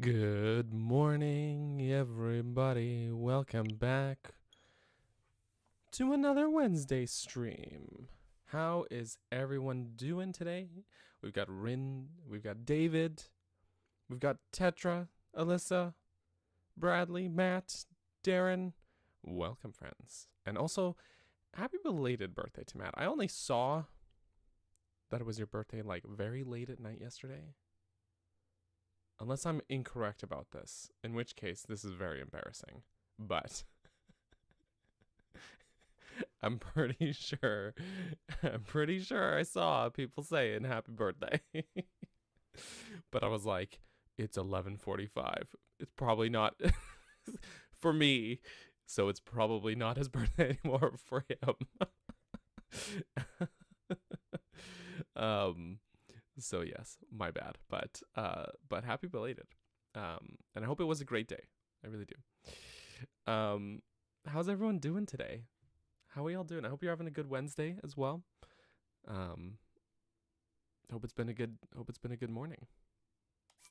Good morning, everybody. Welcome back to another Wednesday stream. How is everyone doing today? We've got Rin, we've got David, we've got Tetra, Alyssa, Bradley, Matt, Darren. Welcome, friends. And also, happy belated birthday to Matt. I only saw that it was your birthday like very late at night yesterday. Unless I'm incorrect about this, in which case this is very embarrassing. But I'm pretty sure I saw people saying happy birthday. But I was like, it's 11:45. It's probably not for me, so it's probably not his birthday anymore for him. So yes, my bad, but happy belated, and I hope it was a great day. I really do. How's everyone doing today? How are y'all doing? I hope you're having a good Wednesday as well. Hope it's been a good morning.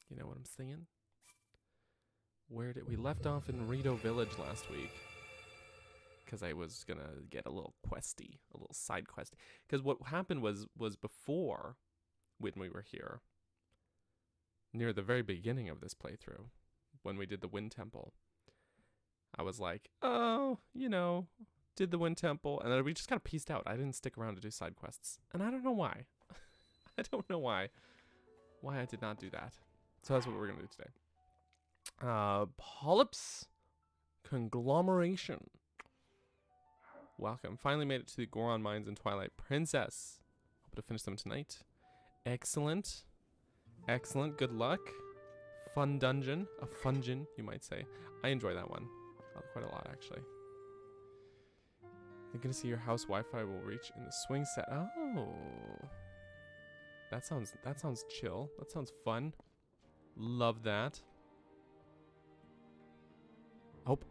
You know what I'm saying? Where did we left off in Rito Village last week? Because I was gonna get a little questy, a little side questy. Because what happened was before, when we were here, near the very beginning of this playthrough, when we did the Wind Temple, I was like, oh, did the Wind Temple, and then we just kind of pieced out. I didn't stick around to do side quests, and I don't know why. I don't know why I did not do that. So that's what we're gonna do today. Polyps Conglomeration. Welcome. Finally made it to the Goron Mines in Twilight Princess. Hope to finish them tonight. Excellent. Excellent. Good luck. Fun dungeon. A fungin, you might say. I enjoy that one quite a lot, actually. You're gonna see your house Wi-Fi will reach in the swing set. Oh, that sounds chill. That sounds fun. Love that.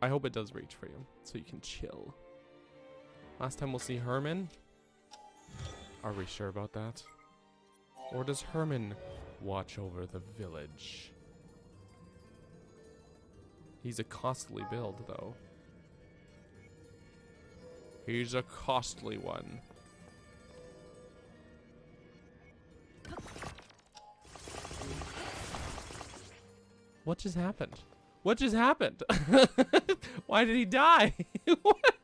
I hope it does reach for you, so you can chill. Last time we'll see Herman. Are we sure about that? Or does Herman watch over the village? He's a costly build, though. He's a costly one. What just happened? What just happened? Why did he die? What?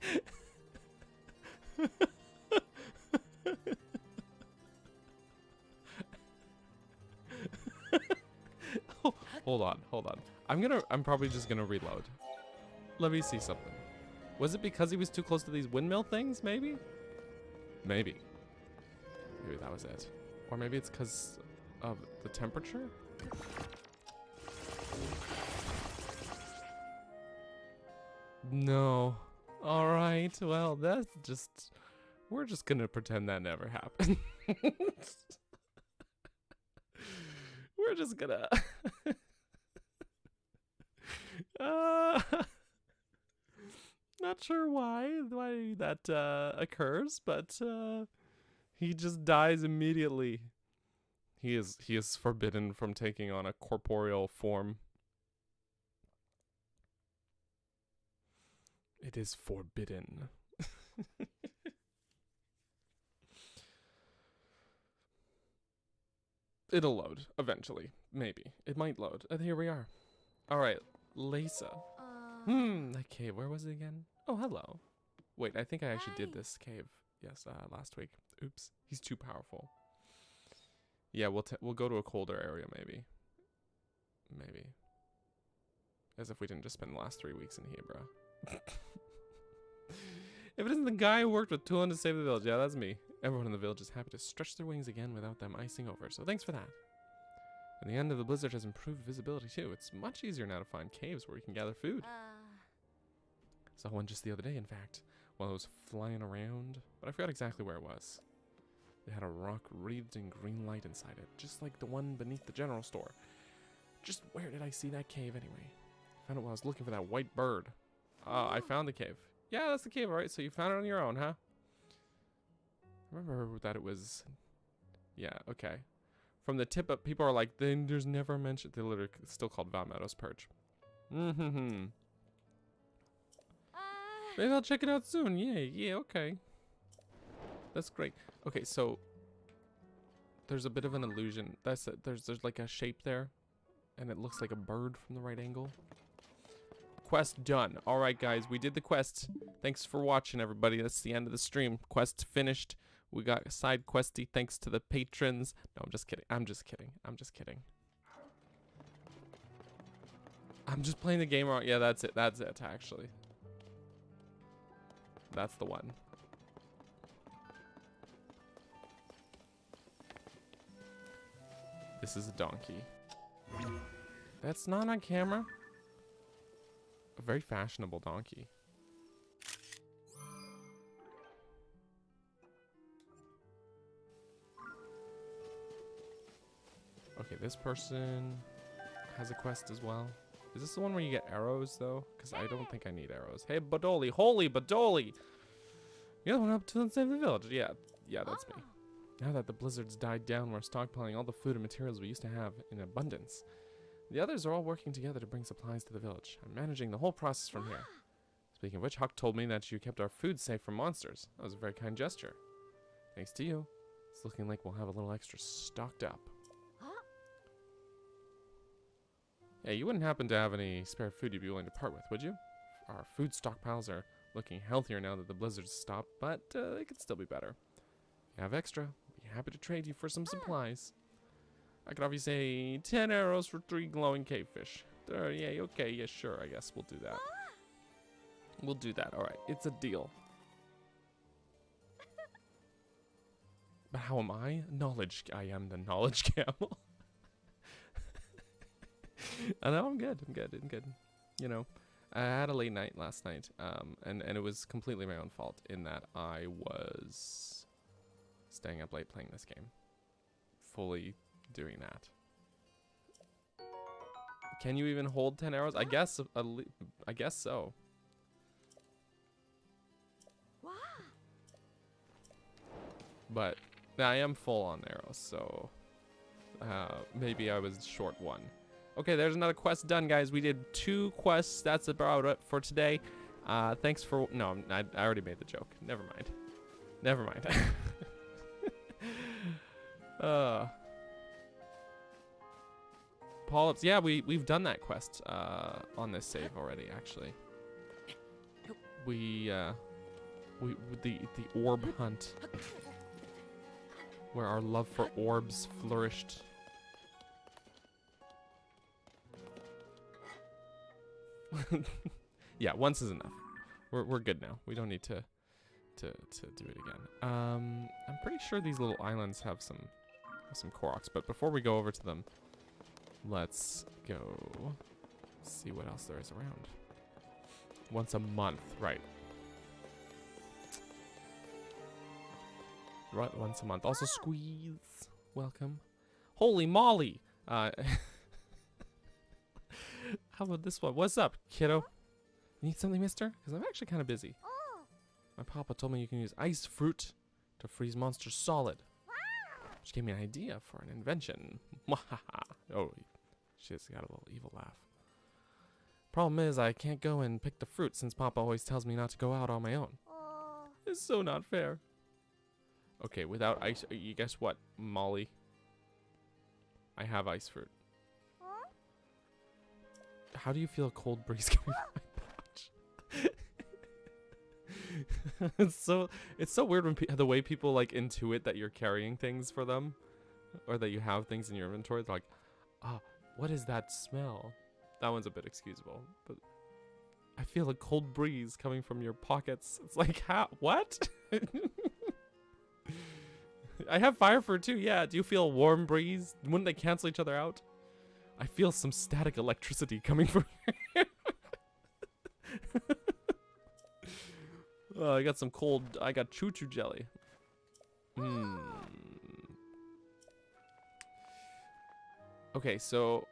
Hold on. I'm probably just gonna reload. Let me see something. Was it because he was too close to these windmill things, maybe? Maybe that was it. Or maybe it's because of the temperature? No. Alright, well, we're just gonna pretend that never happened. We're just gonna... not sure why that occurs, but he just dies immediately. He is forbidden from taking on a corporeal form. It is forbidden. It'll load eventually. Maybe. It might load. And here we are. Alright, Lisa. That cave. Where was it again? Oh, hello. Wait, I think I actually did this cave. Yes, last week. Oops. He's too powerful. Yeah, we'll go to a colder area, maybe. Maybe. As if we didn't just spend the last 3 weeks in here, bro. If it isn't the guy who worked with Tulin to save the village, yeah, that's me. Everyone in the village is happy to stretch their wings again without them icing over, so thanks for that. And the end of the blizzard has improved visibility too. It's much easier now to find caves where we can gather food. Saw one just the other day, in fact, while I was flying around, but I forgot exactly where it was. It had a rock wreathed in green light inside it, just like the one beneath the general store. Just where did I see that cave anyway? I found it while I was looking for that white bird. I found the cave. Yeah, that's the cave, alright, so you found it on your own, huh? I remember that it was... Yeah, okay. from the tip up. People are like, then there's never mentioned. They literally still called Val Meadows perch. Mm-hmm. Maybe I'll check it out soon. Yeah, okay. That's great. Okay, so there's a bit of an illusion. That's it. There's like a shape there, and it looks like a bird from the right angle. Quest done. All right, guys, we did the quest. Thanks for watching, everybody. That's the end of the stream. Quest finished. We got a side questy thanks to the patrons. No, I'm just kidding. I'm just kidding. I'm just kidding. I'm just playing the game wrong. Yeah, that's it. That's it, actually. That's the one. This is a donkey. That's not on camera. A very fashionable donkey. Okay, this person has a quest as well. Is this the one where you get arrows, though? Because I don't think I need arrows. Hey, Badoli. Holy Badoli! You're the one up to save the village. Yeah, that's me. Now that the blizzards died down, we're stockpiling all the food and materials we used to have in abundance. The others are all working together to bring supplies to the village. I'm managing the whole process from here. Speaking of which, Huck told me that you kept our food safe from monsters. That was a very kind gesture. Thanks to you. It's looking like we'll have a little extra stocked up. Yeah, you wouldn't happen to have any spare food you'd be willing to part with, would you? Our food stockpiles are looking healthier now that the blizzards stopped, but they could still be better. If you have extra, I'll be happy to trade you for some supplies. I could obviously say 10 arrows for 3 glowing cavefish. Yeah, okay, yeah, sure, I guess we'll do that. We'll do that, alright, it's a deal. But how am I? I am the knowledge camel. I know, I'm good. You know, I had a late night last night, and it was completely my own fault in that I was staying up late playing this game. Fully doing that. Can you even hold 10 arrows? I guess so. But I am full on arrows, so maybe I was short one. Okay, there's another quest done, guys. We did 2 quests. That's about it for today. Thanks for... No, I already made the joke. Never mind. Polyps. Yeah, we've done that quest on this save already, actually. The orb hunt, where our love for orbs flourished. Yeah, once is enough. We're good now. We don't need to do it again. I'm pretty sure these little islands have some Koroks, but before we go over to them, let's go see what else there is around. Once a month, right? Right, once a month. Also, Squeeze, welcome. Holy moly! How about this one? What's up, kiddo? You need something, mister? Because I'm actually kind of busy. My papa told me you can use ice fruit to freeze monsters solid. She gave me an idea for an invention. Oh, she's got a little evil laugh. Problem is, I can't go and pick the fruit since papa always tells me not to go out on my own. It's so not fair. Okay, without ice, you guess what, Molly? I have ice fruit. How do you feel a cold breeze coming from my pouch? It's so weird when the way people like intuit that you're carrying things for them, or that you have things in your inventory. They're like, oh, what is that smell? That one's a bit excusable, but I feel a cold breeze coming from your pockets. It's like, how? What? I have fire fruit too. Yeah. Do you feel a warm breeze? Wouldn't they cancel each other out? I feel some static electricity coming from here. Oh, I got some cold. I got choo-choo jelly. Okay, so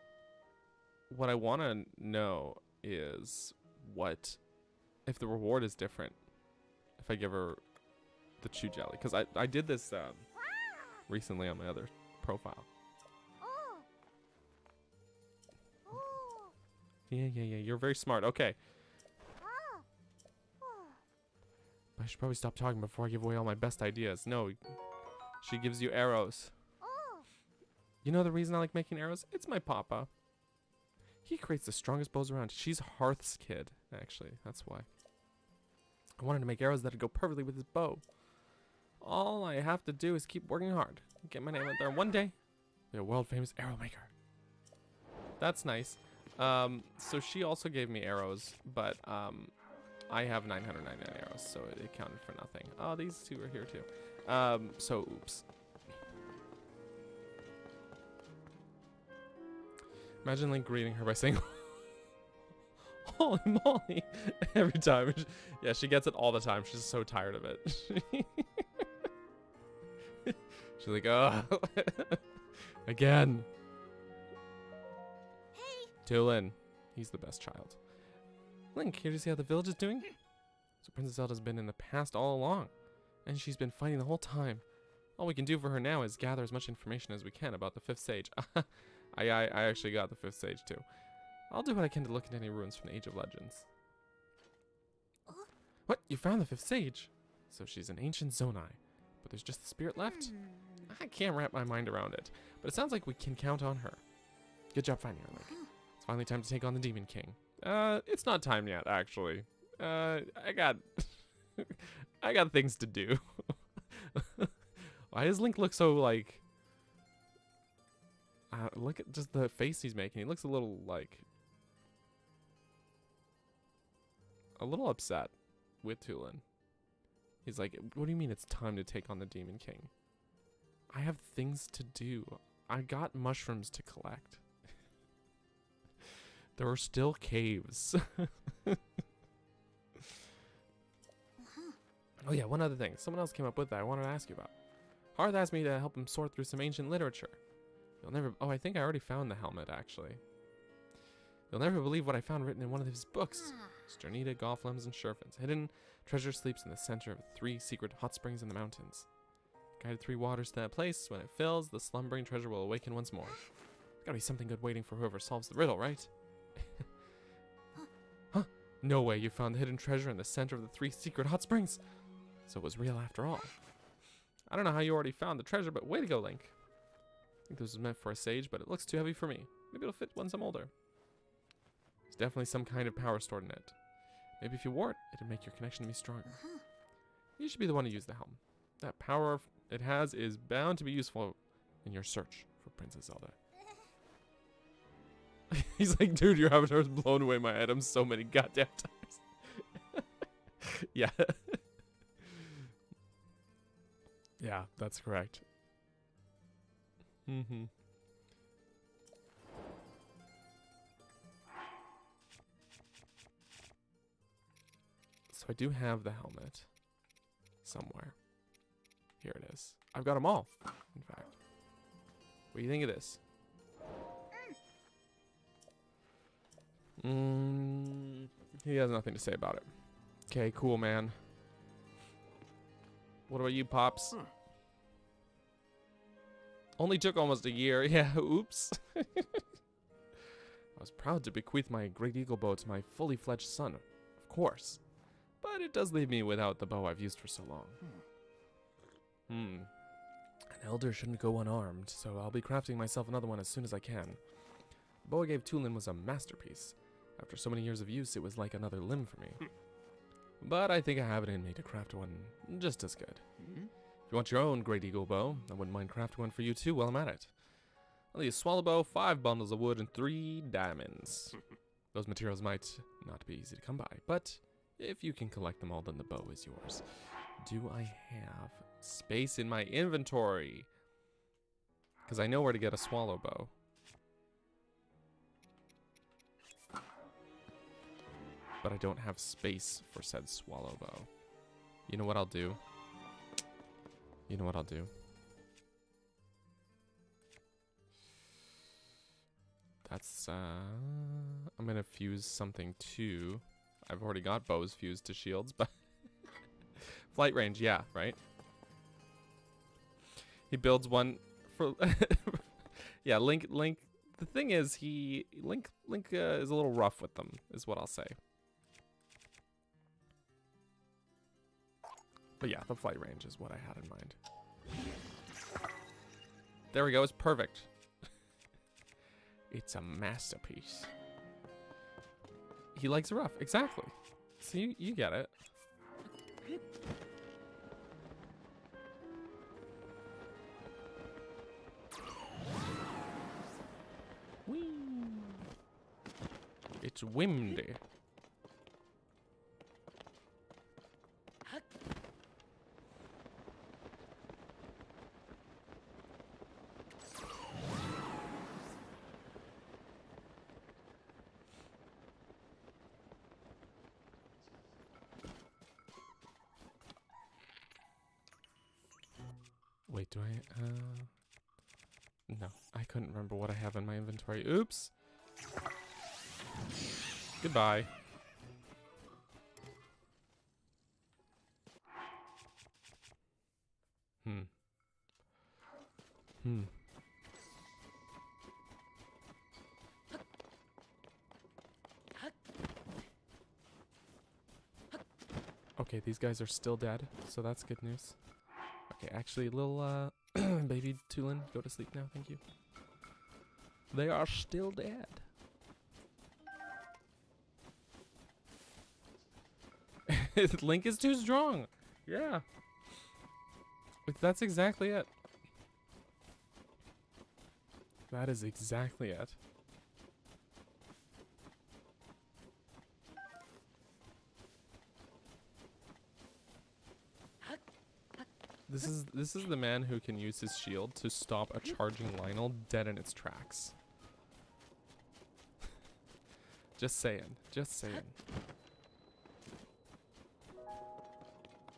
what I want to know is what if the reward is different if I give her the chew jelly, because I did this recently on my other profile. Yeah. You're very smart. Okay. I should probably stop talking before I give away all my best ideas. No. She gives you arrows. You know the reason I like making arrows? It's my papa. He creates the strongest bows around. She's Hearth's kid, actually. That's why. I wanted to make arrows that would go perfectly with his bow. All I have to do is keep working hard. Get my name out there. One day, be a world famous arrow maker. That's nice. So she also gave me arrows, but I have 999 arrows, so it counted for nothing. Oh, these two are here too. So oops. Imagine Link greeting her by saying, "Holy moly!" every time. Yeah, she gets it all the time. She's so tired of it. She's like, "Oh, again." Hey. Tulin, he's the best child. Link, here to see how the village is doing? So Princess Zelda's been in the past all along, and she's been fighting the whole time. All we can do for her now is gather as much information as we can about the 5th sage. I actually got the 5th sage too. I'll do what I can to look into any ruins from the Age of Legends. What? You found the 5th sage? So she's an ancient Zonai, but there's just the spirit left? I can't wrap my mind around it, but it sounds like we can count on her. Good job finding her, Link. It's finally time to take on the Demon King. It's not time yet, actually. I got I got things to do. Why does Link look so like look at just the face he's making. He looks a little like upset with Tulin. He's like, "What do you mean it's time to take on the Demon King? I have things to do. I got mushrooms to collect." There are still caves. Oh yeah, one other thing. Someone else came up with that I wanted to ask you about. Hearth asked me to help him sort through some ancient literature. You'll never... Oh, I think I already found the helmet, actually. You'll never believe what I found written in one of his books. Sternita, Gothlems, and Sherfins. Hidden treasure sleeps in the center of 3 secret hot springs in the mountains. Guided 3 waters to that place. When it fills, the slumbering treasure will awaken once more. There's gotta be something good waiting for whoever solves the riddle, right? Huh? No way you found the hidden treasure in the center of the 3 secret hot springs. So it was real after all. I don't know how you already found the treasure, but way to go, Link. I think this was meant for a sage, but it looks too heavy for me. Maybe it'll fit once I'm older. There's definitely some kind of power stored in it. Maybe if you wore it, it'd make your connection to me stronger. You should be the one to use the helm. That power it has is bound to be useful in your search for Princess Zelda. He's like, dude, your avatar's blown away my head so many goddamn times. Yeah. Yeah, that's correct. Mm-hmm. So I do have the helmet somewhere. Here it is. I've got them all, in fact. What do you think of this? He has nothing to say about it. Okay, cool, man. What about you, Pops? Only took almost a year. Yeah, oops. I was proud to bequeath my great eagle bow to my fully fledged son, of course. But it does leave me without the bow I've used for so long. An elder shouldn't go unarmed, so I'll be crafting myself another one as soon as I can. The bow I gave Tulin was a masterpiece. After so many years of use, it was like another limb for me. But I think I have it in me to craft one just as good. If you want your own great eagle bow, I wouldn't mind crafting one for you too while I'm at it. I'll need a swallow bow, 5 bundles of wood, and 3 diamonds. Those materials might not be easy to come by, but if you can collect them all, then the bow is yours. Do I have space in my inventory? Because I know where to get a swallow bow. But I don't have space for said swallow bow. You know what I'll do? That's, I'm gonna fuse something too. I've already got bows fused to shields, but... Flight range, yeah, right? He builds one for... Yeah, Link The thing is, Link is a little rough with them, is what I'll say. But yeah, the flight range is what I had in mind. There we go, it's perfect. It's a masterpiece. He likes rough, exactly. So you get it. Whee! It's windy. Wait, do I, no, I couldn't remember what I have in my inventory. Oops. Goodbye. Okay, these guys are still dead, so that's good news. Okay, actually, little, baby Tulin, go to sleep now, thank you. They are still dead. Link is too strong. Yeah. That's exactly it. That is exactly it. This is the man who can use his shield to stop a charging Lionel dead in its tracks. Just saying. Just saying.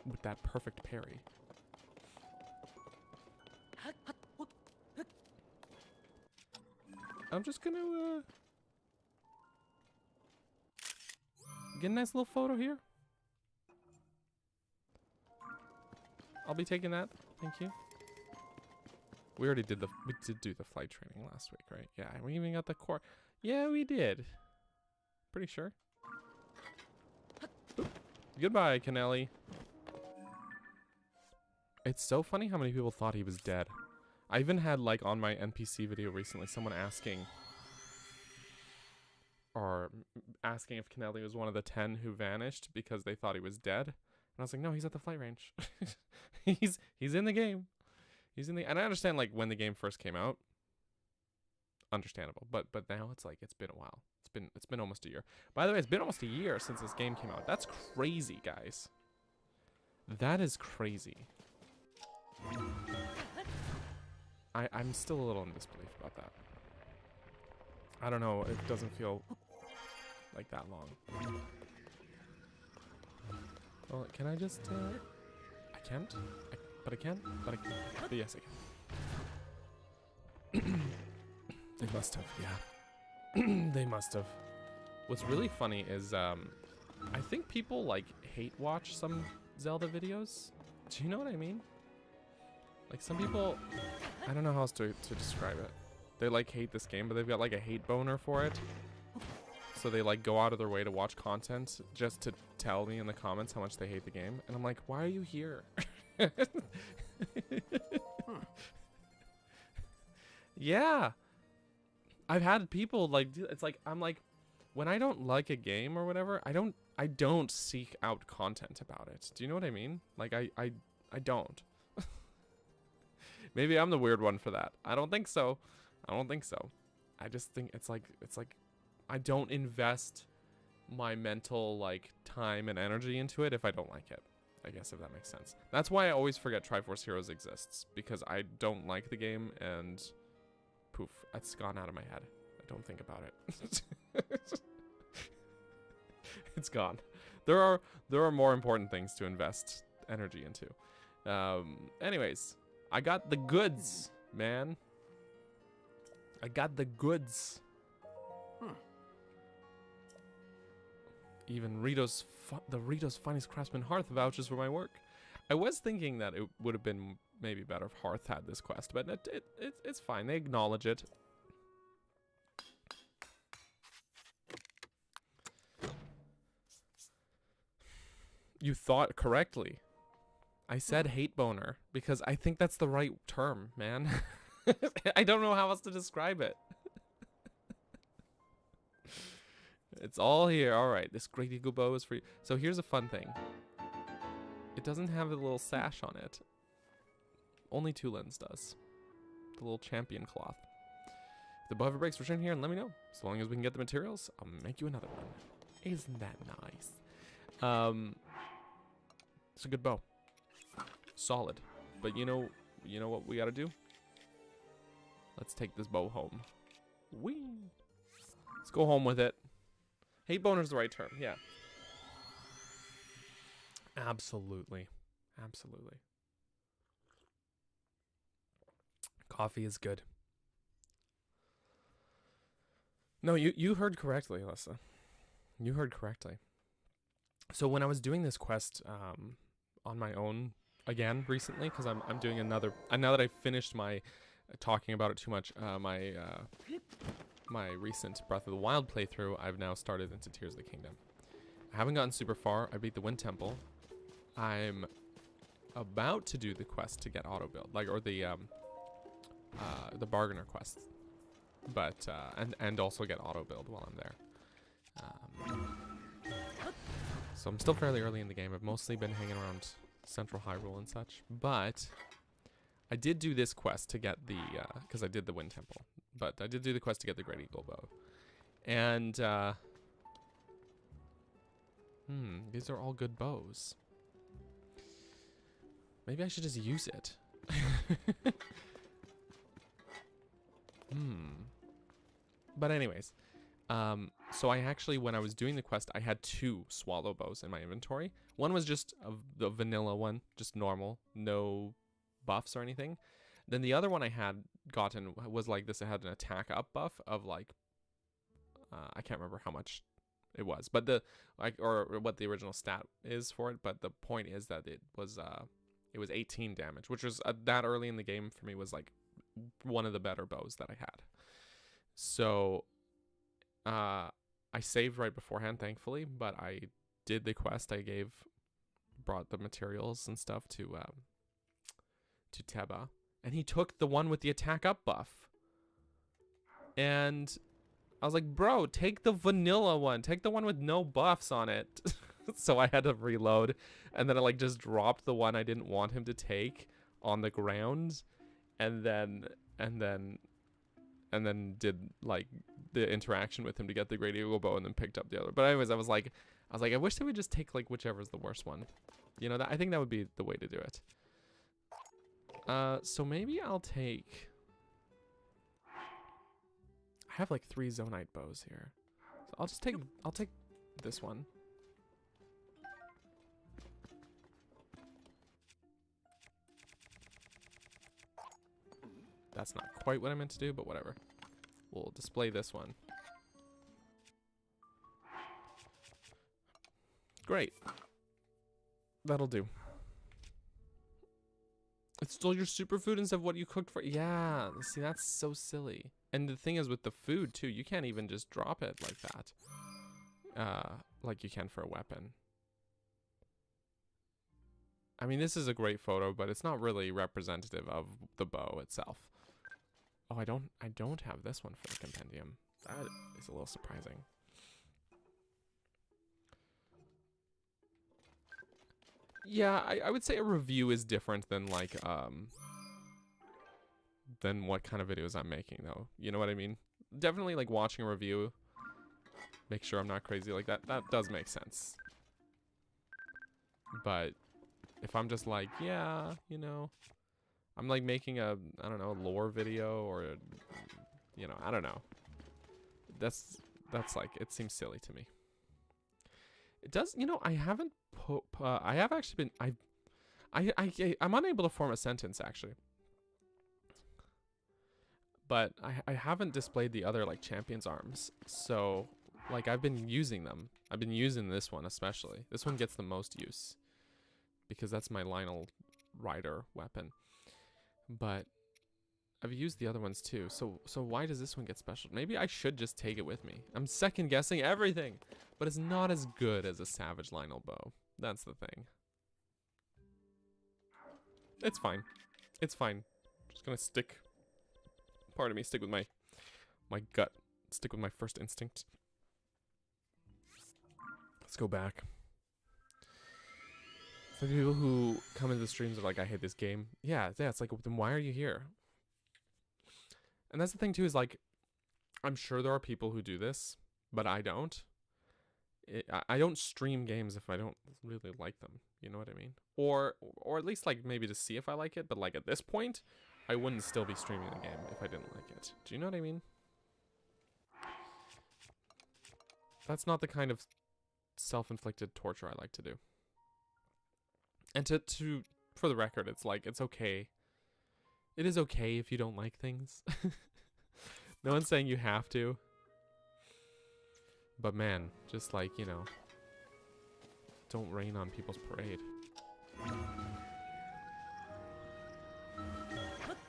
With that perfect parry. I'm just gonna get a nice little photo here. I'll be taking that. Thank you. We already did we did do the flight training last week, right? Yeah, we even got the core. Yeah, we did. Pretty sure. Oop. Goodbye, Kennelly. It's so funny how many people thought he was dead. I even had, like, on my NPC video recently, someone asking if Kennelly was one of the 10 who vanished because they thought he was dead. And I was like, no, he's at the flight range. he's in the game. And I understand, like, when the game first came out, understandable. But now it's like, it's been a while. It's been almost a year. By the way, it's been almost a year since this game came out. That's crazy, guys. That is crazy. I'm still a little in disbelief about that. I don't know, it doesn't feel like that long. Well, can I just, I can't, but I can, but yes, I can. They must have, yeah. They must have. What's really funny is, I think people, like, hate watch some Zelda videos. Do you know what I mean? Like, some people, I don't know how else to describe it. They, like, hate this game, but they've got, like, a hate boner for it. So they, like, go out of their way to watch content just to tell me in the comments how much they hate the game. And I'm like, why are you here? Yeah. I've had people, like, it's like, I'm like, when I don't like a game or whatever, I don't seek out content about it. Do you know what I mean? Like, I don't. Maybe I'm the weird one for that. I don't think so. I don't think so. I just think it's like I don't invest my mental, like, time and energy into it if I don't like it. I guess, if that makes sense. That's why I always forget Triforce Heroes exists, because I don't like the game and poof, it's gone out of my head. I don't think about it. It's gone. There are more important things to invest energy into. Anyways, I got the goods, man. I got the goods. Even the Rito's Finest Craftsman Hearth vouches for my work. I was thinking that it would have been maybe better if Hearth had this quest, but it's fine. They acknowledge it. You thought correctly. I said hate boner because I think that's the right term, man. I don't know how else to describe it. It's all here. All right, this Great Eagle bow is for you. So here's a fun thing. It doesn't have a little sash on it. Only Tulin's does. The little champion cloth. If the bow ever breaks, return here and let me know. As long as we can get the materials, I'll make you another one. Isn't that nice? It's a good bow. Solid. But you know what we gotta do? Let's take this bow home. Whee! Let's go home with it. Hate boner's the right term, yeah. Absolutely. Absolutely. Coffee is good. No, you heard correctly, Alyssa. You heard correctly. So when I was doing this quest on my own again recently, because I'm doing another. Now that I finished my talking about it too much, my recent Breath of the Wild playthrough, I've now started into Tears of the Kingdom. I haven't gotten super far. I beat the Wind Temple. I'm about to do the quest to get auto build, or the bargainer quest, but and also get auto build while I'm there. So I'm still fairly early in the game. I've mostly been hanging around Central Hyrule and such, but I did do this quest to get the because I did the Wind Temple, but I did do the quest to get the Great Eagle bow, and these are all good bows. Maybe I should just use it. But anyways, so I actually, when I was doing the quest, I had 2 swallow bows in my inventory. One was just the vanilla one, just normal, no buffs or anything. Then the other one I had gotten was like this. It had an attack up buff of like, I can't remember how much it was, but or what the original stat is for it. But the point is that it was 18 damage, which was that early in the game for me was like one of the better bows that I had. So I saved right beforehand, thankfully, but I did the quest. I brought the materials and stuff to Teba, and he took the one with the attack up buff. And I was like, bro, take the vanilla one. Take the one with no buffs on it. So I had to reload, and then I like just dropped the one I didn't want him to take on the ground, and then did like the interaction with him to get the Great Eagle bow, and then picked up the other. But anyways, I was like, I wish they would just take like whichever's the worst one. You know, I think that would be the way to do it. So maybe I'll take. I have like 3 Zonite bows here, so I'll take this one. That's not quite what I meant to do, but whatever. We'll display this one. Great. That'll do. It stole your superfood instead of what you cooked for. Yeah, see, that's so silly. And the thing is with the food too, you can't even just drop it like that. Like you can for a weapon. I mean, this is a great photo, but it's not really representative of the bow itself. Oh, I don't have this one for the compendium. That is a little surprising. Yeah, I would say a review is different than like than what kind of videos I'm making though. You know what I mean? Definitely like watching a review, make sure I'm not crazy like that. That does make sense. But if I'm just like, yeah, you know, I'm like making a, I don't know, lore video or, you know, I don't know. That's like, it seems silly to me. It does, you know, I haven't put, I have actually been, I'm unable to form a sentence actually. But I haven't displayed the other like champion's arms. So like I've been using them. I've been using this one especially. This one gets the most use because that's my Lionel Rider weapon. But I've used the other ones too. So why does this one get special? Maybe I should just take it with me. I'm second guessing everything, but it's not as good as a Savage Lionel bow. That's the thing. It's fine. It's fine. Just gonna stick. Pardon me. Stick with my gut. Stick with my first instinct. Let's go back. So the people who come into the streams are like, I hate this game. Yeah. It's like, then why are you here? And that's the thing too, is like, I'm sure there are people who do this, but I don't. I don't stream games if I don't really like them. You know what I mean? Or at least like maybe to see if I like it. But like at this point, I wouldn't still be streaming the game if I didn't like it. Do you know what I mean? That's not the kind of self-inflicted torture I like to do. And for the record, it's like, it's okay. It is okay if you don't like things. No one's saying you have to. But man, just like, you know, don't rain on people's parade.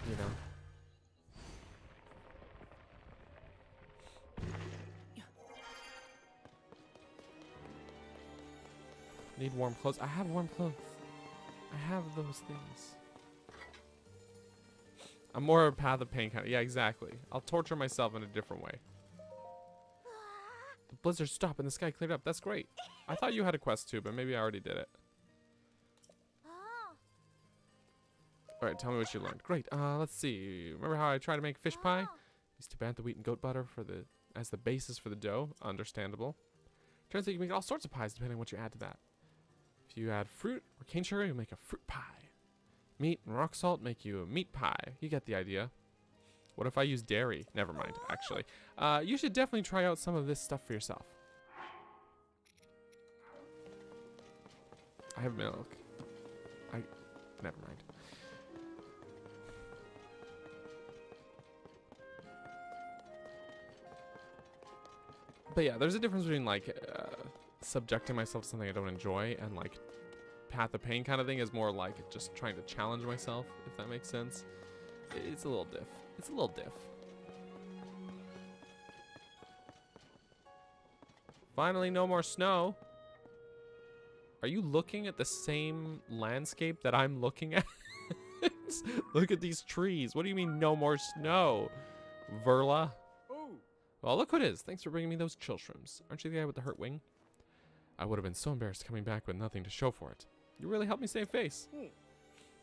You know? Need warm clothes. I have warm clothes. I have those things. I'm more a path of pain kind of. Yeah, exactly. I'll torture myself in a different way. The blizzard stopped and the sky cleared up. That's great. I thought you had a quest too, but maybe I already did it. Alright, tell me what you learned. Great. Let's see. Remember how I tried to make fish pie? Used Tabantha wheat and goat butter as the basis for the dough. Understandable. Turns out you can make all sorts of pies depending on what you add to that. If you add fruit or cane sugar, you make a fruit pie. Meat and rock salt make you a meat pie. You get the idea. What if I use dairy? Never mind, actually. You should definitely try out some of this stuff for yourself. I have milk. Never mind. But yeah, there's a difference between like subjecting myself to something I don't enjoy and like path of pain kind of thing is more like just trying to challenge myself, if that makes sense. It's a little diff. It's a little diff. Finally, no more snow. Are you looking at the same landscape that I'm looking at? Look at these trees. What do you mean no more snow, Verla? Well, look who it is. Thanks for bringing me those chill shrooms. Aren't you the guy with the hurt wing? I would have been so embarrassed coming back with nothing to show for it. You really helped me save face.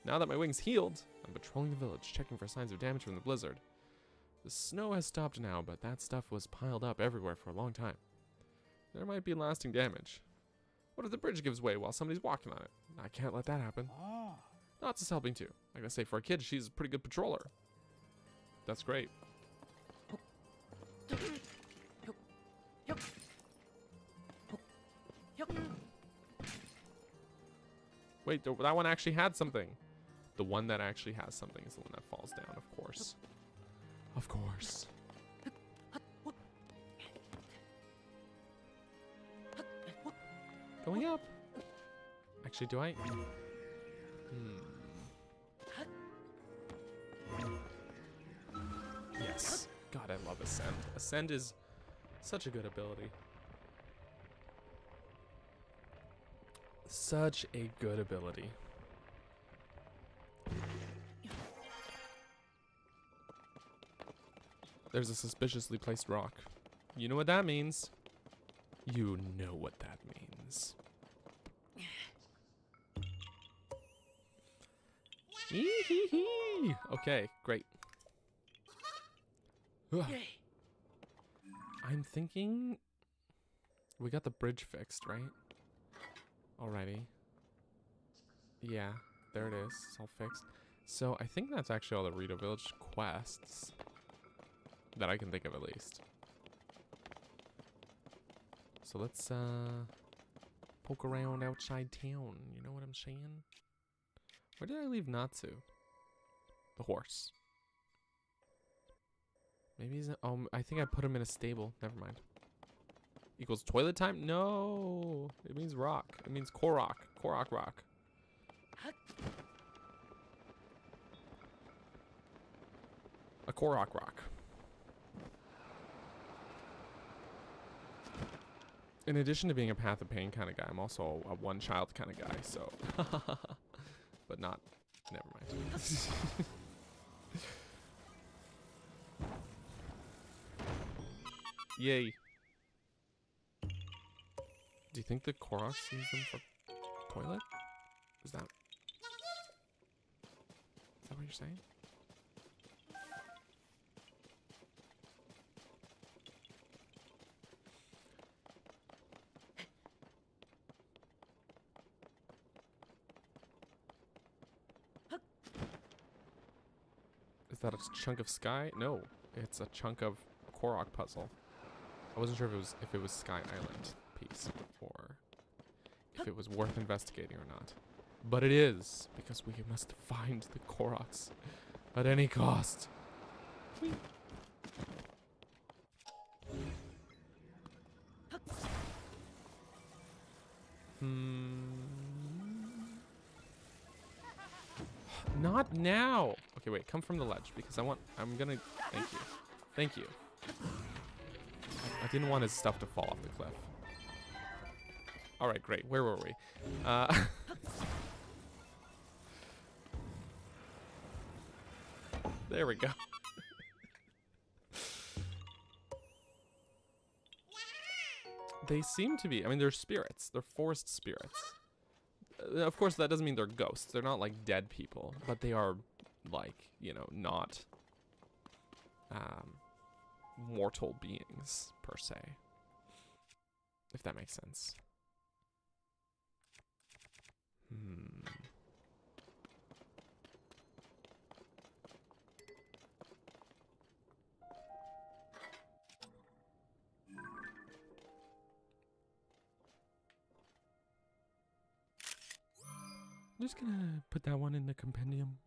Now that my wing's healed, I'm patrolling the village, checking for signs of damage from the blizzard. The snow has stopped now, but that stuff was piled up everywhere for a long time. There might be lasting damage. What if the bridge gives way while somebody's walking on it? I can't let that happen. Knots is helping too. I gotta say, for a kid, she's a pretty good patroller. That's great. Wait, that one actually had something. The one that actually has something is the one that falls down, of course. Of course. Going up. Actually, do I? Yes. God, I love Ascend. Ascend is such a good ability. Such a good ability. There's a suspiciously placed rock. You know what that means. You know what that means. Okay, great. I'm thinking we got the bridge fixed, right? Alrighty. Yeah, there it is. It's all fixed. So I think that's actually all the Rito Village quests that I can think of, at least. So let's poke around outside town. You know what I'm saying? Where did I leave Natsu? The horse. Maybe he's... I think I put him in a stable. Never mind. Equals toilet time? No. It means rock. It means Korok. Korok rock. A Korok rock. In addition to being a Path of Pain kind of guy, I'm also a one-child kind of guy, so... but not... Never mind. Yay. Do you think the Korok sees them for toilet? Is that what you're saying? Is that a chunk of sky? No, it's a chunk of Korok puzzle. I wasn't sure if it was Sky Island piece or if it was worth investigating or not. But it is, because we must find the Koroks at any cost. Whee. Not now. Okay, wait, come from the ledge because I'm gonna, thank you. Thank you. I didn't want his stuff to fall off the cliff. All right, great. Where were we? There we go. They seem to be, I mean, they're spirits. They're forest spirits. Of course, that doesn't mean they're ghosts. They're not like dead people, but they are like, you know, not mortal beings per se. If that makes sense. I'm just gonna put that one in the compendium.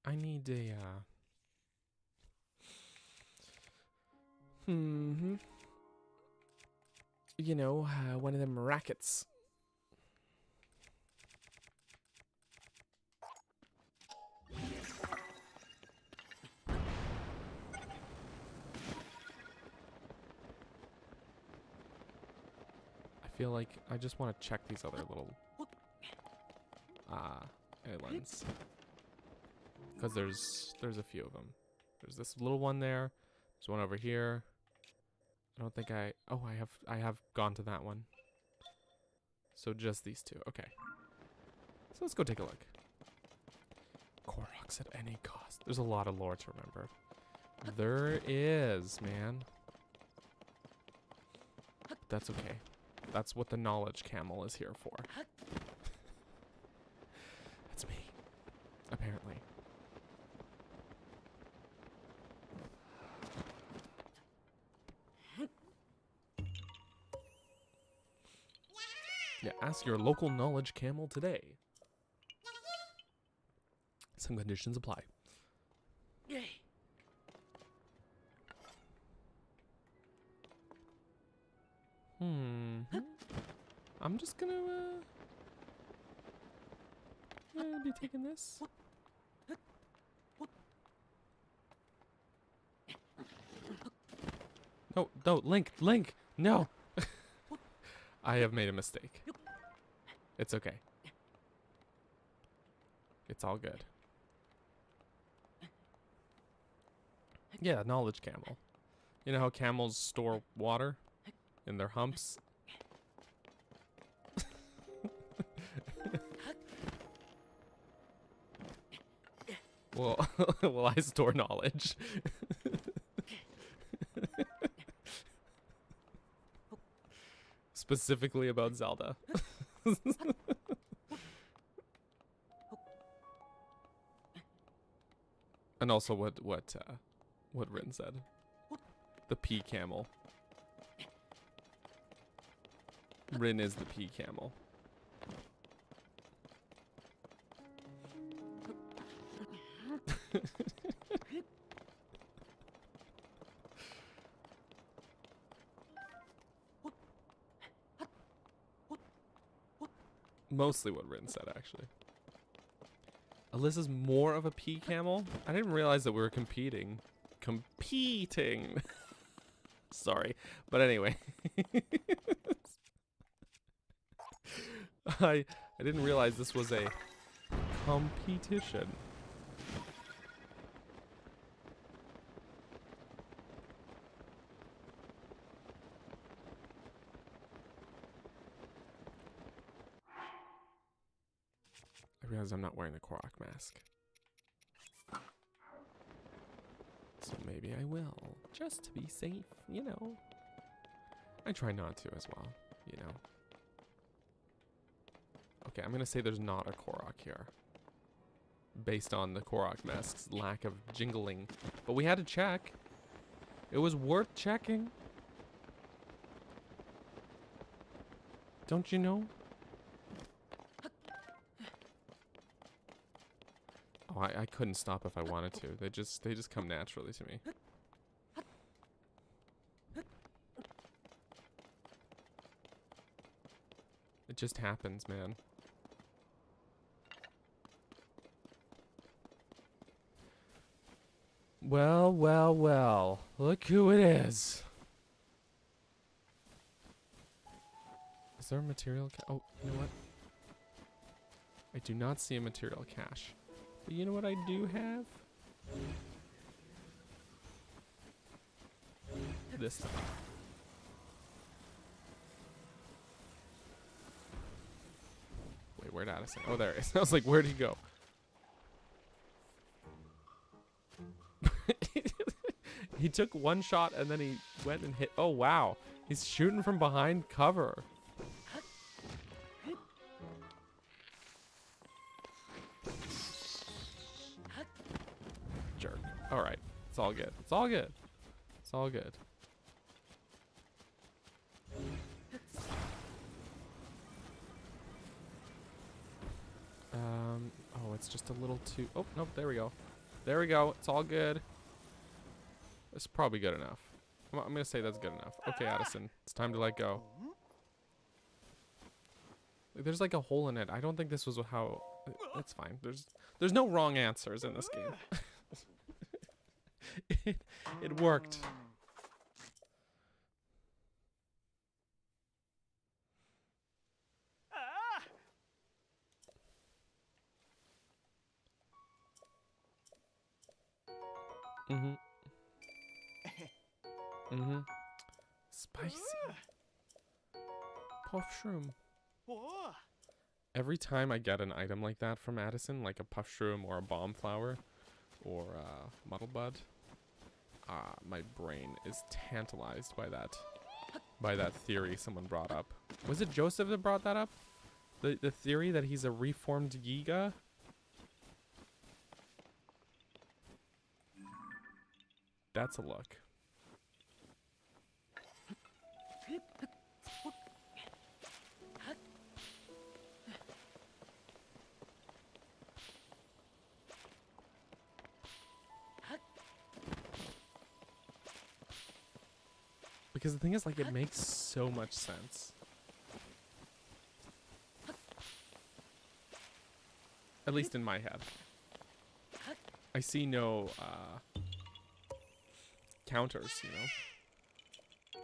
I need a, you know, one of them rackets. I feel like I just want to check these other little, islands. Because there's a few of them. There's this little one there. There's one over here. I don't think I have gone to that one. So just these two. Okay. So let's go take a look. Koroks at any cost. There's a lot of lore to remember. There is, man. But that's okay. That's what the knowledge camel is here for. That's me. Apparently. Yeah, ask your local knowledge camel today. Some conditions apply. I'm just gonna be taking this. No, Link, no. I have made a mistake. It's okay. It's all good. Yeah, knowledge camel. You know how camels store water in their humps? Well, well, I store knowledge. Specifically about Zelda. And also what Rin said. The pea camel. Rin is the pea camel. Mostly what Rin said, actually. Alyssa's more of a pea camel? I didn't realize that we were competing. Competing. Sorry. But anyway. I didn't realize this was a competition. I realize I'm not wearing the Korok mask. So maybe I will, just to be safe, you know. I try not to as well, you know. Okay, I'm gonna say there's not a Korok here. Based on the Korok mask's lack of jingling. But we had to check. It was worth checking. Don't you know? Oh, I couldn't stop if I wanted to. They just come naturally to me. It just happens, man. Well, well, well. Look who it is. Is there a material oh, you know what? I do not see a material cache. But you know what I do have? This stuff. Wait, where'd Addison? Oh, there it is. I was like, where'd he go? He took one shot and then he went and hit. Oh, wow. He's shooting from behind cover. Jerk. All right. It's all good. It's all good. It's all good. Oh, it's just a little too... Oh, nope. There we go. There we go. It's all good. It's probably good enough. I'm going to say that's good enough. Okay, Addison. It's time to let go. There's like a hole in it. I don't think this was how... It's fine. There's no wrong answers in this game. It worked. Mm-hmm. Mm-hmm. Spicy. Puff shroom. Every time I get an item like that from Addison, like a puff shroom or a bomb flower or muddle bud, my brain is tantalized by that theory someone brought up. Was it Joseph that brought that up? The theory that he's a reformed Giga? That's a look. Because the thing is, like, it makes so much sense. At least in my head. I see no, counters, you know?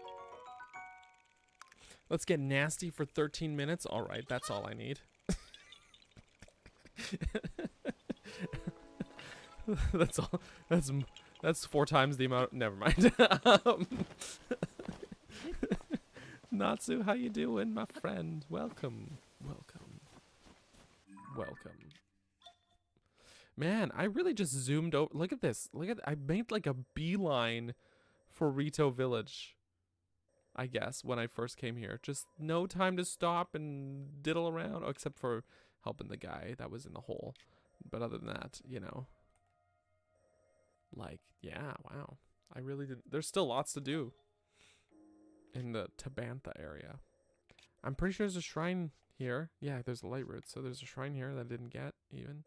Let's get nasty for 13 minutes. All right, that's all I need. That's all. That's 4 times the amount. Never mind. Natsu, how you doing, my friend? Welcome. Welcome. Welcome. Man, I really just zoomed over. Look at this. Look at, I made like a beeline for Rito Village, I guess, when I first came here. Just no time to stop and diddle around, except for helping the guy that was in the hole. But other than that, you know. Like, yeah, wow. I really did. There's still lots to do in the Tabantha area. I'm pretty sure there's a shrine here. Yeah, there's a light root, so there's a shrine here that I didn't get even.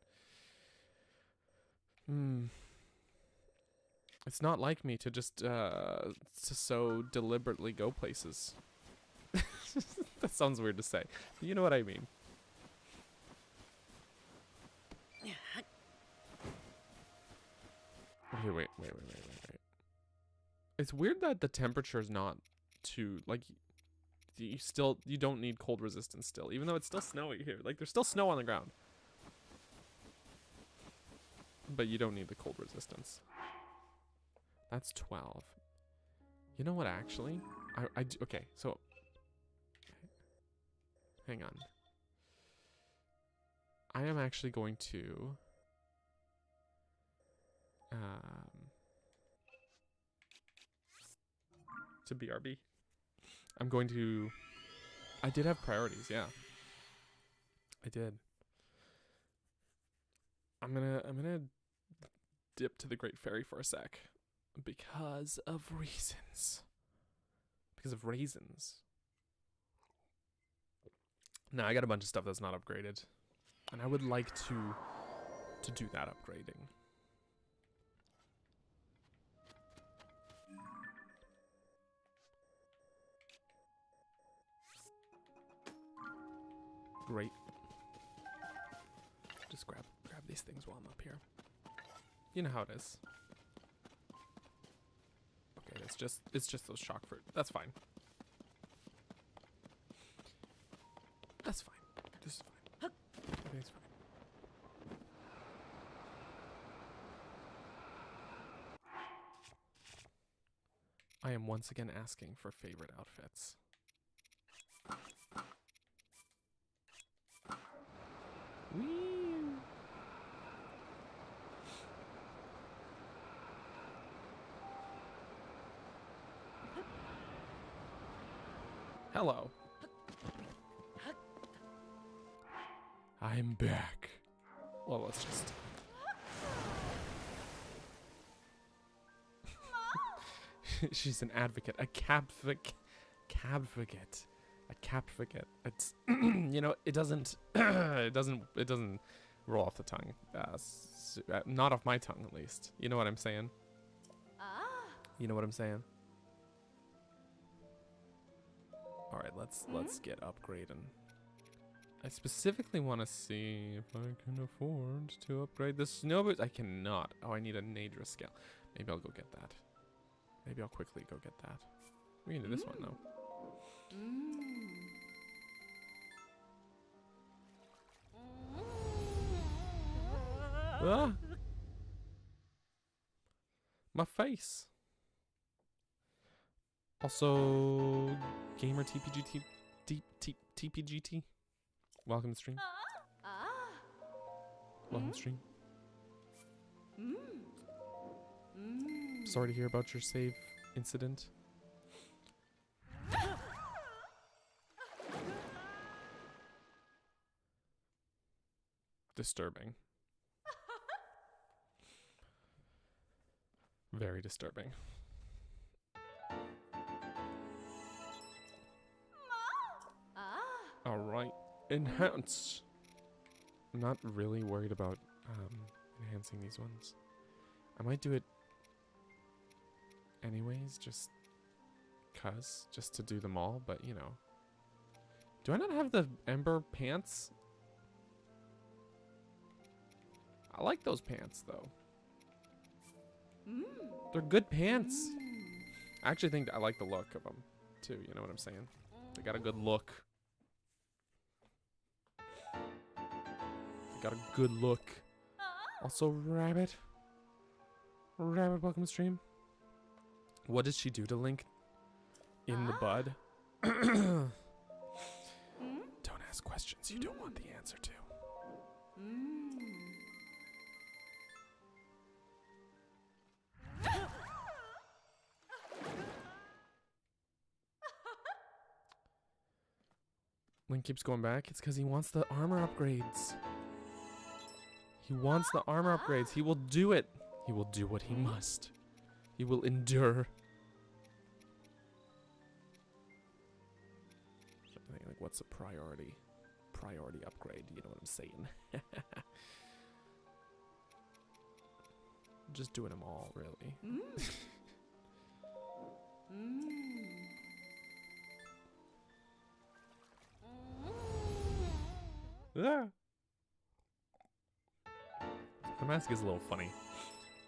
It's not like me to just so deliberately go places. That sounds weird to say, but you know what I mean. Okay, wait. It's weird that the temperature's not too, like, you don't need cold resistance still, even though it's still snowy here. Like, there's still snow on the ground. But you don't need the cold resistance. That's 12. You know what, actually? Okay, so... Hang on. I am actually going to... to BRB. I'm going to... I did have priorities, yeah. I did. I'm gonna dip to the Great Ferry for a sec. Because of reasons. Because of raisins. Now I got a bunch of stuff that's not upgraded. And I would like to do that upgrading. Great. Just grab these things while I'm up here. You know how it is. Okay, it's just those shock fruit. That's fine. That's fine. This is fine. Everything's fine. I am once again asking for favorite outfits. Whee! Hello. I'm back. Well, let's just... She's an advocate. A cabvocate. A capvocate. It's... you know, it doesn't... it doesn't roll off the tongue. Not off my tongue, at least. You know what I'm saying? You know what I'm saying? Alright, let's get upgrading. I specifically want to see if I can afford to upgrade the snowbirds. I cannot. Oh, I need a Nadra scale. Maybe I'll go get that. Maybe I'll quickly go get that. We can do this one, though. Ah! My face. Also, gamer TPGT. Welcome to stream. Welcome to stream. Sorry to hear about your save incident. Disturbing. Very disturbing. Alright. Enhance. I'm not really worried about enhancing these ones. I might do it anyways, just to do them all, but you know. Do I not have the Ember pants? I like those pants though. They're good pants. I actually think I like the look of them too, you know what I'm saying? They got a good look. They got a good look. Also, Rabbit, welcome to stream. What did she do to Link in the bud? Don't ask questions you don't want the answer to. Link keeps going back. It's because he wants the armor upgrades. He wants the armor upgrades. He will do it. He will do what he must. He will endure. I think, like, what's a priority? Priority upgrade. You know what I'm saying? Just doing them all, really. Ah. The mask is a little funny.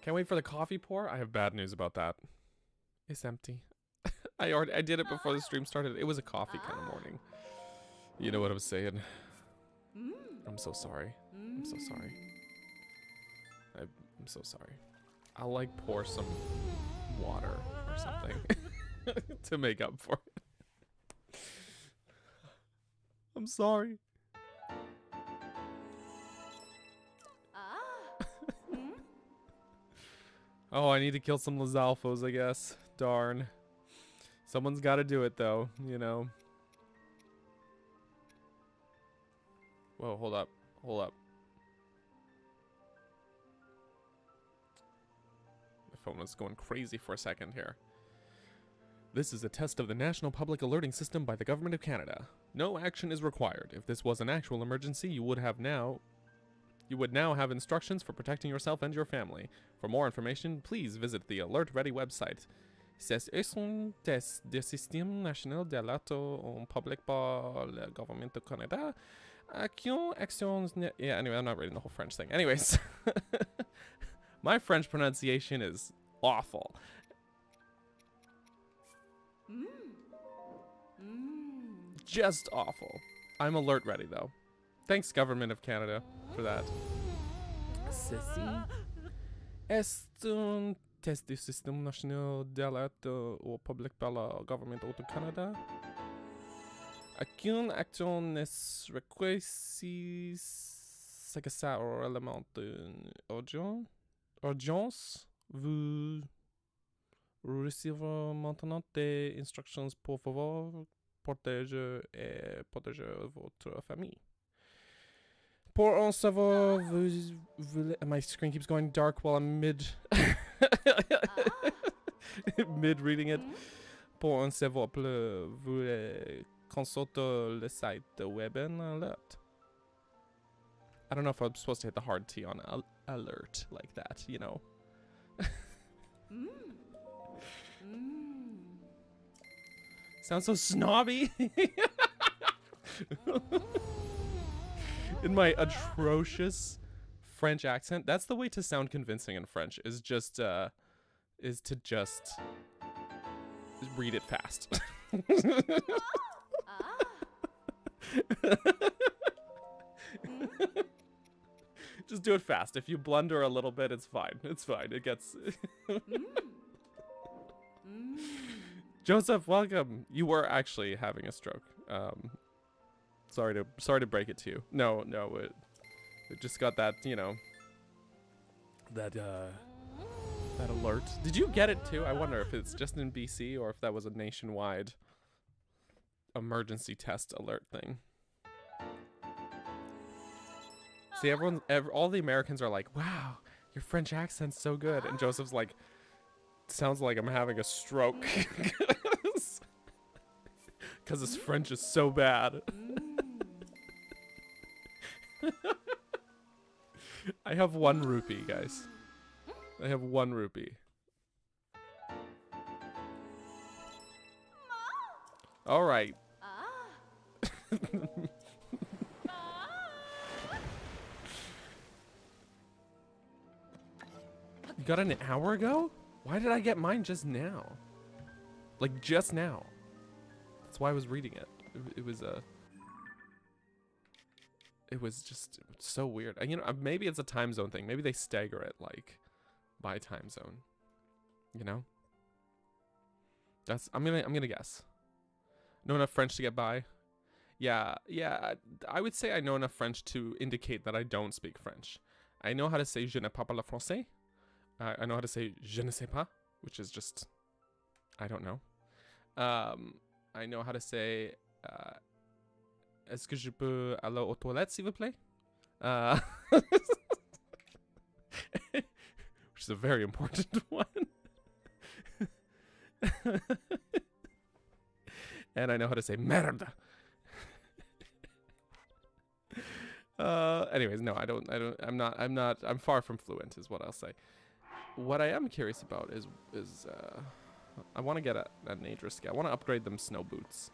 Can't wait for the coffee pour. I have bad news about that. It's empty. I did it before the stream started. It was a coffee kind of morning. You know what I'm saying. I'm so sorry. I'm so sorry. I'm so sorry. I'll like pour some water or something to make up for it. I'm sorry. Oh, I need to kill some Lizalfos, I guess. Darn. Someone's got to do it, though, you know. Whoa, hold up. Hold up. My phone was going crazy for a second here. This is a test of the National Public Alerting System by the Government of Canada. No action is required. If this was an actual emergency, you would now have instructions for protecting yourself and your family. For more information, please visit the Alert Ready website. C'est un test du système national d'alerte en public par le gouvernement du Canada. Yeah, anyway, I'm not reading the whole French thing. Anyways, my French pronunciation is awful. Just awful. I'm alert ready, though. Thanks, Government of Canada, for that. Ceci est un test du système national d'alerte au public par le gouvernement du Canada. Aucune action n'est requise que ça ou élément d'urgence. Vous recevez maintenant des instructions pour favor protéger votre famille. Pour en savoir, my screen keeps going dark while I'm mid reading it. Pour en savoir plus, vous consultez le site de Webin Alert. I don't know if I'm supposed to hit the hard T on alert like that, you know. Sounds so snobby. In my atrocious French accent. That's the way to sound convincing in French, is to just read it fast. Just do it fast. If you blunder a little bit, it's fine. It's fine. It gets... Joseph, welcome. You were actually having a stroke. Sorry to break it to you. No, it just got that, you know, that alert. Did you get it too? I wonder if it's just in BC or if that was a nationwide emergency test alert thing. See, all the Americans are like, wow, your French accent's so good. And Joseph's like, sounds like I'm having a stroke. Because his French is so bad. I have 1 rupee, guys. I have 1 rupee. All right. You got it an hour ago? Why did I get mine just now? Like, just now. That's why I was reading it. It was just so weird. You know, maybe it's a time zone thing. Maybe they stagger it, like, by time zone. You know? I'm gonna guess. Know enough French to get by? Yeah, I would say I know enough French to indicate that I don't speak French. I know how to say je ne parle pas français. I know how to say je ne sais pas, which is just, I don't know. I know how to say, est-ce que je peux aller aux toilettes, s'il vous plaît? Which is a very important one. And I know how to say merde. Anyways, no, I'm far from fluent, is what I'll say. What I am curious about is I want to get a Nadra scale. I want to upgrade them snow boots.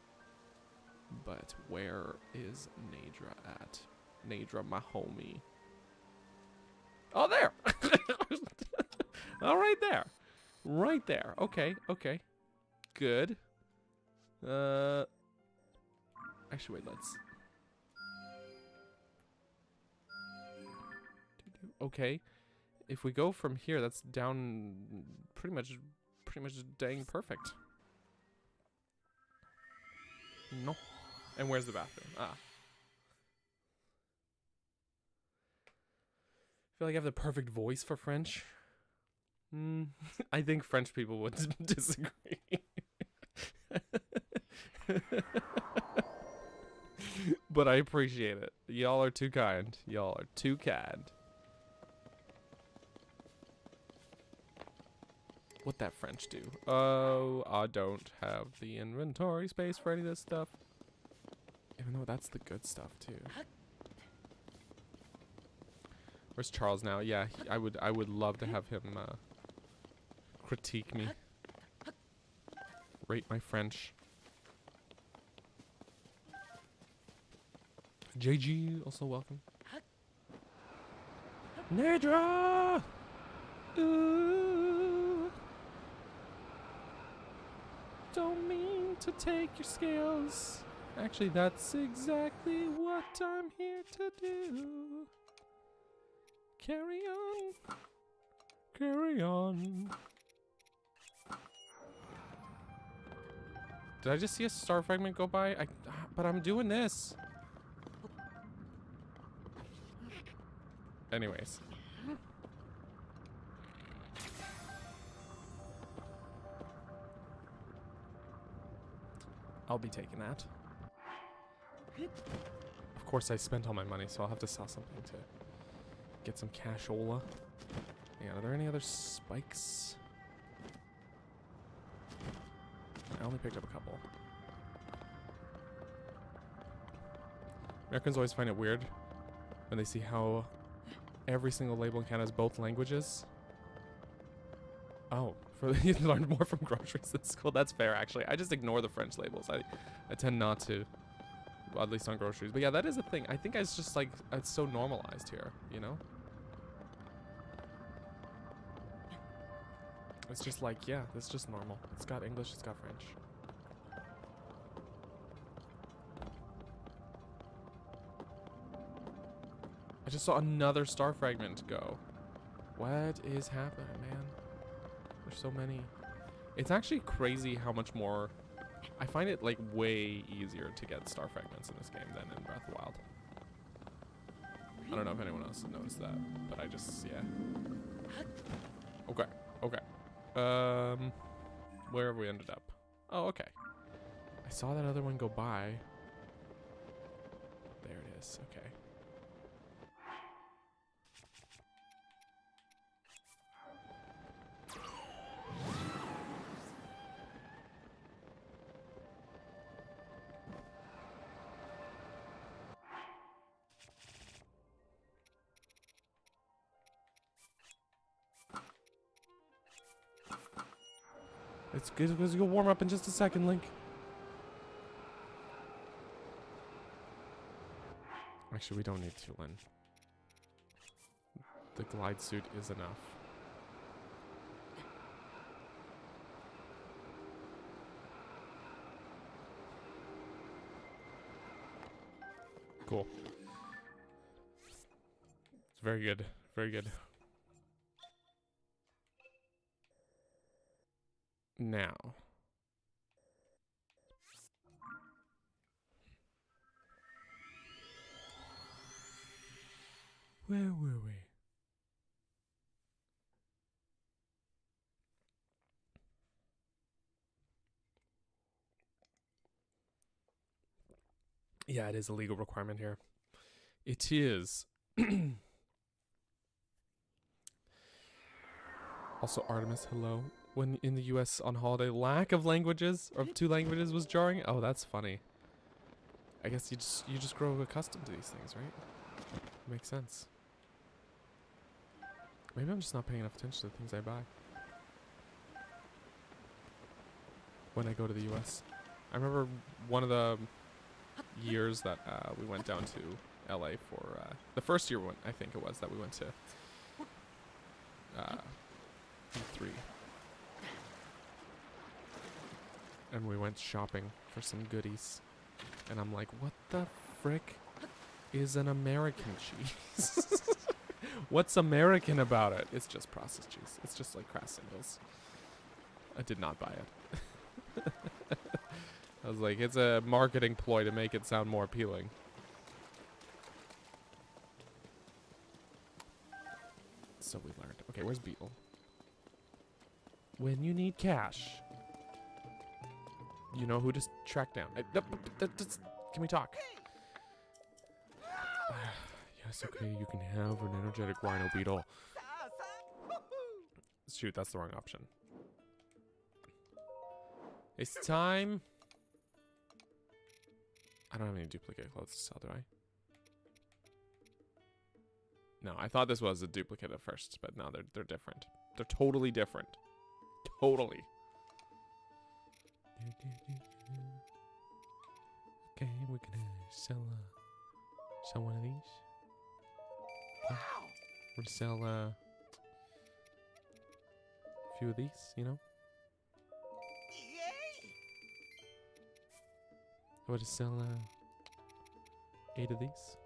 But where is Nadra at? Nadra, my homie. Oh, there! Oh, right there. Right there. Okay, okay. Good. Actually, wait, let's... Okay. If we go from here, that's down pretty much dang perfect. No. And where's the bathroom? Ah. I feel like I have the perfect voice for French. I think French people would disagree. But I appreciate it. Y'all are too kind. Y'all are too kind. What that French do? Oh, I don't have the inventory space for any of this stuff. Even though that's the good stuff too. Where's Charles now? Yeah, I would love to have him critique me. Rate my French. JG, also welcome. Nadra! Ooh. Don't mean to take your skills. Actually, that's exactly what I'm here to do. Carry on. Carry on. Did I just see a star fragment go by? But I'm doing this. Anyways. I'll be taking that. Of course, I spent all my money, so I'll have to sell something to get some cashola. Yeah, are there any other spikes? I only picked up a couple. Americans always find it weird when they see how every single label in Canada has both languages. Oh, you learned more from groceries than school. That's fair, actually. I just ignore the French labels. I tend not to, well, at least on groceries. But yeah, that is a thing. I think it's just like, it's so normalized here, you know? It's just like, yeah, it's just normal. It's got English, it's got French. I just saw another star fragment go. What is happening, man? There's so many. It's actually crazy how much more... I find it like way easier to get star fragments in this game than in Breath of the Wild. I don't know if anyone else has noticed that, but I just, yeah. Okay, okay. Where have we ended up? Oh, okay. I saw that other one go by. There it is, okay. It's good because you'll warm up in just a second, Link. Actually, we don't need to, Lyn. The glide suit is enough. Cool. It's very good. Very good. Now. Where were we? Yeah, it is a legal requirement here. It is. Also, Artemis, hello. When in the US on holiday, lack of languages, or 2 languages was jarring? Oh, that's funny. I guess you just grow accustomed to these things, right? Makes sense. Maybe I'm just not paying enough attention to the things I buy when I go to the US. I remember one of the years that we went down to LA for the first year, I think it was, that we went to E3. And we went shopping for some goodies. And I'm like, what the frick is an American cheese? What's American about it? It's just processed cheese. It's just like Kraft singles. I did not buy it. I was like, it's a marketing ploy to make it sound more appealing. So we learned. Okay, where's Beetle? When you need cash. You know who to track down. Can we talk? Yes, okay, you can have an energetic rhino beetle. Shoot, that's the wrong option. It's time. I don't have any duplicate clothes to sell, do I? No, I thought this was a duplicate at first, but no, they're different. They're totally different. Totally. Okay, we're gonna sell one of these. Okay. We're gonna sell a few of these, you know. We're gonna sell 8 of these.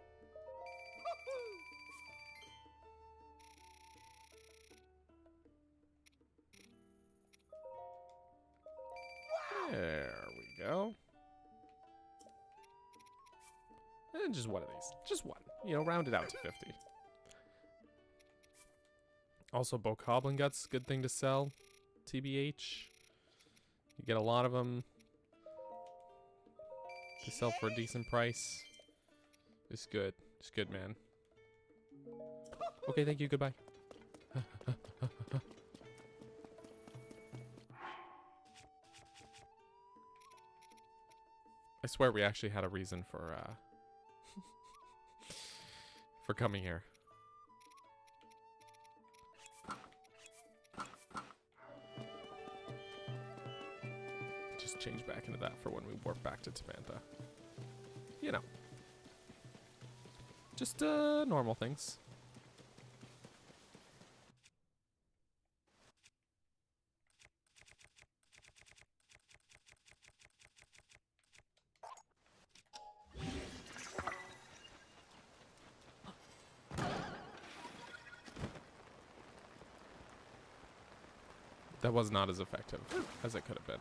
There we go. And just one of these. Just one. You know, round it out to 50. Also, Bokoblin Guts, good thing to sell. TBH. You get a lot of them. To sell for a decent price. It's good. It's good, man. Okay, thank you. Goodbye. I swear we actually had a reason for for coming here. Just change back into that for when we warp back to Tabantha. You know. Just normal things. That was not as effective as it could have been.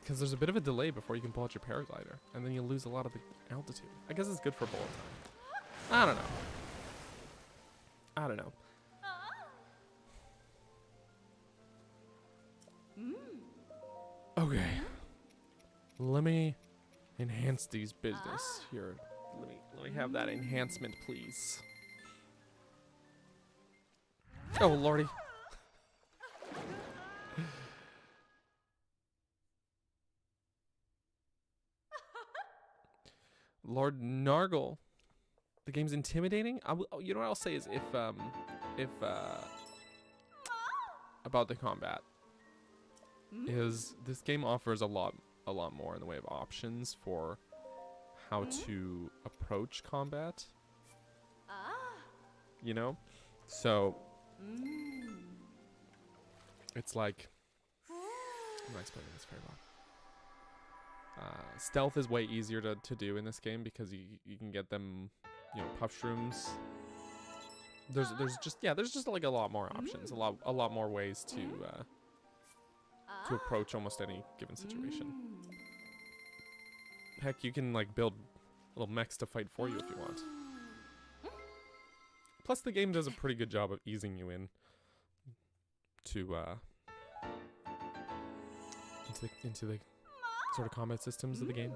Because there's a bit of a delay before you can pull out your paraglider, and then you lose a lot of the altitude. I guess it's good for bullet time. I don't know. I don't know. Okay. Let me enhance these business here. Let me have that enhancement, please. Oh lordy. Lord Nargle. The game's intimidating. You know what I'll say is if about the combat is this game offers a lot more in the way of options for how to approach combat. You know? So it's like, I'm not explaining this very well. Stealth is way easier to do in this game because you can get them, you know, puff shrooms. There's just like a lot more options, a lot more ways to approach almost any given situation. Heck, you can like build little mechs to fight for you if you want. Plus, the game does a pretty good job of easing you in to into the sort of combat systems of the game.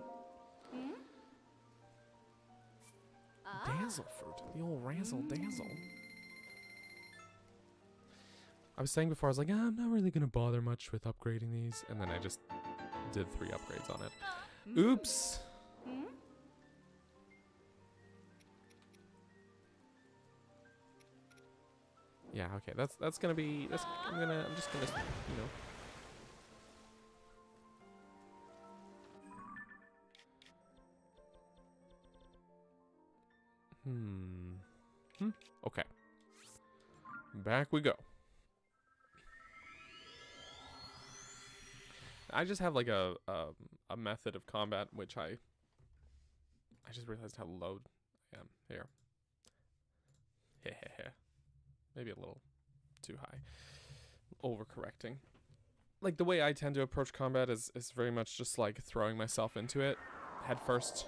Dazzle fruit, the old razzle dazzle. I was saying before, I was like, I'm not really gonna bother much with upgrading these, and then I just did 3 upgrades on it. Oops. Yeah, okay, that's gonna be, I'm just gonna, you know. back we go. I just have like a method of combat which I just realized how low I am here. Maybe a little too high. Overcorrecting. Like the way I tend to approach combat is very much just like throwing myself into it head first.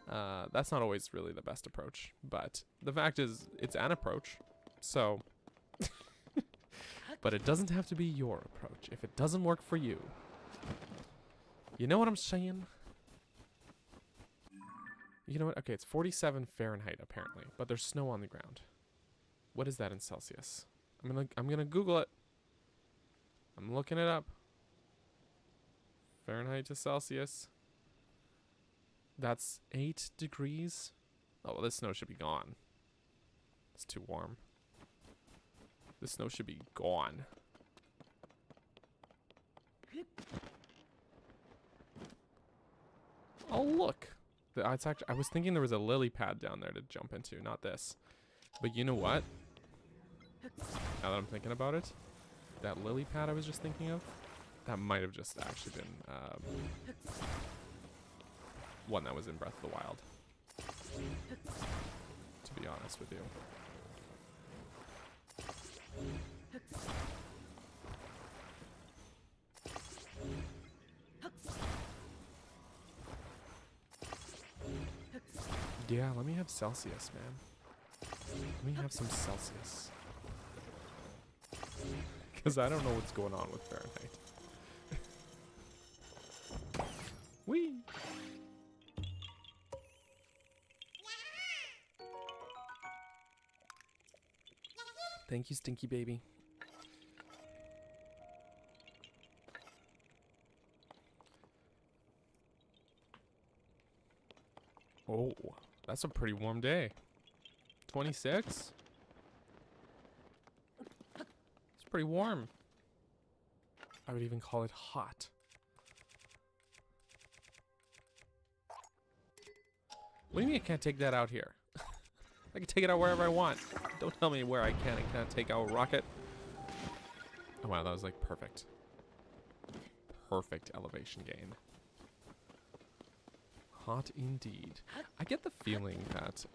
That's not always really the best approach, but the fact is it's an approach. So but it doesn't have to be your approach if it doesn't work for you. You know what I'm saying? You know what? Okay, it's 47 Fahrenheit apparently, but there's snow on the ground. What is that in Celsius? I'm gonna Google it. I'm looking it up. Fahrenheit to Celsius. That's 8 degrees. Oh, well, this snow should be gone. It's too warm. This snow should be gone. Oh, look. It's actually, I was thinking there was a lily pad down there to jump into, not this. But you know what? Now that I'm thinking about it, that lily pad I was just thinking of, that might have just actually been one that was in Breath of the Wild. To be honest with you. Yeah, let me have Celsius, man. Let me have some Celsius. Because I don't know what's going on with Fahrenheit. Whee! Thank you, Stinky Baby. Oh, that's a pretty warm day. 26? It's pretty warm. I would even call it hot. What do you mean I can't take that out here? I can take it out wherever I want. Don't tell me where I can and can't take out a rocket. Oh wow, that was like perfect. Perfect elevation gain. Hot indeed. I get the feeling that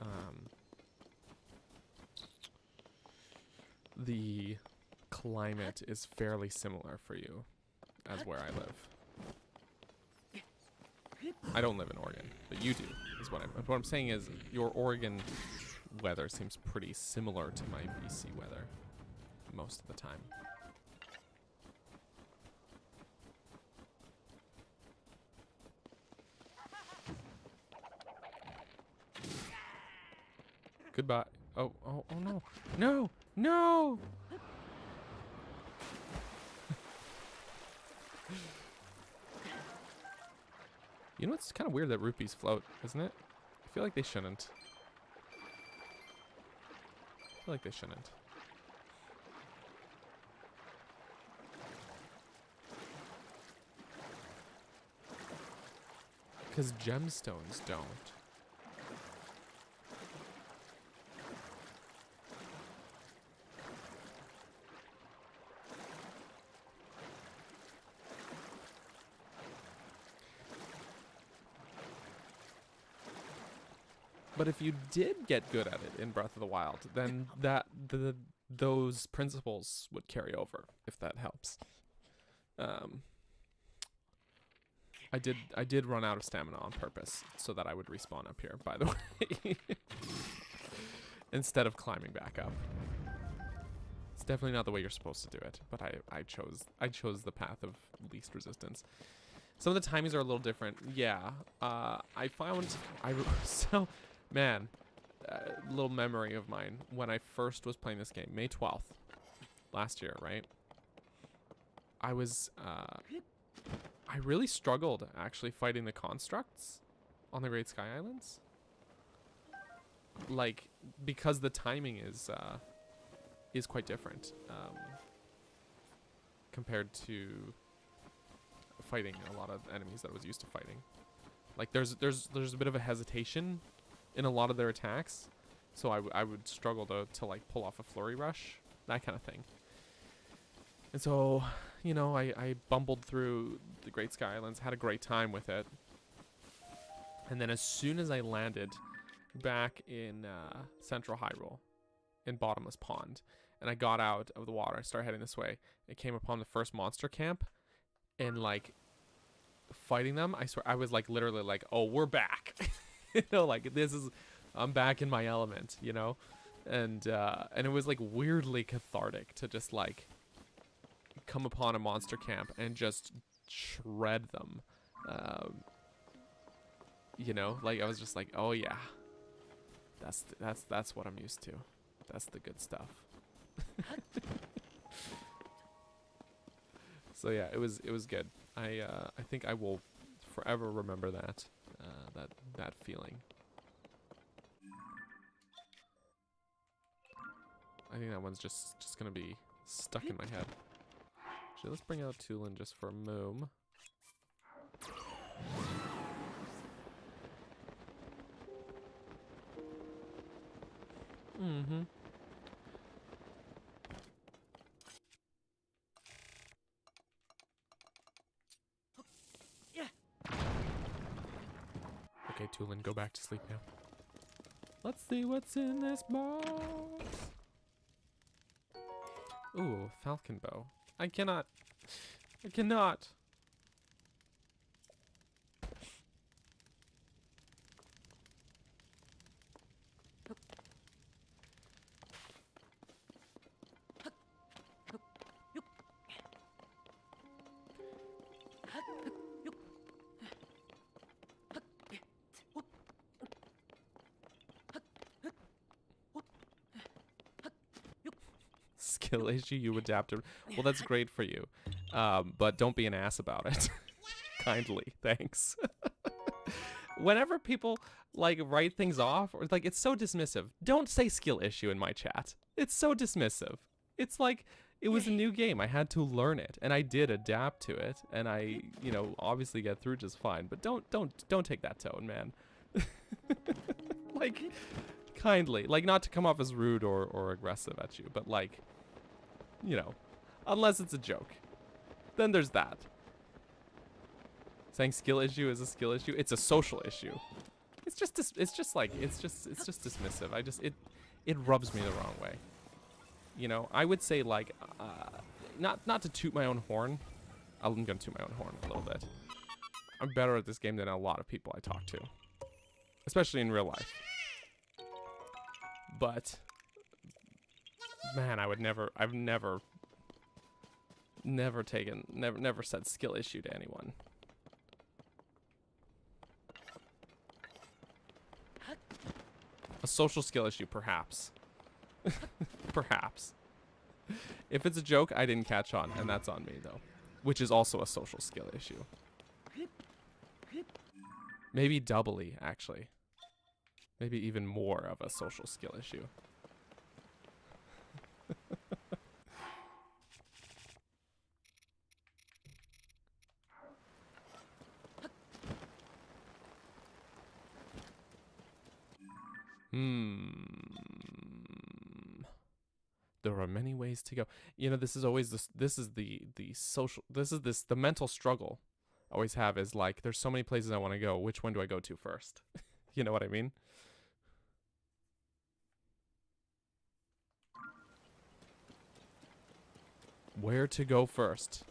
the climate is fairly similar for you as where I live. I don't live in Oregon, but you do. Is what I'm saying is your Oregon weather seems pretty similar to my BC weather most of the time. Goodbye. Oh no. No! No! You know, it's kind of weird that rupees float, isn't it? I feel like they shouldn't. I feel like they shouldn't. Because gemstones don't. But if you did get good at it in Breath of the Wild, then those principles would carry over, if that helps. I did run out of stamina on purpose so that I would respawn up here, by the way. Instead of climbing back up. It's definitely not the way you're supposed to do it, but I chose the path of least resistance. Some of the timings are a little different. Yeah. I found man, a little memory of mine when I first was playing this game, May 12th last year, right? I really struggled actually fighting the constructs on the Great Sky Islands. Like, because the timing is quite different compared to fighting a lot of enemies that I was used to fighting. Like, there's a bit of a hesitation in a lot of their attacks, so I would struggle to like pull off a flurry rush that kind of thing. And so, you know, I bumbled through the Great Sky Islands, had a great time with it. And then as soon as I landed back in Central Hyrule, in Bottomless Pond, and I got out of the water, I started heading this way, I came upon the first monster camp, and like fighting them, I swear I was like literally like, oh, we're back. You know, like I'm back in my element, you know? And it was like weirdly cathartic to just like come upon a monster camp and just shred them. You know, like I was just like, oh yeah, that's what I'm used to. That's the good stuff. So yeah, it was good. I think I will forever remember that that feeling. I think that one's just gonna be stuck in my head. Actually, let's bring out Tulin just for a moom. Mm-hmm. Okay, Tulin, go back to sleep now. Let's see what's in this box. Ooh, falcon bow. I cannot. Skill issue, you adapted. Well, that's great for you. But don't be an ass about it. Kindly, thanks. Whenever people like write things off, or like it's so dismissive. Don't say skill issue in my chat. It's so dismissive. It's like it was a new game. I had to learn it, and I did adapt to it, and I, you know, obviously get through just fine. But don't take that tone, man. Like, kindly, like not to come off as rude or aggressive at you, but like, you know, unless it's a joke, then there's that. Saying skill issue is a skill issue. It's a social issue. It's just dismissive. It rubs me the wrong way. You know, I would say like, not to toot my own horn. I'm gonna toot my own horn a little bit. I'm better at this game than a lot of people I talk to, especially in real life. But man, I've never said skill issue to anyone. A social skill issue, perhaps. Perhaps. If it's a joke, I didn't catch on, and that's on me, though. Which is also a social skill issue. Maybe doubly, actually. Maybe even more of a social skill issue. There are many ways to go. You know, this is always the mental struggle I always have is like, there's so many places I want to go. Which one do I go to first? You know what I mean? Where to go first?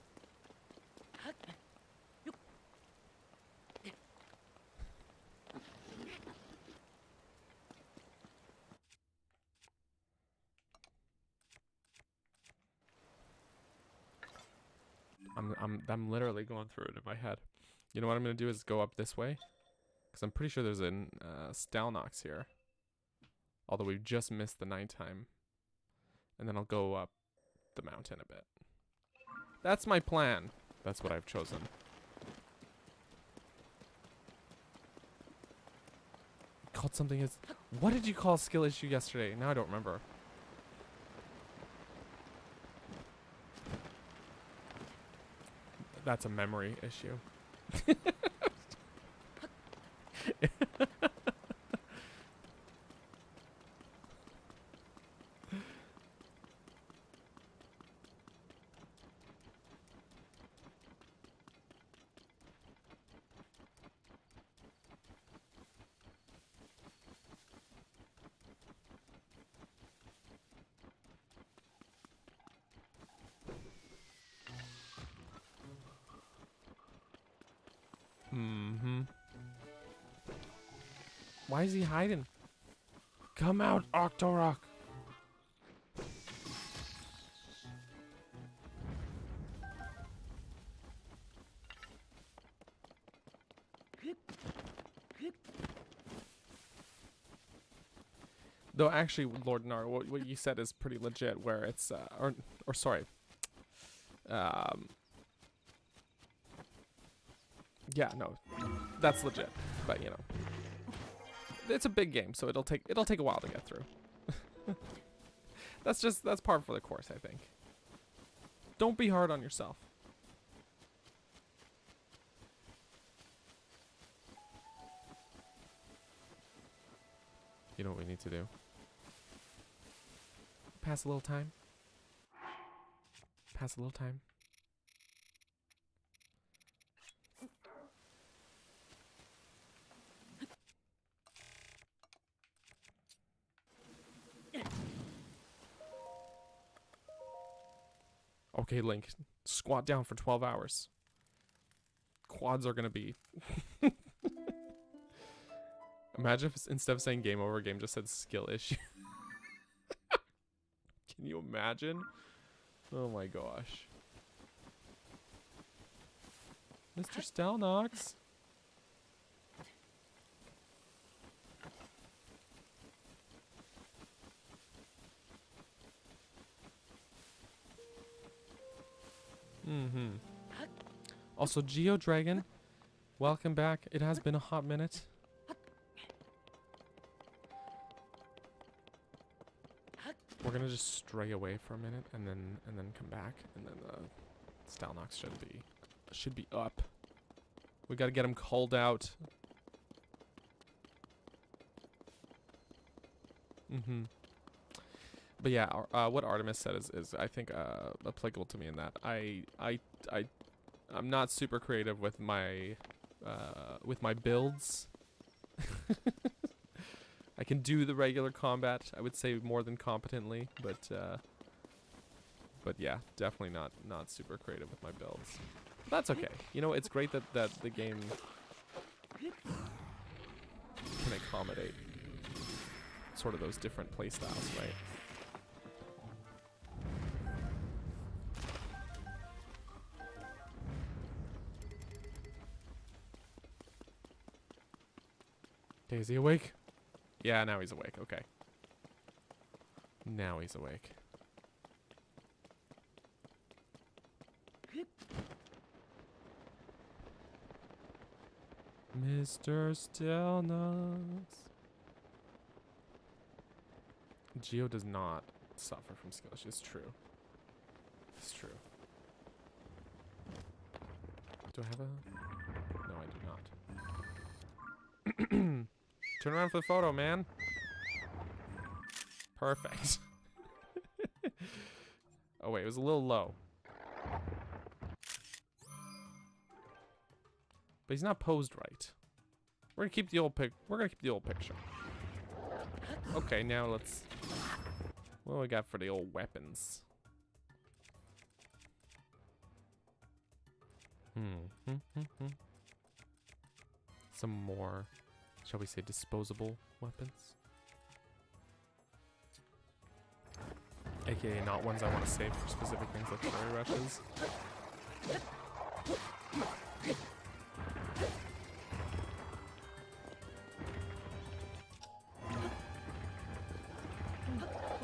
I'm literally going through it in my head. You know what I'm gonna do is go up this way, because I'm pretty sure there's a Stalnox here. Although we've just missed the nighttime, and then I'll go up the mountain a bit. That's my plan. That's what I've chosen. Called something as. What did you call skill issue yesterday? Now I don't remember. That's a memory issue. Why is he hiding? Come out, Octorok. Though actually, Lord Nar, what you said is pretty legit. Where it's or sorry, yeah, no, that's legit. But you know, it's a big game, so it'll take a while to get through. that's par for the course, I think. Don't be hard on yourself. You know what we need to do? Pass a little time. Pass a little time. Okay, Link. Squat down for 12 hours. Quads are gonna be... Imagine if instead of saying game over, game just said skill issue. Can you imagine? Oh my gosh. Mr. Stelnox. Mm-hmm. Also, Geo Dragon, welcome back. It has been a hot minute. We're gonna just stray away for a minute and then come back, and then Stelnox should be up. We gotta get him called out. Mm-hmm. But yeah, what Artemis said is I think applicable to me in that I'm not super creative with my builds. I can do the regular combat, I would say, more than competently, but yeah, definitely not super creative with my builds. That's okay. You know, it's great that the game can accommodate sort of those different play styles, right? Okay, is he awake? Yeah, now he's awake. Okay. Now he's awake. Mr. Stelnox. Geo does not suffer from skill issues. It's true. It's true. Do I have a... No, I do not. Turn around for the photo, man. Perfect. Oh wait, it was a little low. But he's not posed right. We're gonna keep the old picture. Okay, now let's... What do we got for the old weapons? Some more, shall we say, disposable weapons? AKA not ones I want to save for specific things like fairy rushes.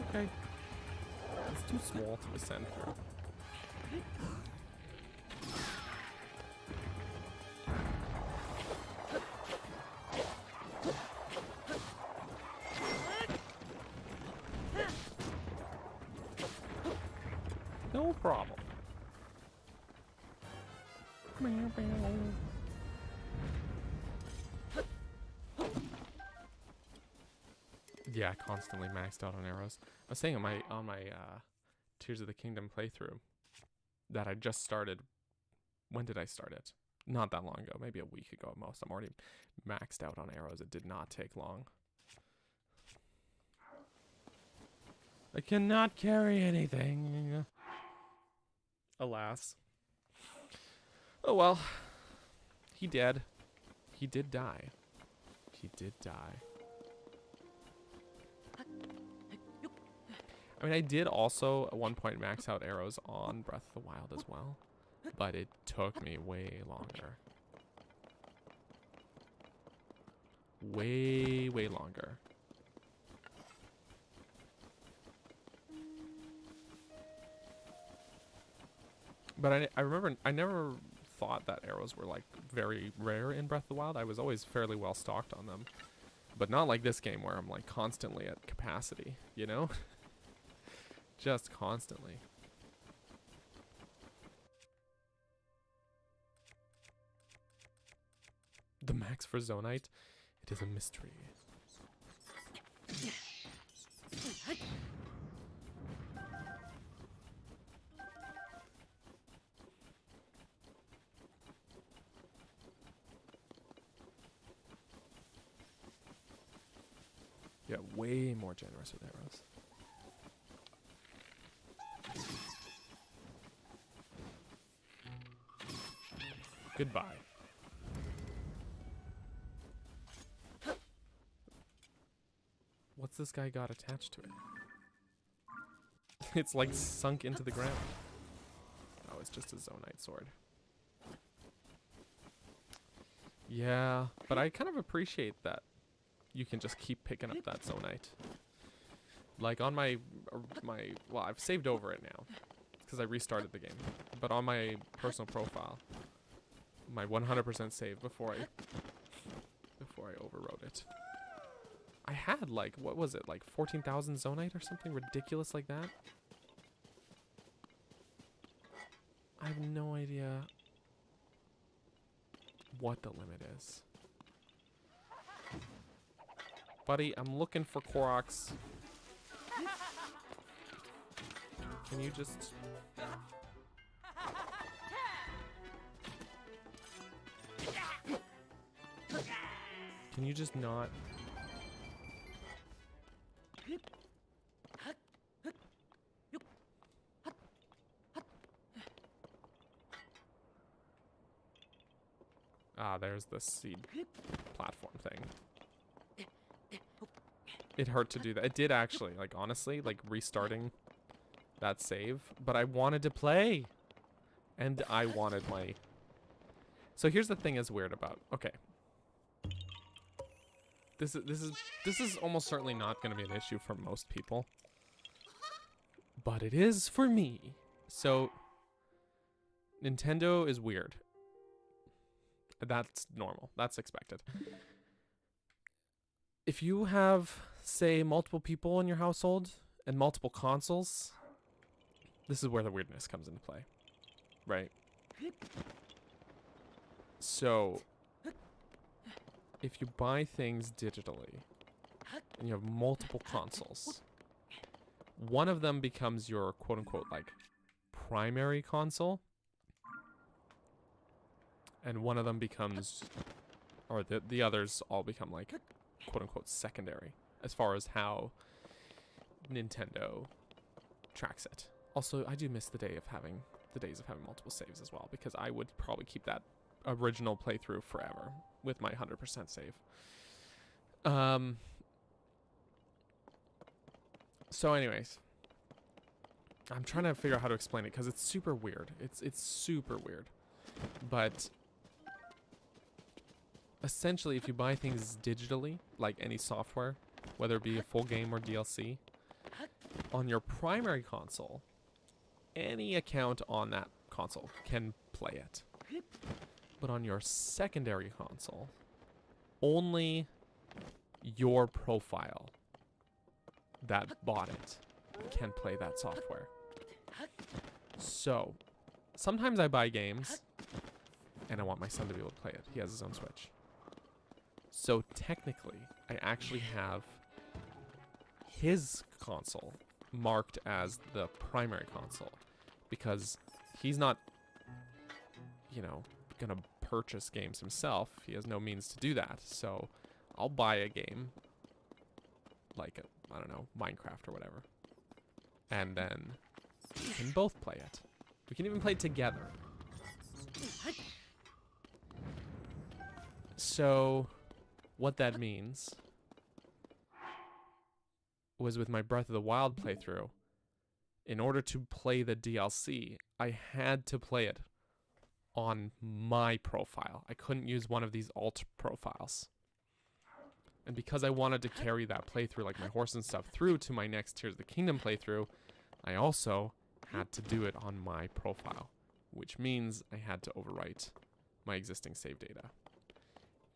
Okay. It's too small to ascend through. No problem. Yeah, constantly maxed out on arrows. I was saying on my Tears of the Kingdom playthrough that I just started. When did I start it? Not that long ago, maybe a week ago at most. I'm already maxed out on arrows. It did not take long. I cannot carry anything. Alas. Oh well. He did. He did die. He did die. I mean, I did also at one point max out arrows on Breath of the Wild as well, but it took me way longer. Way longer. But I remember I never thought that arrows were like very rare in Breath of the Wild. I was always fairly well stocked on them. But not like this game where I'm like constantly at capacity, you know? Just constantly. The max for Zonite? It is a mystery. Yeah, way more generous with arrows. Goodbye. What's this guy got attached to it? It's like sunk into the ground. Oh, it's just a Zonite sword. Yeah, but I kind of appreciate that you can just keep picking up that Zonite. Like on my well, I've saved over it now because I restarted the game. But on my personal profile, my 100% save before I overwrote it, I had like, what was it, like 14,000 Zonite or something ridiculous like that? I have no idea what the limit is. Buddy, I'm looking for Koroks. Can you just... Can you just not... Ah, there's the seed platform thing. It hurt to do that. It did actually, like honestly, like restarting that save, but I wanted to play. And I wanted my... So here's the thing is weird about... Okay. This is almost certainly not going to be an issue for most people. But it is for me. So Nintendo is weird. That's normal. That's expected. If you have, say, multiple people in your household and multiple consoles, this is where the weirdness comes into play, right? So, if you buy things digitally and you have multiple consoles, one of them becomes your quote-unquote, like, primary console, and one of them becomes, or the others all become, like, quote-unquote secondary, as far as how Nintendo tracks it. Also, I do miss the days of having multiple saves as well, because I would probably keep that original playthrough forever with my 100% save. So anyways, I'm trying to figure out how to explain it because it's super weird. It's super weird. But essentially, if you buy things digitally, like any software, whether it be a full game or DLC, on your primary console, any account on that console can play it. But on your secondary console, only your profile that bought it can play that software. So, sometimes I buy games and I want my son to be able to play it. He has his own Switch. So technically, I actually have his console marked as the primary console because he's not, you know, gonna purchase games himself. He has no means to do that. So I'll buy a game like, I don't know, Minecraft or whatever. And then we can both play it. We can even play it together. So what that means was with my Breath of the Wild playthrough, in order to play the DLC, I had to play it on my profile. I couldn't use one of these alt profiles. And because I wanted to carry that playthrough, like my horse and stuff, through to my next Tears of the Kingdom playthrough, I also had to do it on my profile, which means I had to overwrite my existing save data.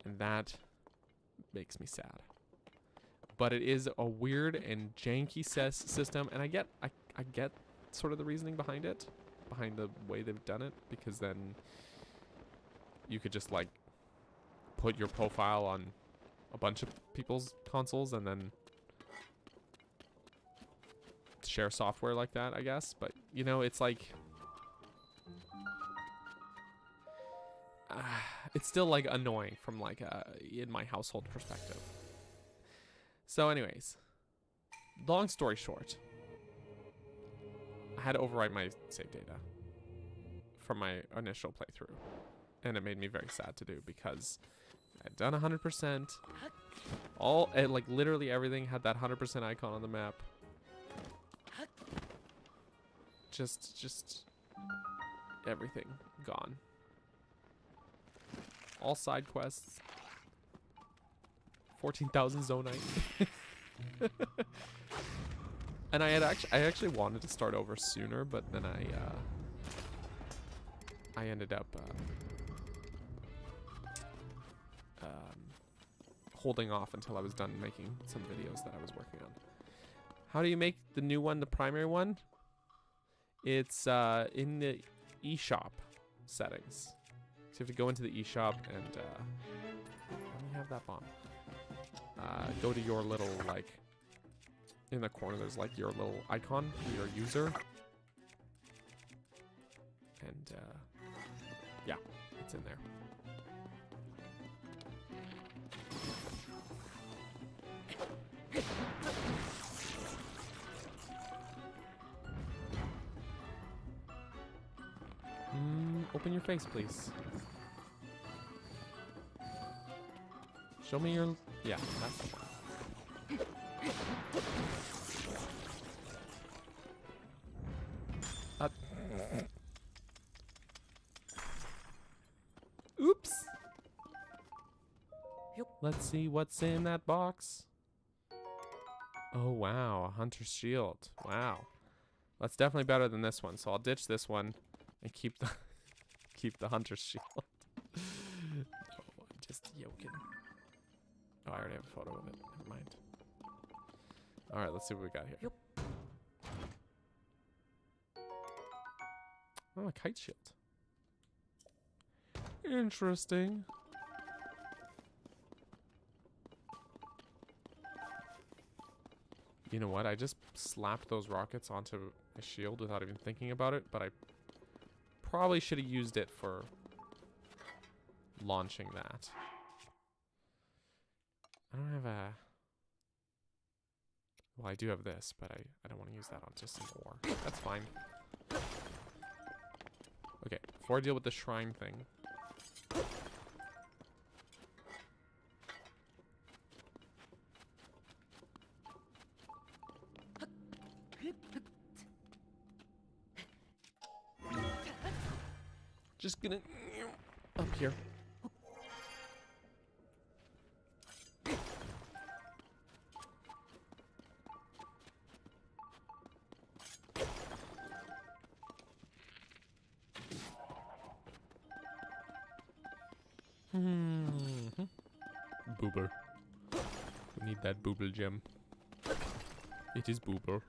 And that makes me sad. But it is a weird and janky system, and I get sort of the reasoning behind it, behind the way they've done it, because then you could just like put your profile on a bunch of people's consoles and then share software like that, I guess. But you know, it's like it's still like annoying from like in my household perspective. So anyways, long story short, I had to overwrite my save data from my initial playthrough, and it made me very sad to do because I'd done 100%. Like literally everything had that 100% icon on the map. Just everything gone. All side quests. 14,000 zonite. And I actually wanted to start over sooner, but then I ended up holding off until I was done making some videos that I was working on. How do you make the new one the primary one? It's in the eShop settings. So you have to go into the eShop and let me have that bomb. Go to your little, like, in the corner there's like your little icon for your user. And yeah, it's in there. Open your face, please. Show me your... Yeah, that's the one. Oops. Let's see what's in that box. Oh, wow. A hunter's shield. Wow. That's definitely better than this one. So I'll ditch this one and keep the keep the hunter's shield. Oh, I'm just yoking. Oh, I already have a photo of it. Never mind. All right, let's see what we got here. Yep. Oh, a kite shield. Interesting. You know what? I just slapped those rockets onto a shield without even thinking about it, but I probably should have used it for launching that. I don't have a... Well, I do have this, but I don't want to use that on just some ore. That's fine. Okay, before I deal with the shrine thing. Just gonna... Up here. Boober. We need that booble gem. It is boober.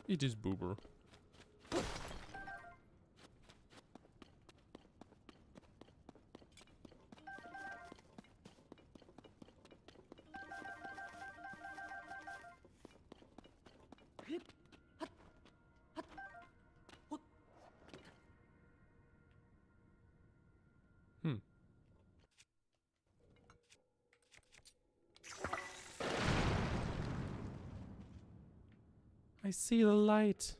It is boober. I see the light.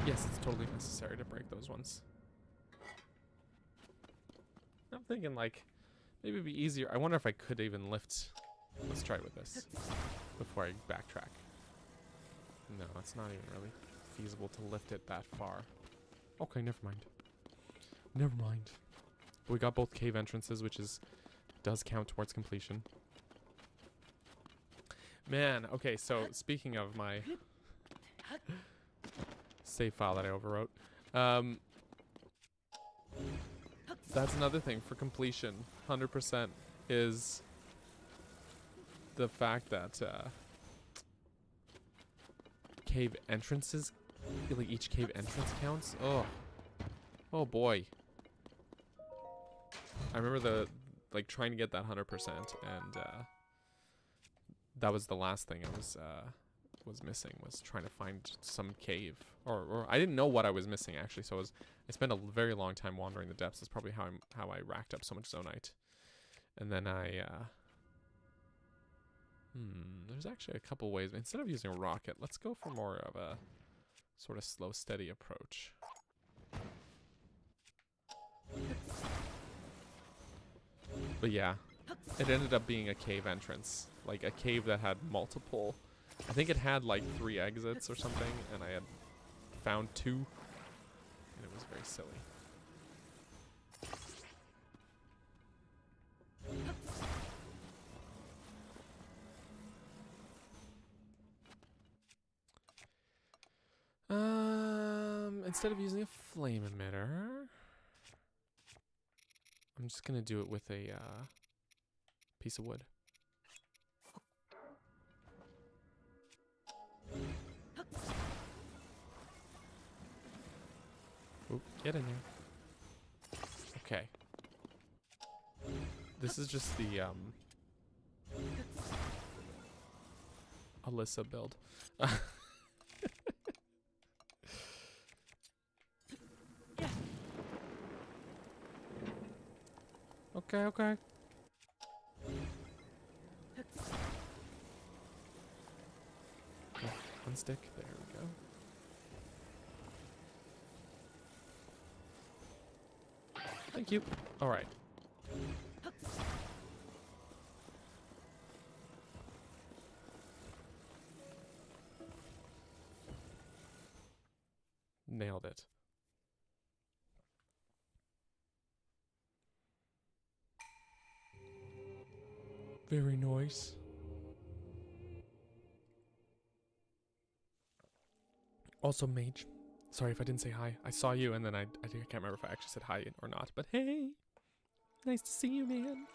Yes, it's totally necessary to break those ones. thinking like maybe it'd be easier. I wonder if I could even lift. Let's try it with this before I backtrack. No, it's not even really feasible to lift it that far. Okay, never mind. Never mind. We got both cave entrances, which does count towards completion. Man, okay, so speaking of my save file that I overwrote, that's another thing for completion, 100%, is the fact that cave entrances, like each cave entrance counts. Oh boy. I remember trying to get that 100%, and that was the last thing I was missing, was trying to find some cave, or I didn't know what I was missing actually. So I spent a very long time wandering the depths. That's probably how I racked up so much zonite. And then there's actually a couple ways. Instead of using a rocket, let's go for more of a sort of slow, steady approach. But yeah, it ended up being a cave entrance, like a cave that had multiple. I think it had like 3 exits or something, and I had found 2, and it was very silly. Instead of using a flame emitter, I'm just gonna do it with a piece of wood. Oop, get in there. Okay. This is just the Alyssa build. Okay. Oh, one stick. There we go. Thank you. All right. Nailed it. Very nice. Also, Mage. Sorry if I didn't say hi. I saw you, and then I can't remember if I actually said hi or not. But hey, nice to see you, man.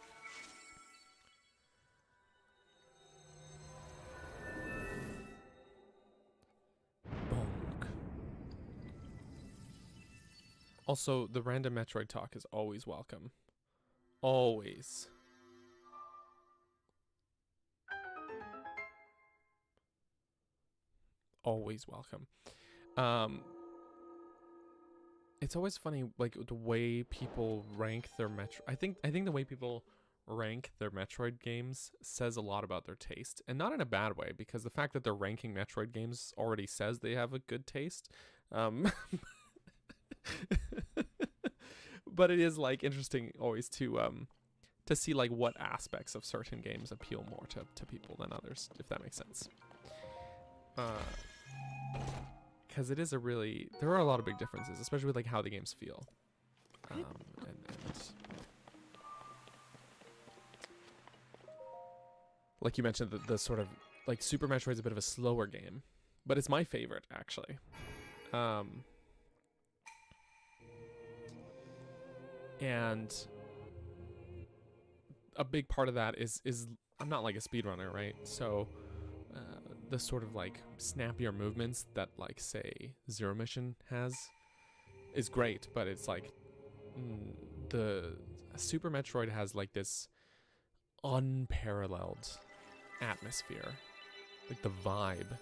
Bonk. Also, the random Metroid talk is always welcome. Always. Always welcome. It's always funny, like the way people rank their I think the way people rank their Metroid games says a lot about their taste, and not in a bad way, because the fact that they're ranking Metroid games already says they have a good taste. But it is like interesting always to see like what aspects of certain games appeal more to people than others, if that makes sense. Because it is there are a lot of big differences, especially with like how the games feel. And like you mentioned, the sort of like Super Metroid's a bit of a slower game, but it's my favorite actually. And a big part of that is I'm not like a speedrunner, right? So the sort of like snappier movements that like say Zero Mission has is great, but it's like the Super Metroid has like this unparalleled atmosphere. Like the vibe,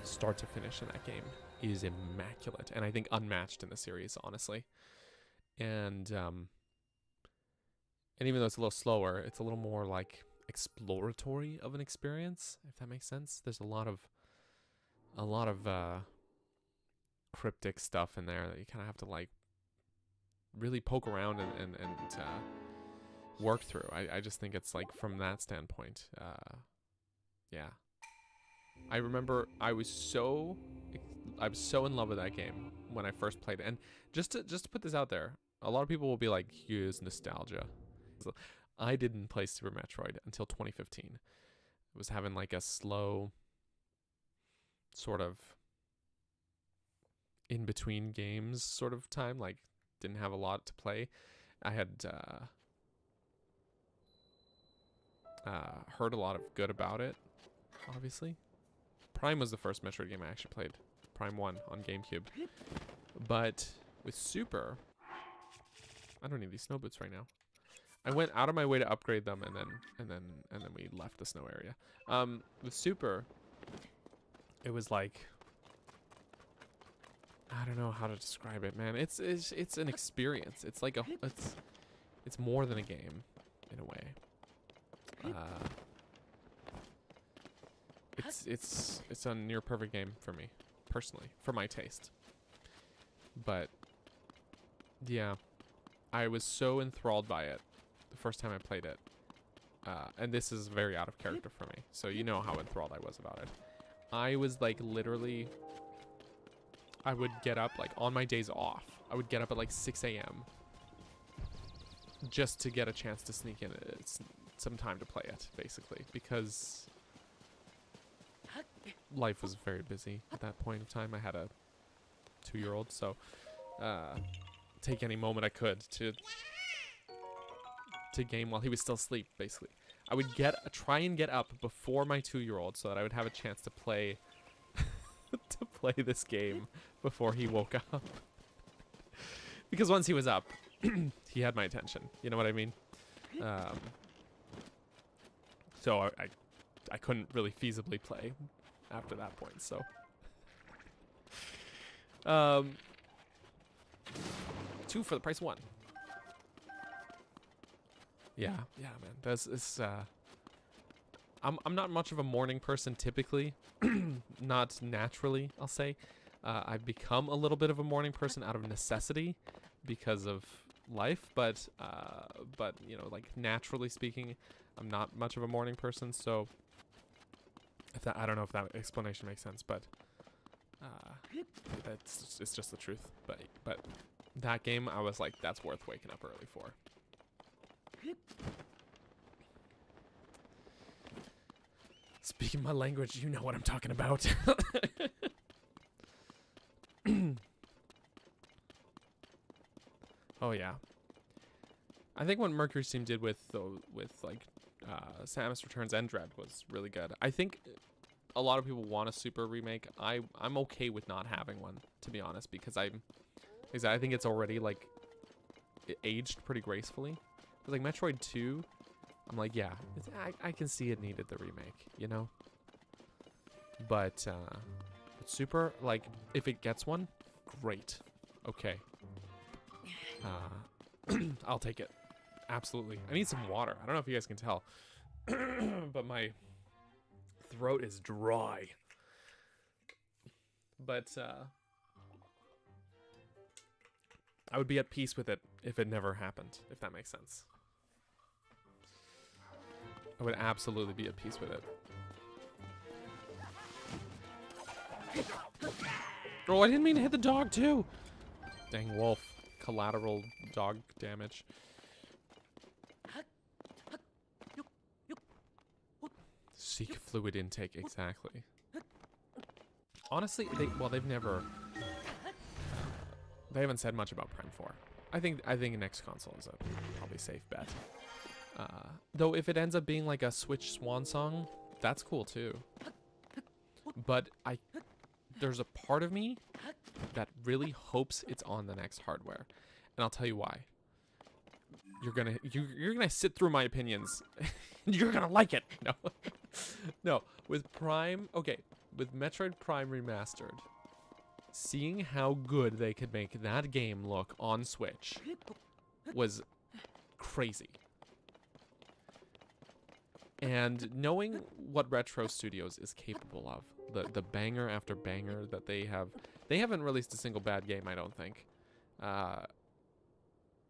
start to finish in that game, is immaculate, and I think unmatched in the series, honestly. And even though it's a little slower, it's a little more like exploratory of an experience, if that makes sense. There's a lot of cryptic stuff in there that you kind of have to like really poke around and work through. I just think it's like from that standpoint. Yeah. I remember I was so in love with that game when I first played it. And just to put this out there, a lot of people will be like, use nostalgia. So I didn't play Super Metroid until 2015. I was having like a slow sort of in between games sort of time, like didn't have a lot to play. I had heard a lot of good about it, obviously. Prime was the first Metroid game I actually played. Prime 1 on GameCube. But with Super, I don't need these snow boots right now. I went out of my way to upgrade them, and then we left the snow area. With Super, it was like, I don't know how to describe it, man. It's an experience. It's like it's more than a game, in a way. It's a near perfect game for me, personally, for my taste. But yeah, I was so enthralled by it the first time I played it. And this is very out of character for me, so you know how enthralled I was about it. I was like literally, I would get up like on my days off. I would get up at like 6 a.m. just to get a chance to sneak in some time to play it, basically, because life was very busy at that point of time. I had a 2-year-old, so take any moment I could to game while he was still asleep, basically. I would try and get up before my 2-year-old so that I would have a chance to play this game before he woke up. Because once he was up, he had my attention. You know what I mean? So I couldn't really feasibly play after that point. So 2 for the price of 1. Yeah, man. I'm not much of a morning person typically, not naturally, I'll say. I've become a little bit of a morning person out of necessity because of life, but you know, like naturally speaking, I'm not much of a morning person. So I don't know if that explanation makes sense, but it's just the truth. But that game, I was like, that's worth waking up early for. Speaking my language, you know what I'm talking about. Oh yeah, I think what Mercury's team did with like Samus Returns and Dread was really good. I think a lot of people want a Super remake. I'm okay with not having one, to be honest, because I think it's already like it aged pretty gracefully. But like Metroid 2, I'm like, yeah, I can see it needed the remake, you know? But Super, like, if it gets one, great. Okay. I'll take it. Absolutely. I need some water. I don't know if you guys can tell, but my throat is dry. But I would be at peace with it if it never happened, if that makes sense. I would absolutely be at peace with it. Oh, I didn't mean to hit the dog too. Dang wolf. Collateral dog damage. Seek fluid intake, exactly. Honestly, they haven't said much about Prime 4. I think next console is a probably safe bet. Though if it ends up being like a Switch swan song, that's cool too. But there's a part of me that really hopes it's on the next hardware, and I'll tell you why. You're gonna sit through my opinions. You're gonna like it. No, no. With Prime, okay, with Metroid Prime Remastered, seeing how good they could make that game look on Switch was crazy. And knowing what Retro Studios is capable of, the banger after banger that they haven't released a single bad game, I don't think.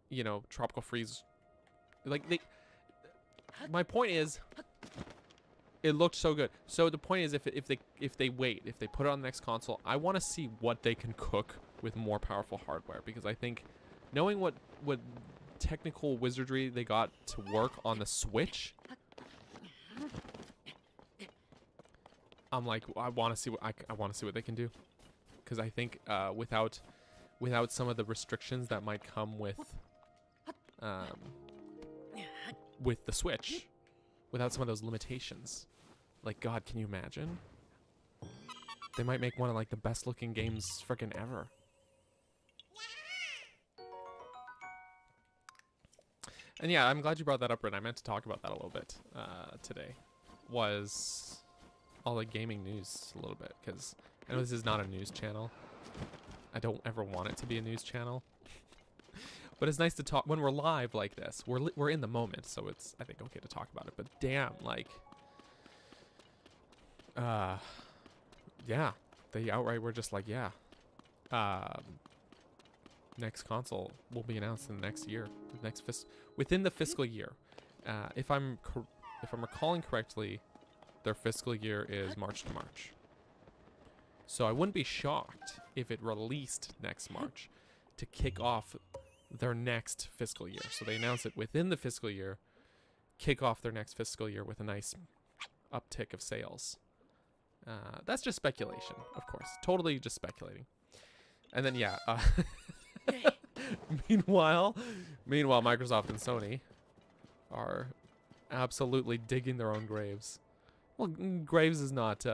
You know, Tropical Freeze, like my point is, it looked so good. So the point is, if they wait, if they put it on the next console, I want to see what they can cook with more powerful hardware, because I think knowing what technical wizardry they got to work on the Switch, I'm like, I want to see what I want to see what they can do, because I think without some of the restrictions that might come with the Switch, without some of those limitations, like, God, can you imagine? They might make one of like the best looking games freaking ever. And yeah, I'm glad you brought that up, Rin. I meant to talk about that a little bit today. Was all the gaming news a little bit, because I know this is not a news channel. I don't ever want it to be a news channel. But it's nice to talk when we're live like this. We're in the moment, so it's, I think, okay to talk about it. But damn, like, yeah, they outright were just like, yeah, next console will be announced in the next year, within the fiscal year. If I'm recalling correctly, their fiscal year is March to March. So I wouldn't be shocked if it released next March to kick off their next fiscal year. So they announce it within the fiscal year, kick off their next fiscal year with a nice uptick of sales. That's just speculation, of course. Totally just speculating. And then, yeah. Meanwhile, Microsoft and Sony are absolutely digging their own graves. Well, graves is not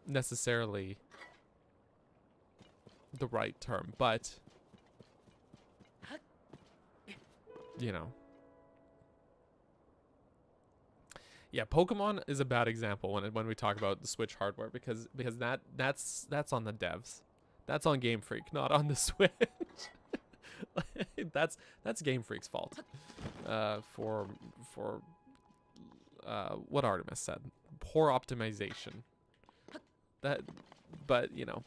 necessarily the right term, but you know. Yeah, Pokemon is a bad example when we talk about the Switch hardware, because that's on the devs. That's on Game Freak, not on the Switch. That's Game Freak's fault. For what Artemis said, poor optimization. But you know,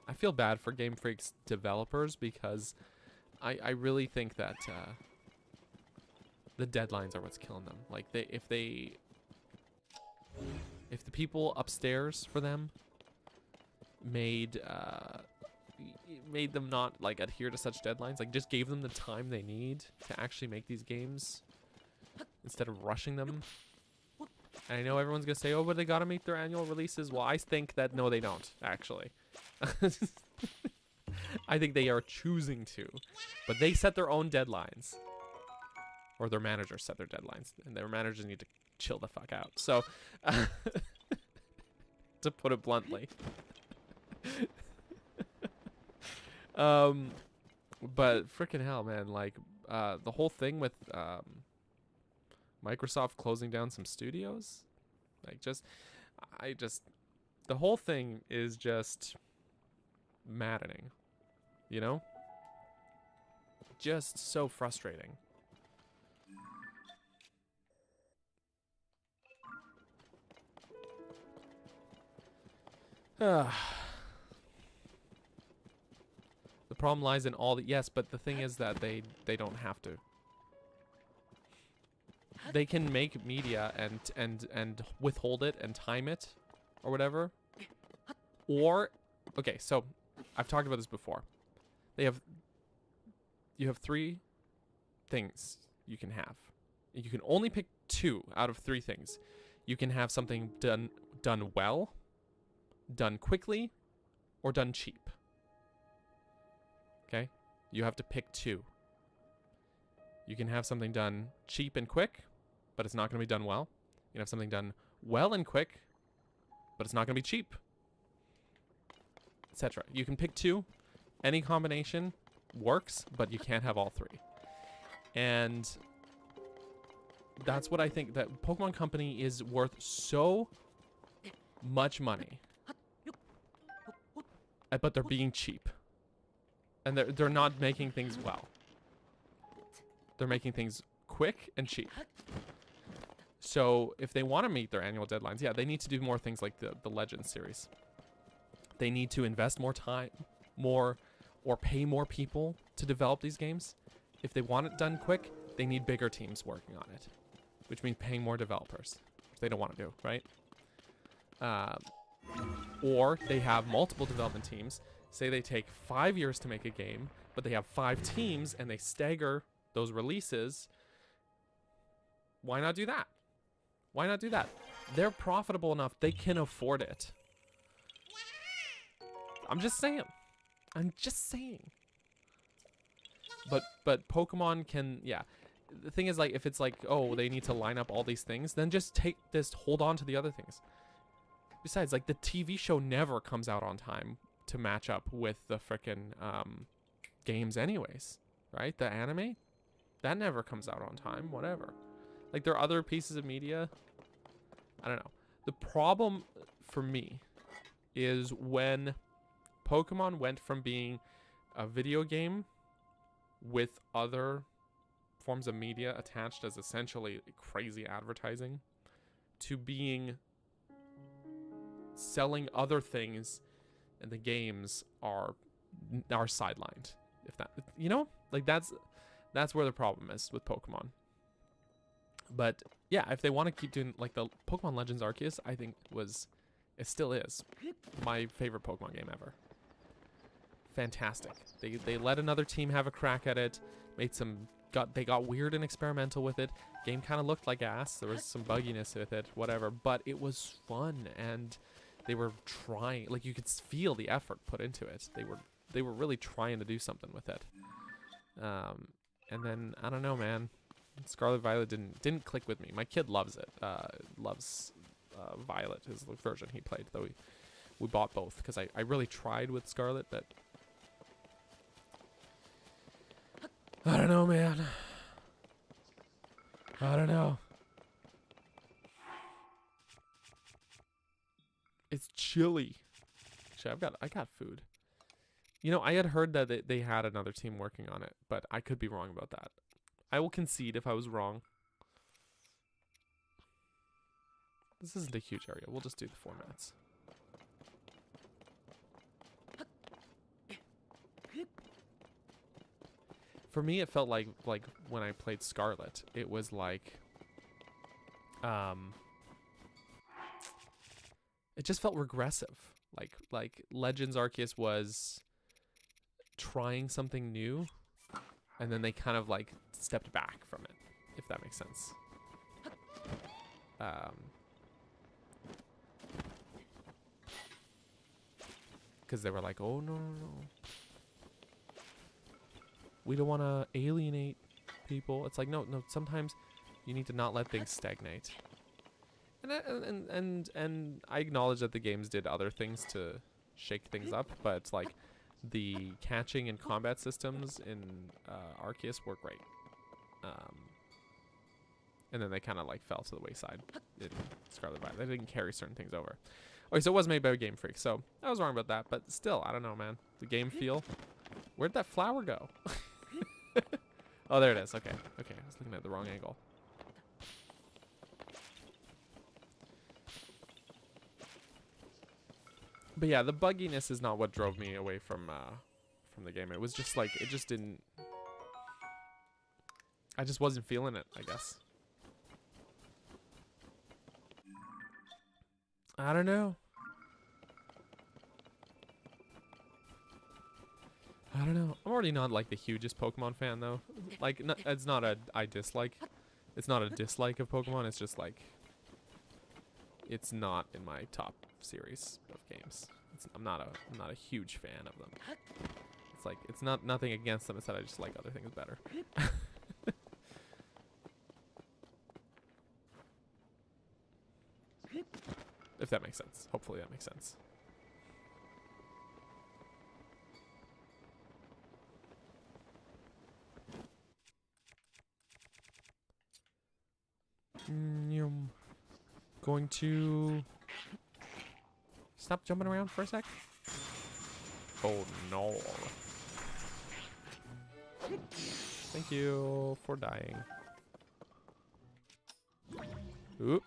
I feel bad for Game Freak's developers, because I really think that the deadlines are what's killing them. Like, if the people upstairs for them made them not like adhere to such deadlines, like just gave them the time they need to actually make these games instead of rushing them. And I know everyone's gonna say, oh, but they gotta meet their annual releases. Well, I think that no, they don't, actually. I think they are choosing to, but they set their own deadlines, or their managers set their deadlines, and their managers need to chill the fuck out. So, to put it bluntly. But freaking hell, man, like, the whole thing with Microsoft closing down some studios, like, the whole thing is just maddening, you know? Just so frustrating. The problem lies in all the, yes, but the thing is that they don't have to. They can make media and withhold it and time it or whatever. Or, okay, so I've talked about this before. You have 3 things you can have. You can only pick 2 out of 3 things. You can have something done well, done quickly, or done cheap. Okay? You have to pick 2. You can have something done cheap and quick, but it's not going to be done well. You can have something done well and quick, but it's not going to be cheap, etc. You can pick 2. Any combination works, but you can't have all 3. And that's what I think, that Pokemon Company is worth so much money, but they're being cheap. And they're not making things well. They're making things quick and cheap. So if they want to meet their annual deadlines, yeah, they need to do more things like the Legends series. They need to invest more time, or pay more people to develop these games. If they want it done quick, they need bigger teams working on it, which means paying more developers, which they don't want to do, right? Or they have multiple development teams. Say they take 5 years to make a game, but they have 5 teams and they stagger those releases. Why not do that? Why not do that? They're profitable enough. They can afford it. I'm just saying. I'm just saying. But Pokemon can, yeah. The thing is, like, if it's like, oh, they need to line up all these things, then just take this, hold on to the other things. Besides, like, the TV show never comes out on time to match up with the frickin' games anyways, right? The anime, that never comes out on time, whatever. Like, there are other pieces of media. I don't know. The problem for me is when Pokemon went from being a video game with other forms of media attached as essentially crazy advertising to being selling other things, and the games are sidelined. If that, you know, like that's where the problem is with Pokemon. But yeah, if they want to keep doing like the Pokemon Legends Arceus, I think it still is my favorite Pokemon game ever. Fantastic. They let another team have a crack at it, they got weird and experimental with it. Game kind of looked like ass. There was some bugginess with it, whatever, but it was fun, and they were trying, like, you could feel the effort put into it. They were really trying to do something with it. And then I don't know, man. Scarlet Violet didn't click with me. My kid loves it. Loves Violet, is the version he played, though we bought both because I really tried with Scarlet, but I don't know, man. I don't know. It's chilly. Actually, I got food. You know, I had heard that they had another team working on it, but I could be wrong about that. I will concede if I was wrong. This isn't a huge area. We'll just do the 4 minutes. For me, it felt like when I played Scarlet, it was like, it just felt regressive. Like Legends Arceus was trying something new, and then they kind of like stepped back from it, if that makes sense. Because they were like, oh no. We don't want to alienate people. It's like, no, sometimes you need to not let things stagnate. And I acknowledge that the games did other things to shake things up, but it's like the catching and combat systems in Arceus were great. And then they kind of like fell to the wayside in Scarlet Violet. They didn't carry certain things over. Okay, so it was made by Game Freak, so I was wrong about that, but still, I don't know, man. The game feel. Where'd that flower go? Oh, there it is. Okay. I was looking at the wrong angle. But yeah, the bugginess is not what drove me away from the game. It was just like, it just didn't. I just wasn't feeling it, I guess. I don't know. I'm already not like the hugest Pokemon fan though. Like, it's not a I dislike. It's not a dislike of Pokemon. It's just like, it's not in my top series of games. I'm not a huge fan of them. It's like, it's nothing against them. It's that I just like other things better. If that makes sense. Hopefully that makes sense. Going to stop jumping around for a sec. Oh no. Thank you for dying. Oop.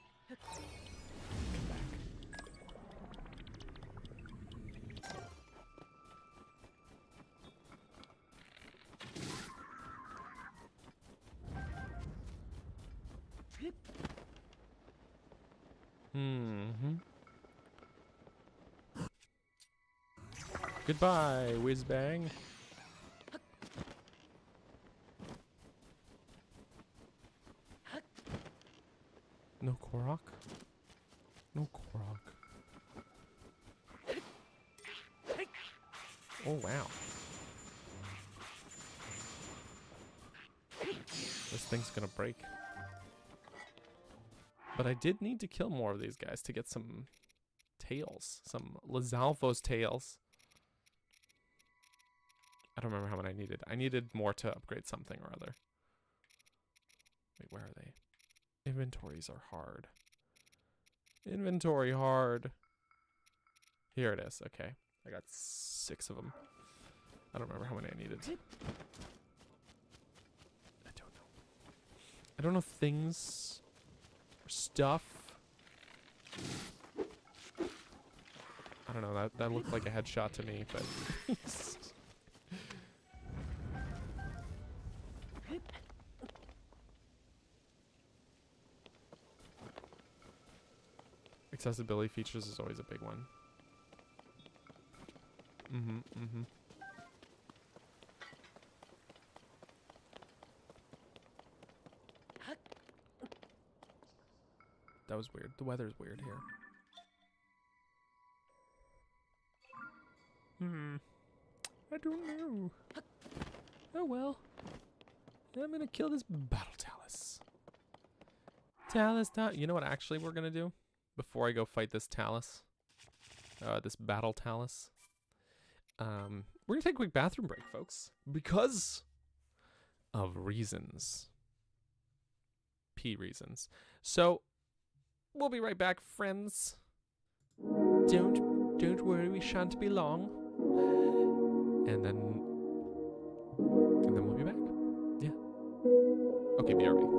Mm-hmm. Goodbye, whiz bang. No Korok? No Korok. Oh, wow. This thing's gonna break. But I did need to kill more of these guys to get some tails. Some Lizalfo's tails. I don't remember how many I needed. I needed more to upgrade something or other. Wait, where are they? Inventories are hard. Inventory hard. Here it is. Okay. I got 6 of them. I don't remember how many I needed. I don't know. I don't know things or stuff. I don't know. That looked like a headshot to me, but accessibility features is always a big one. That was weird. The weather's weird here. I don't know. Oh well. I'm gonna kill this battle Talus. You know what actually we're gonna do? Before I go fight this Talus. This battle Talus. We're gonna take a quick bathroom break, folks. Because of reasons. P reasons. So we'll be right back, friends. Don't worry, we shan't be long. And then we'll be back. Yeah. Okay, BRB.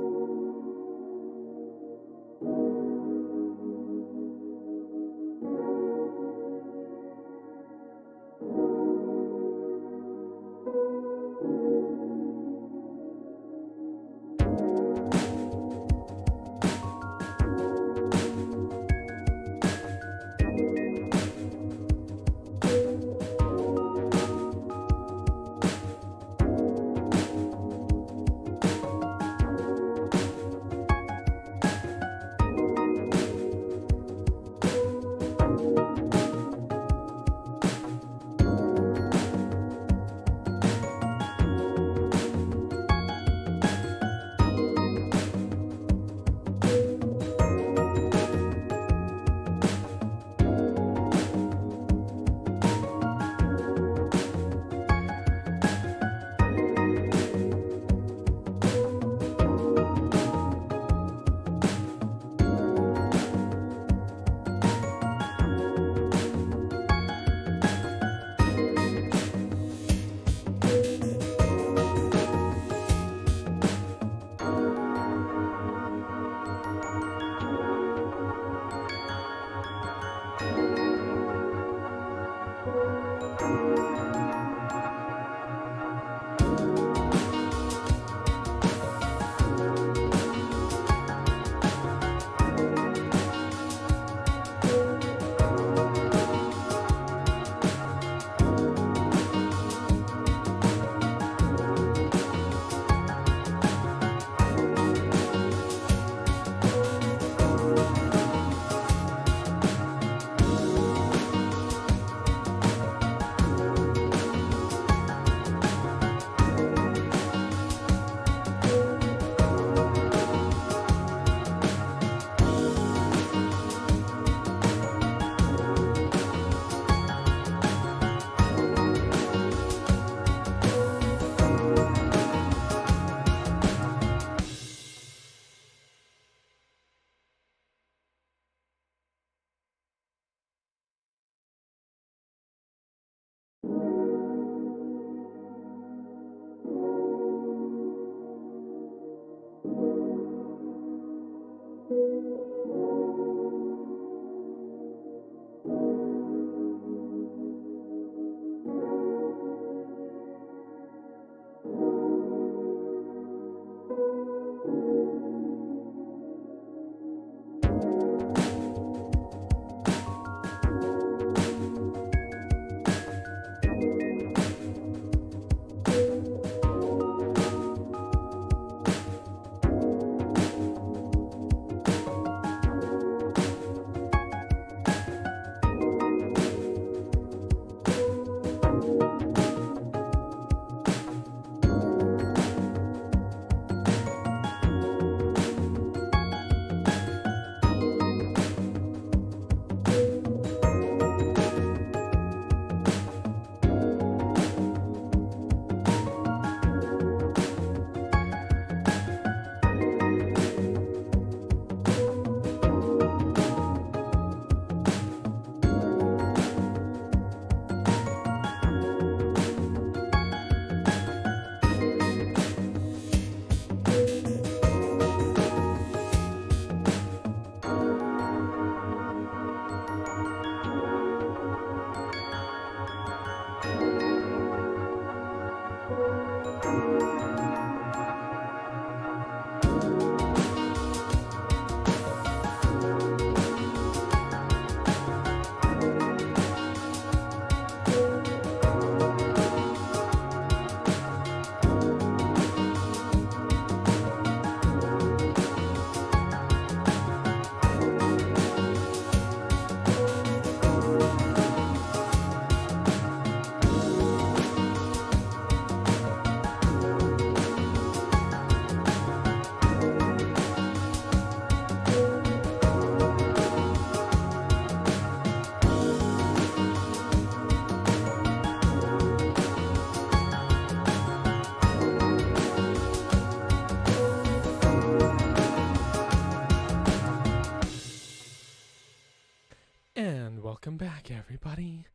Welcome back, everybody.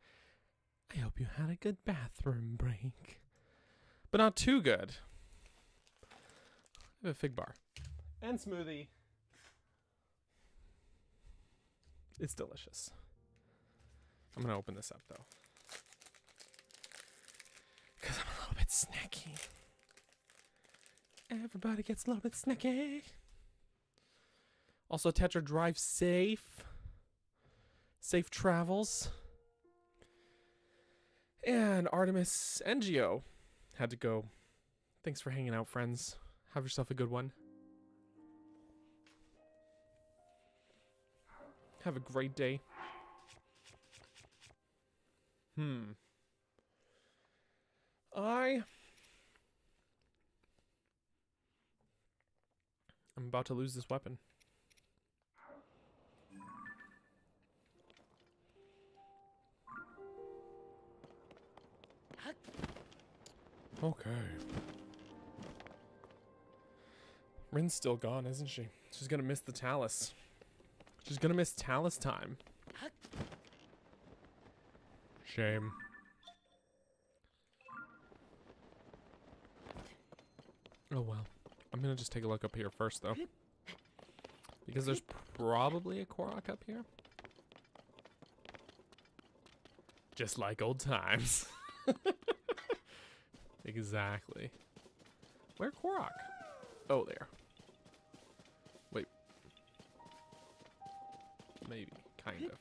I hope you had a good bathroom break. But not too good. I have a fig bar. And smoothie. It's delicious. I'm going to open this up, though. Because I'm a little bit snacky. Everybody gets a little bit snacky. Also, Tetra, drive safe. Safe travels. And Artemis and Geo had to go. Thanks for hanging out, friends. Have yourself a good one. Have a great day. I'm about to lose this weapon. Okay. Rin's still gone, isn't she? She's gonna miss the Talus. She's gonna miss Talus time. Shame. Oh well. I'm gonna just take a look up here first, though. Because there's probably a Korok up here. Just like old times. Exactly. Where Korok? Oh, there. Wait. Maybe. Kind of.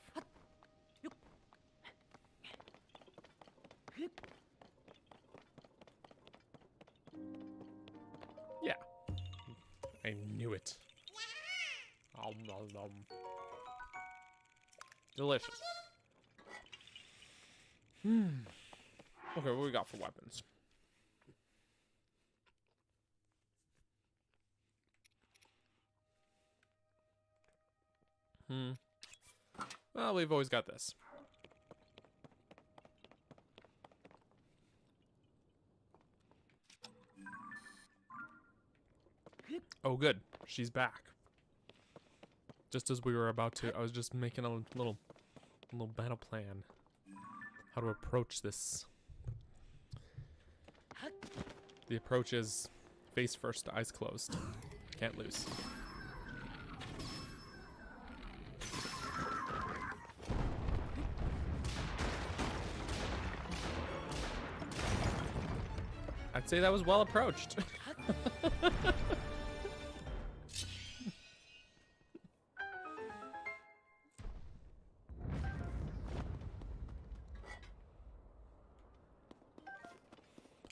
Yeah. I knew it. Delicious. Okay, what we got for weapons? Well, we've always got this. Oh, good. She's back. Just as we were about to, I was just making a little battle plan. How to approach this. The approach is face first, eyes closed. Can't lose. I'd say that was well approached.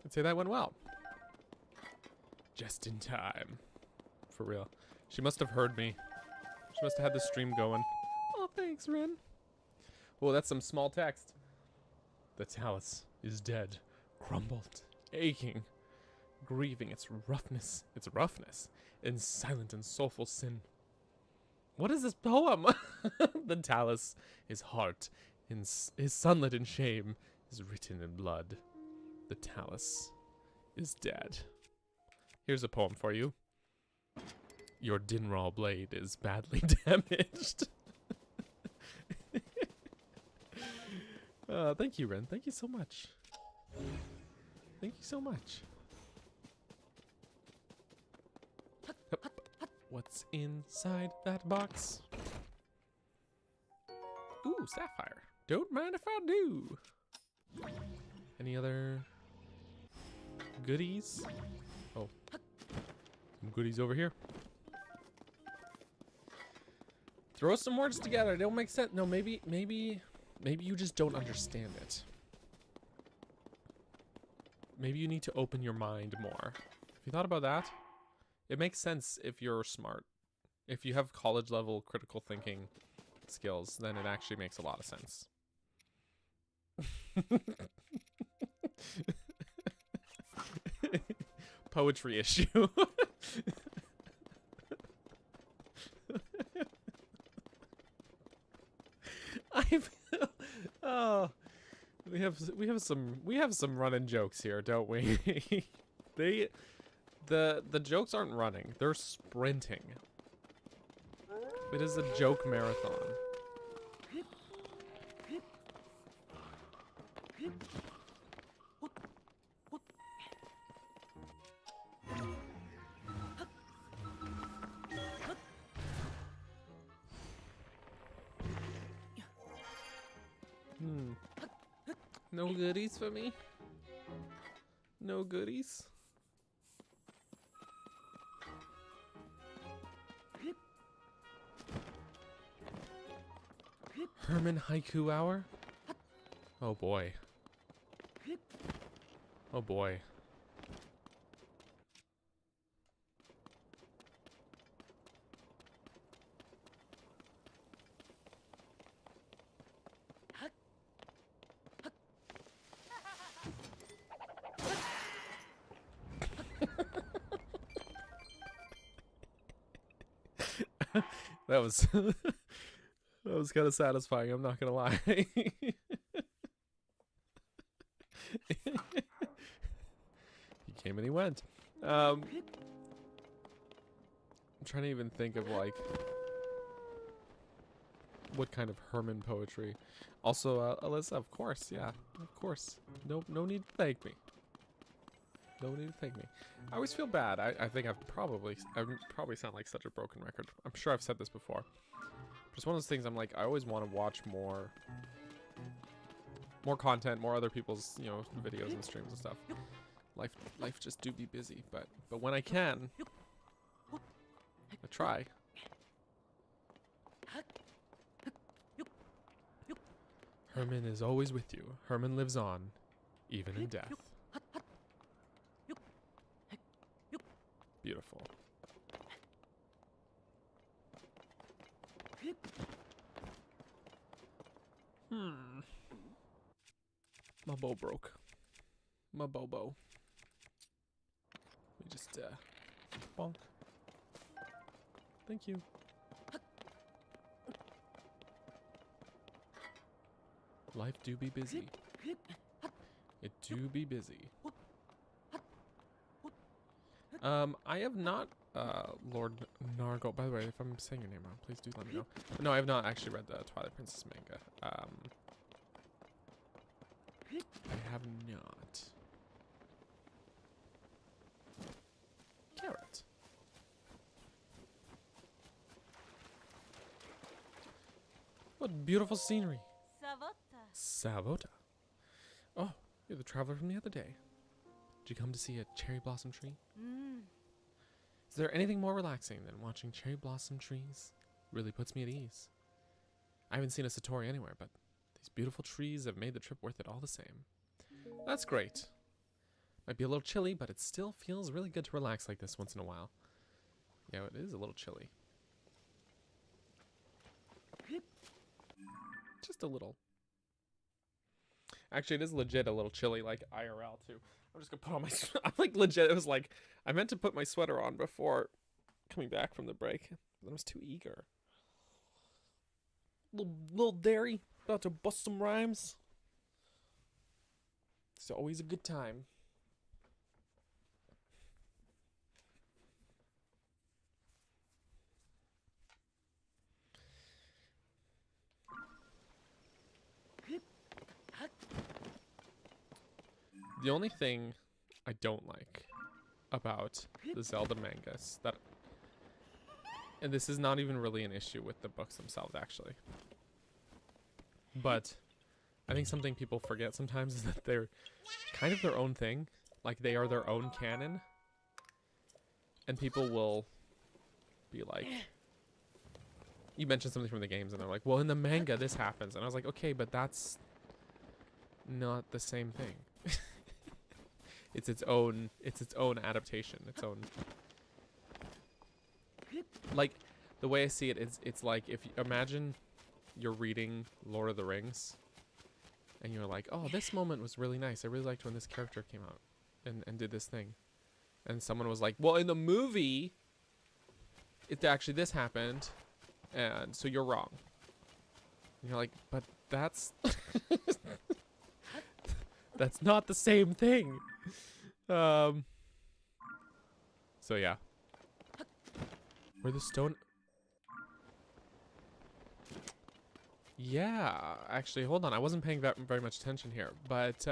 I'd say that went well. Just in time. For real. She must have heard me. She must have had the stream going. Oh, thanks, Ren. Oh, that's some small text. The Talus is dead, crumbled, aching, grieving its roughness, in silent and soulful sin. What is this poem? The Talus, his heart, his sunlit in shame, is written in blood. The Talus is dead. Here's a poem for you. Your Dinral blade is badly damaged. Thank you, Ren. Thank you so much. Thank you so much. What's inside that box? Ooh, sapphire. Don't mind if I do. Any other goodies? Oh, some goodies over here. Throw some words together. They don't make sense. No, maybe you just don't understand it. Maybe you need to open your mind more. Have you thought about that? It makes sense if you're smart. If you have college level critical thinking skills, then it actually makes a lot of sense. Poetry issue. Oh, we have some running jokes here, don't we? The jokes aren't running, they're sprinting. It is a joke marathon. No goodies for me? No goodies? Herman Haiku Hour? Oh boy. Oh boy. That was that was kind of satisfying, I'm not gonna lie. He came and he went. I'm trying to even think of like what kind of Herman poetry. Also, Alyssa, of course, yeah, of course. No need to thank me. No need to thank me. I always feel bad. I think I probably sound like such a broken record. I'm sure I've said this before. Just one of those things. I'm like, I always want to watch more content, more other people's, you know, videos and streams and stuff. Life just do be busy, but when I can, I try. Herman is always with you. Herman lives on, even in death. Beautiful. My bow broke. My bow. We just, bonk. Thank you. Life do be busy. It do be busy. I have not, Lord Nargo. By the way, if I'm saying your name wrong, please do let me know. But no, I have not actually read the Twilight Princess manga. I have not. Carrot. What beautiful scenery. Savota. Oh, you're the traveler from the other day. Did you come to see a cherry blossom tree? Is there anything more relaxing than watching cherry blossom trees? Really puts me at ease. I haven't seen a Satori anywhere, but these beautiful trees have made the trip worth it all the same. That's great. Might be a little chilly, but it still feels really good to relax like this once in a while. Yeah, it is a little chilly. Just a little. Actually, it is legit a little chilly, like IRL too. I'm just gonna put on my, I'm like legit, it was like, I meant to put my sweater on before coming back from the break. But I was too eager. Little dairy, about to bust some rhymes. It's always a good time. The only thing I don't like about the Zelda mangas that, and this is not even really an issue with the books themselves actually, but I think something people forget sometimes is that they're kind of their own thing. Like they are their own canon, and people will be like, you mentioned something from the games and they're like, well, in the manga this happens, and I was like, okay, but that's not the same thing. It's its own adaptation, its own, like the way I see it is, it's like if you imagine you're reading Lord of the Rings and you're like, oh, this moment was really nice, I really liked when this character came out and did this thing, and someone was like, well, in the movie it actually this happened, and so you're wrong. And you're like, but that's that's not the same thing. So yeah. Where the stone... Yeah, actually, hold on. I wasn't paying very much attention here, but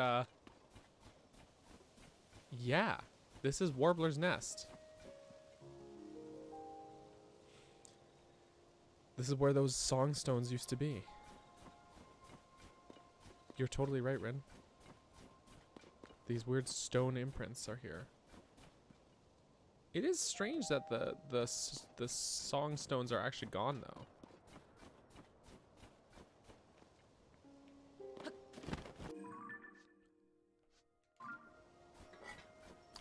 yeah, this is Warbler's Nest. This is where those song stones used to be. You're totally right, Rin. These weird stone imprints are here. It is strange that the song stones are actually gone, though.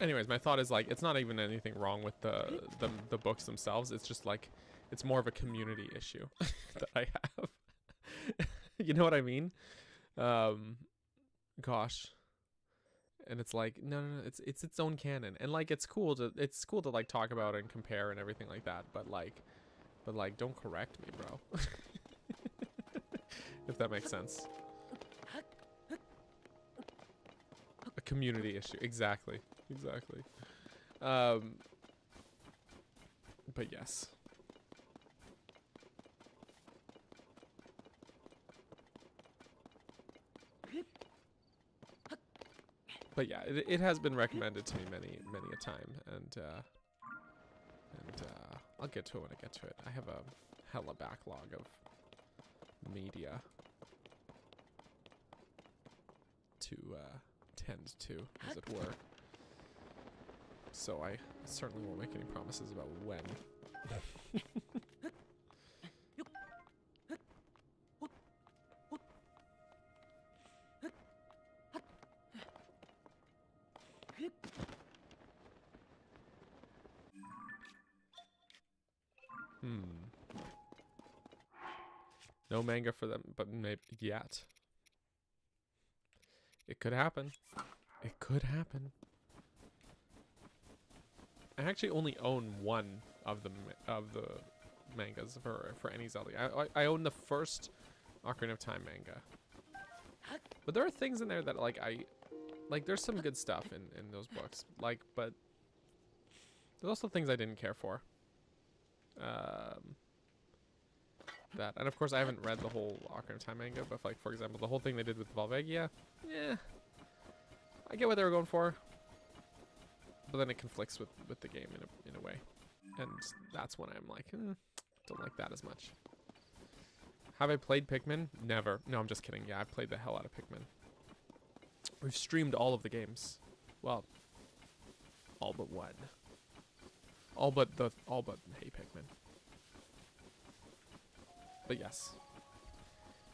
Anyways, my thought is like it's not even anything wrong with the books themselves. It's just like it's more of a community issue that I have. You know what I mean? Gosh. And it's like no, it's its own canon, and like it's cool to like talk about and compare and everything like that. But like don't correct me, bro. If that makes sense. A community issue, exactly. But yes. But yeah, it has been recommended to me many a time, and I'll get to it when I get to it. I have a hella backlog of media to tend to, as it were. So I certainly won't make any promises about when. No manga for them, but maybe yet. It could happen. It could happen. I actually only own one of the mangas for any Zelda. I own the first Ocarina of Time manga. But there are things in there that like there's some good stuff in those books. Like, but there's also things I didn't care for. That, and of course I haven't read the whole Ocarina of Time manga, but like for example the whole thing they did with Valvegia, yeah, I get what they were going for, but then it conflicts with the game in a way, and that's when I'm like, don't like that as much. Have I played Pikmin? Never. No, I'm just kidding. Yeah, I played the hell out of Pikmin. We've streamed all of the games. Well, all but one. All but Hey Pikmin. But yes,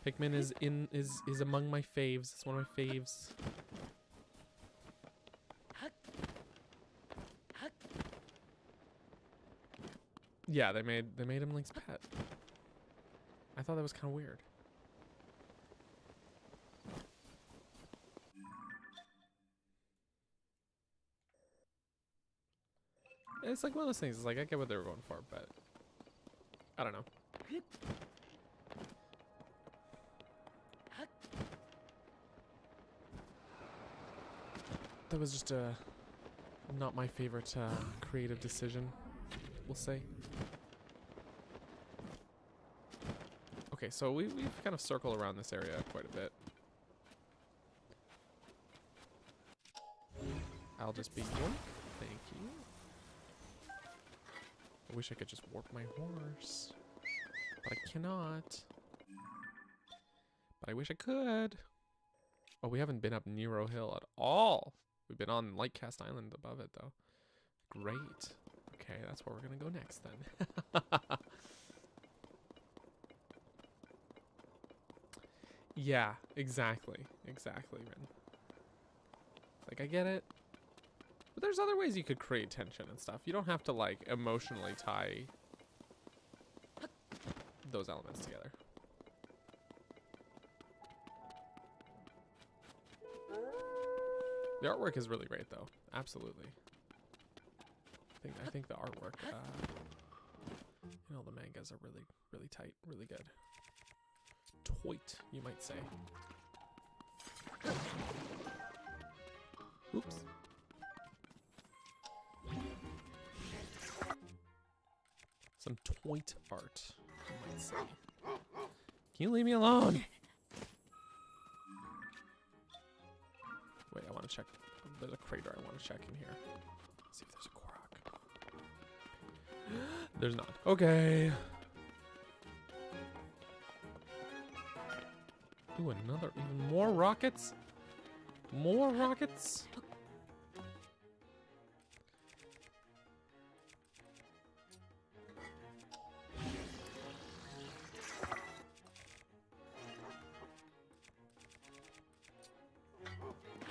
Pikmin is among my faves. It's one of my faves. Yeah, they made him Link's pet. I thought that was kind of weird. It's like one of those things. It's like I get what they were going for, but I don't know. That was just not my favorite creative decision, we'll say. Okay, so we've kind of circled around this area quite a bit. I'll just be yoink. Thank you. I wish I could just warp my horse, but I cannot. But I wish I could. Oh, we haven't been up Nero Hill at all. We've been on Lightcast Island above it, though. Great. Okay, that's where we're going to go next, then. Yeah, exactly. Exactly, Rin. Like, I get it. But there's other ways you could create tension and stuff. You don't have to, like, emotionally tie those elements together. The artwork is really great, though. Absolutely. I think the artwork, you know, the mangas are really tight, really good. Toit, you might say. Oops. Some toit art, you might say. Can you leave me alone? Wait, I want to check. There's a crater I want to check in here. See if there's a Korok. There's not. Okay. Ooh, another, even more rockets? More rockets?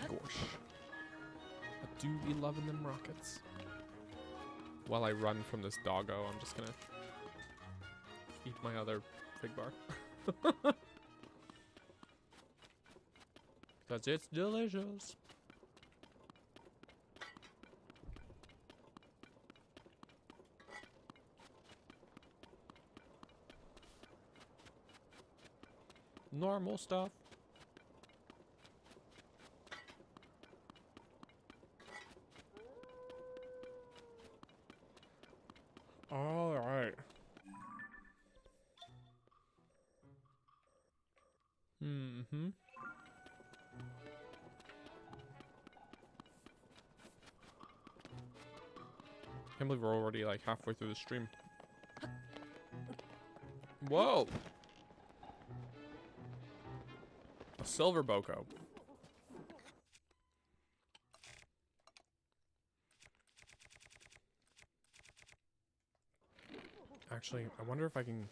Gosh. I do be loving them rockets. While I run from this doggo, I'm just gonna eat my other fig bar. Because it's delicious. Normal stuff. All right. Mm-hmm. Can't believe we're already like halfway through the stream. Whoa! A silver boko. Actually, I wonder if I can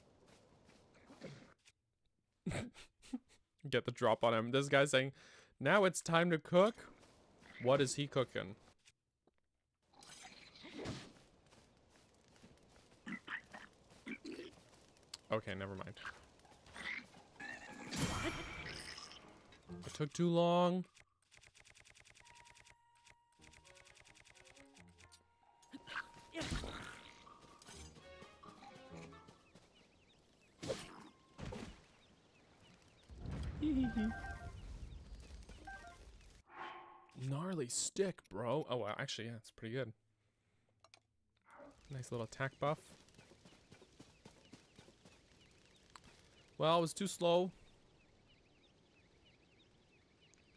get the drop on him. This guy's saying, now it's time to cook. What is he cooking? Okay, never mind. It took too long. Gnarly stick, bro. Oh, wow. Actually, yeah, it's pretty good. Nice little attack buff. Well, it was too slow.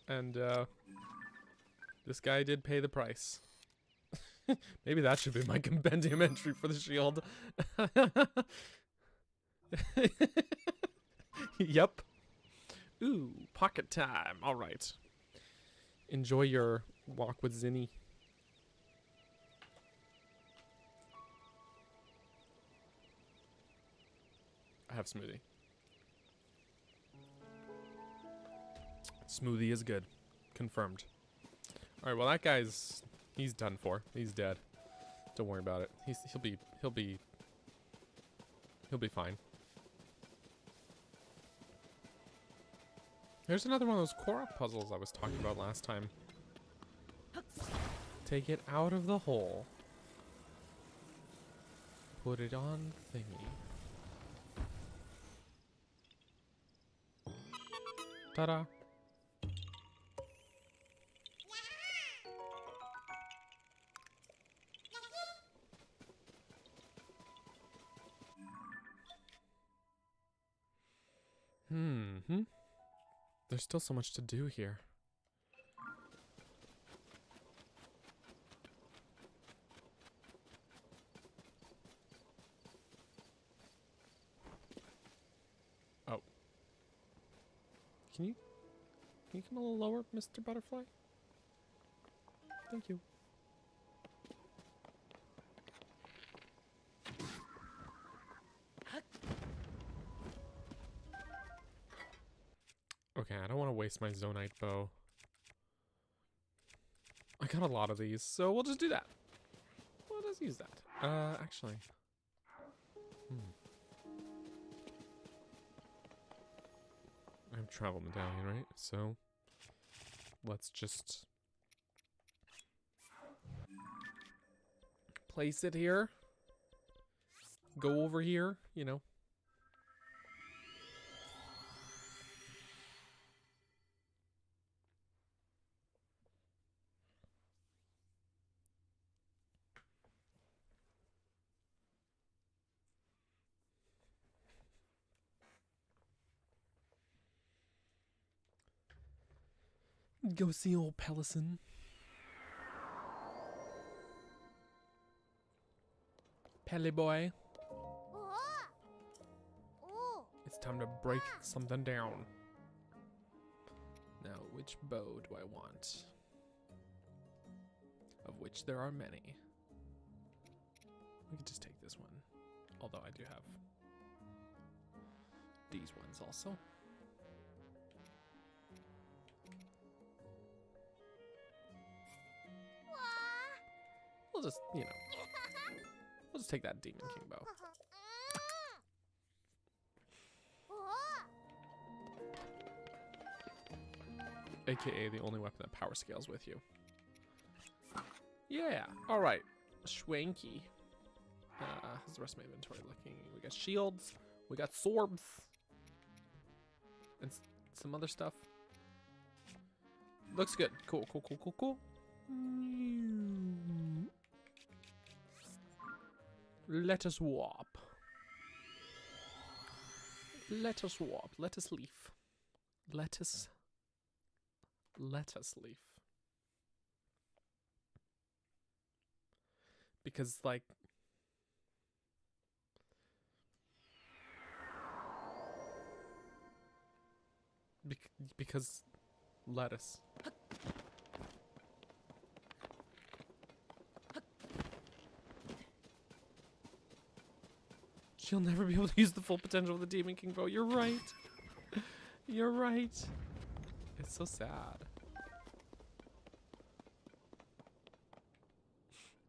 And, this guy did pay the price. Maybe that should be my compendium entry for the shield. Yep. Ooh, pocket time. All right. Enjoy your walk with Zinni. I have smoothie. Smoothie is good. Confirmed. All right, well that he's done for. He's dead. Don't worry about it. He'll be fine. Here's another one of those Korok puzzles I was talking about last time. Take it out of the hole. Put it on thingy. Ta-da. There's still so much to do here. Oh. Can you come a little lower, Mr. Butterfly? Thank you. Okay, I don't want to waste my Zonite bow. I got a lot of these, so we'll just do that. We'll just use that. Actually. I have travel medallion, right? So, let's just place it here. Go over here, you know. Go see old Pellison. Pelly boy. It's time to break something down. Now, which bow do I want? Of which there are many. We could just take this one. Although I do have these ones also. We'll just, you know, we'll just take that Demon King bow. AKA the only weapon that power scales with you. Yeah, alright. Schwanky. How's the rest of my inventory looking? We got shields, we got swords, and some other stuff. Looks good. Cool, cool, cool, cool, cool. Let us warp. Let us warp. Let us leaf. Let us leaf. Because, like, because lettuce. She'll never be able to use the full potential of the Demon King bow. You're right. You're right. It's so sad.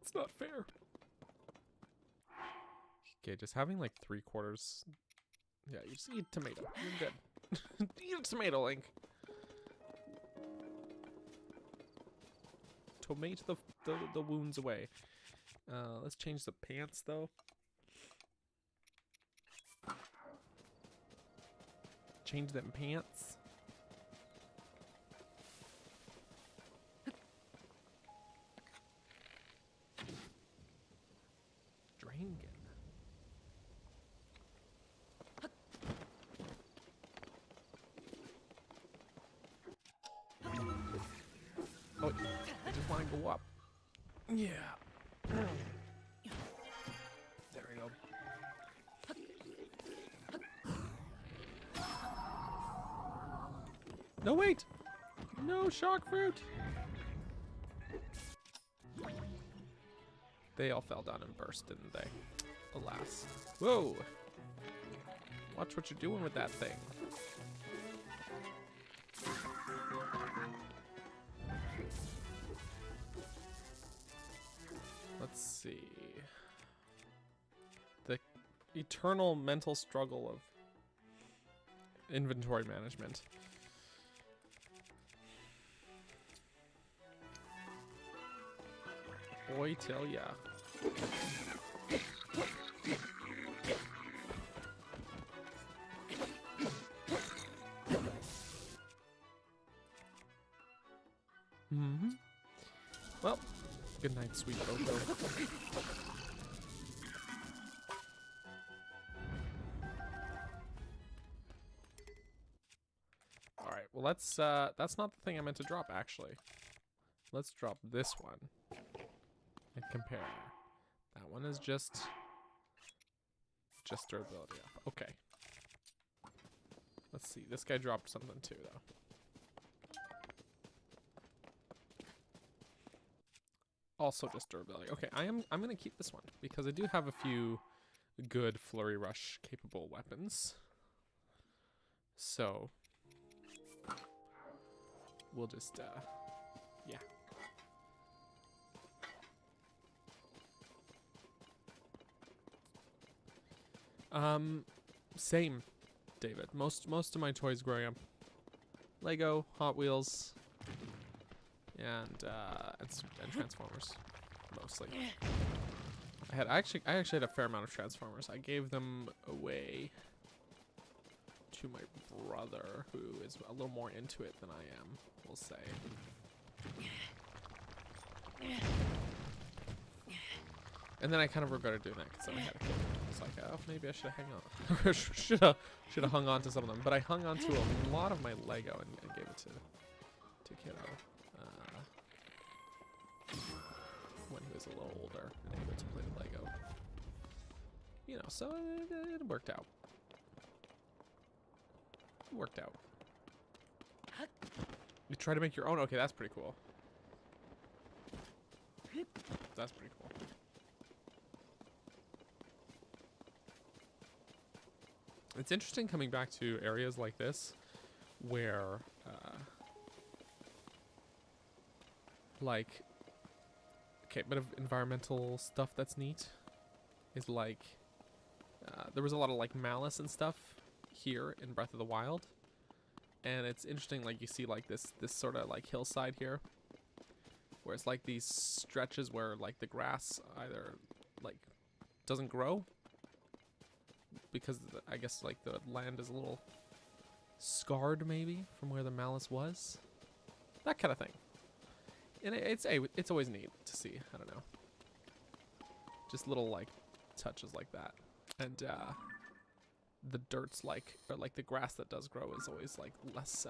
It's not fair. Okay, just having like 3/4. Yeah, you just eat tomato. You're good. Eat a tomato, Link. Tomate the wounds away. Let's change the pants though. Change them pants. Dragon. Oh, I just want to go up. Yeah. There we go. No, wait! No shock fruit! They all fell down and burst, didn't they? Alas. Whoa! Watch what you're doing with that thing. Let's see. The eternal mental struggle of inventory management. Boy, tell ya. Well, good night, sweet Bobo. All right, well that's not the thing I meant to drop actually. Let's drop this one and compare. That one is just durability up. Okay. Let's see. This guy dropped something too, though. Also just durability. Okay, I'm gonna keep this one because I do have a few good flurry rush capable weapons. So we'll just yeah. Same, David. Most of my toys growing up, Lego, Hot Wheels, and Transformers, mostly. I actually had a fair amount of Transformers. I gave them away to my brother, who is a little more into it than I am, we'll say. And then I kind of regretted doing that because I had a kid. It's like, oh, maybe I should have hung on. should have hung on to some of them. But I hung on to a lot of my Lego and gave it to to Kiddo when he was a little older and able to play with Lego. You know, so it worked out. It worked out. You try to make your own? Okay, that's pretty cool. That's pretty cool. It's interesting coming back to areas like this where, like, okay, a bit of environmental stuff that's neat is like, there was a lot of like malice and stuff here in Breath of the Wild. And it's interesting, like you see like this sort of like hillside here, where it's like these stretches where like the grass either like doesn't grow because I guess like the land is a little scarred maybe from where the malice was, that kind of thing. And it's always neat to see. I don't know, just little like touches like that. And the dirt's like, or like the grass that does grow is always like less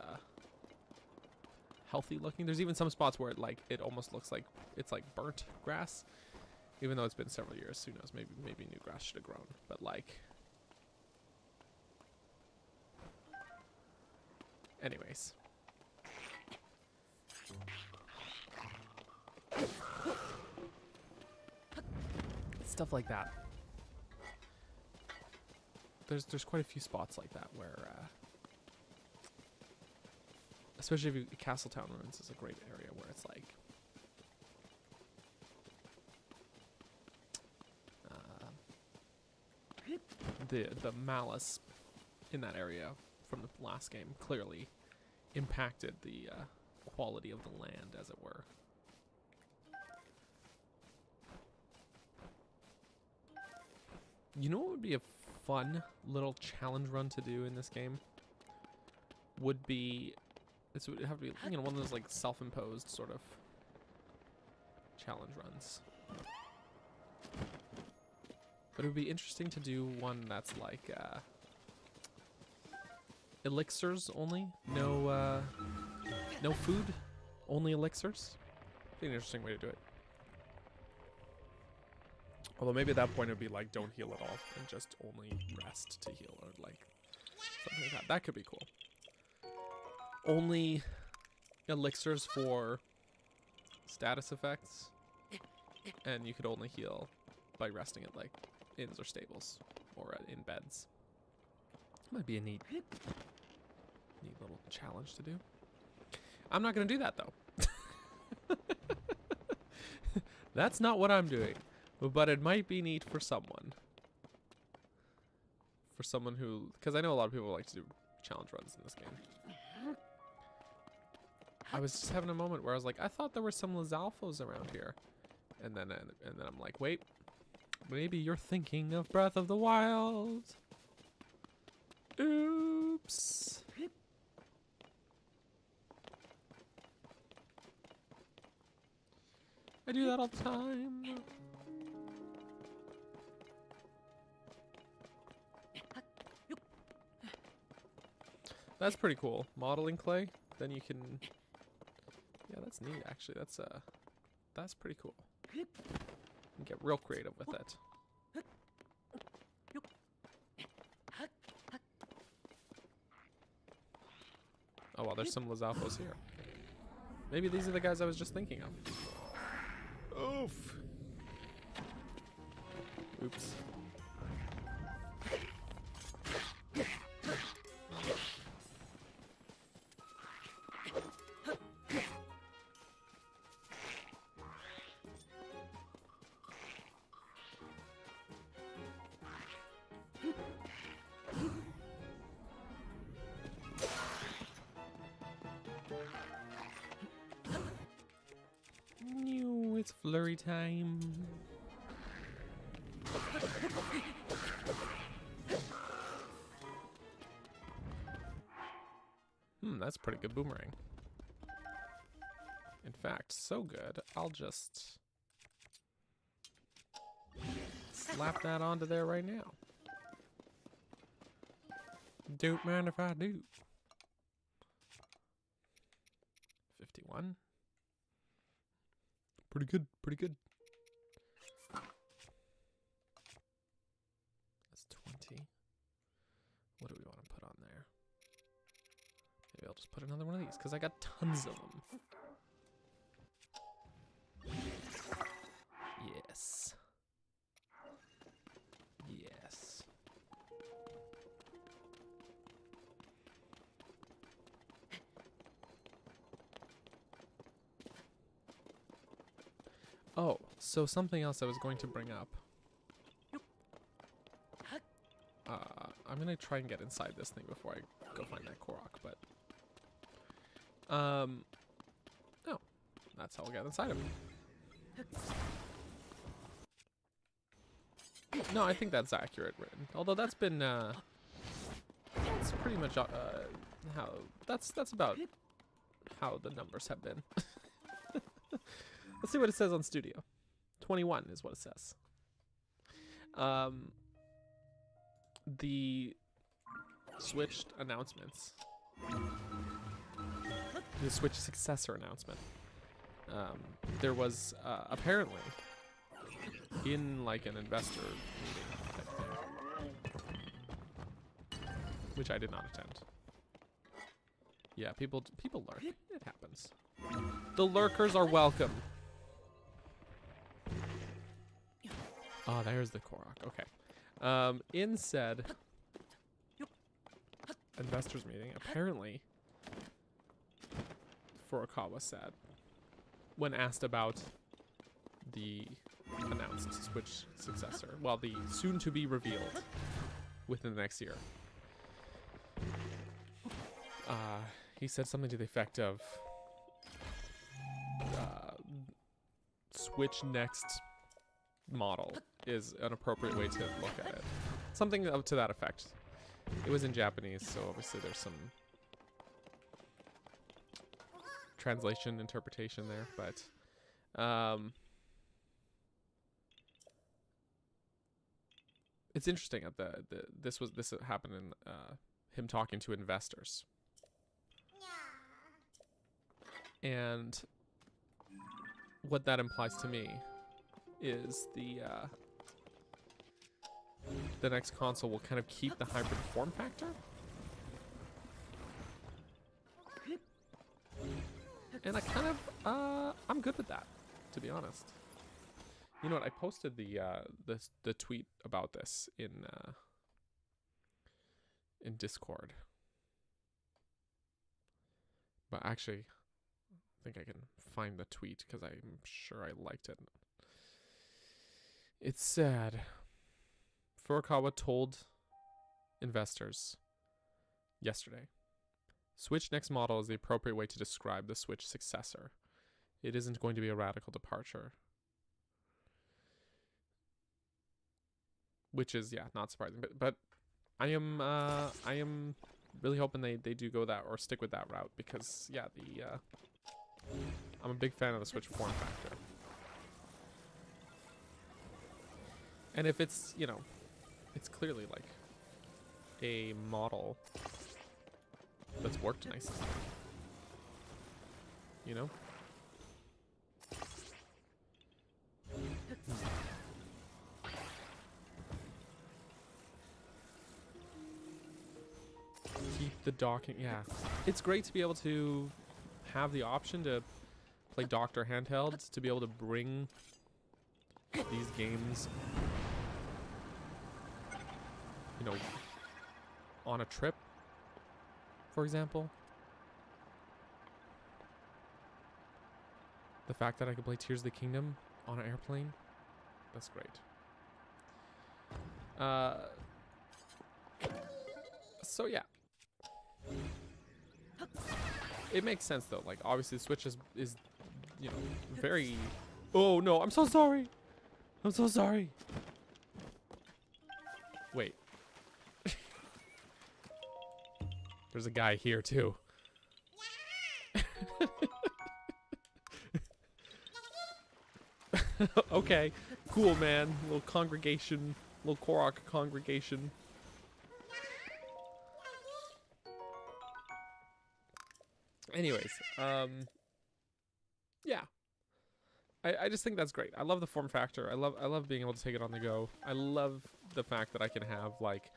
healthy looking. There's even some spots where it almost looks like it's like burnt grass, even though it's been several years. Who knows? Maybe new grass should have grown. But like, anyways, stuff like that. There's quite a few spots like that where, especially if you, Castletown Ruins is a great area where it's like, the malice in that area from the last game clearly impacted the quality of the land, as it were. You know what would be a fun little challenge run to do in this game? Would be, this would have to be, you know, one of those like self-imposed sort of challenge runs. But it would be interesting to do one that's like elixirs only, no food, only elixirs. Be an interesting way to do it. Although maybe at that point it would be like, don't heal at all and just only rest to heal, or like something like that. That could be cool. Only elixirs for status effects, and you could only heal by resting at like inns or stables or in beds. Might be a neat little challenge to do. I'm not gonna do that though. That's not what I'm doing. But it might be neat for someone. For someone who, because I know a lot of people like to do challenge runs in this game. I was just having a moment where I was like, I thought there were some Lizalfos around here, and then I'm like, wait, maybe you're thinking of Breath of the Wild. Oops. I do that all the time. That's pretty cool. Modeling clay, then you can, yeah, that's neat actually. That's pretty cool. You can get real creative with it. Oh well, there's some Lizalfos here. Maybe these are the guys I was just thinking of. Oof. Oops. It's flurry time. That's a pretty good boomerang. In fact, so good, I'll just slap that onto there right now. Don't mind if I do. 51. Pretty good, pretty good. That's 20. What do we want to put on there? Maybe I'll just put another one of these because I got tons of them. Yes. Yes. Oh, so something else I was going to bring up. I'm gonna try and get inside this thing before I go find that Korok, but no, that's how I'll get inside of it. No, I think that's accurate written. Although that's been that's pretty much how that's about how the numbers have been. Let's see what it says on Studio. 21 is what it says. The switched announcements. The Switch successor announcement. There was apparently in like an investor meeting type thing, which I did not attend. Yeah, people lurk. It happens. The lurkers are welcome. Oh, there's the Korok. Okay. In said investors meeting, apparently Furukawa said, when asked about the announced Switch successor, well, the soon to be revealed within the next year, he said something to the effect of Switch next model is an appropriate way to look at it. Something to that effect. It was in Japanese, so obviously there's some translation interpretation there, but it's interesting that this happened in him talking to investors. And what that implies to me is the next console will kind of keep the hybrid form factor. And I kind of I'm good with that, to be honest. You know what? I posted the tweet about this in Discord. But actually, I think I can find the tweet because I'm sure I liked it. It said, Furukawa told investors yesterday, Switch next model is the appropriate way to describe the Switch successor. It isn't going to be a radical departure. Which is, yeah, not surprising. But I am really hoping they do go that or stick with that route because, yeah, I'm a big fan of the Switch form factor. And if it's, you know, it's clearly like a model that's worked nicely, you know? Keep the docking, yeah. It's great to be able to have the option to play Doctor handheld, to be able to bring these games, you know, on a trip, for example. The fact that I could play Tears of the Kingdom on an airplane, that's great. So yeah. It makes sense though, like obviously the Switch is, you know, very... Oh no, I'm so sorry! I'm so sorry! Wait. There's a guy here too. Okay, cool man. Little congregation, little Korok congregation. Anyways, Yeah. I just think that's great. I love the form factor. I love being able to take it on the go. I love the fact that I can have like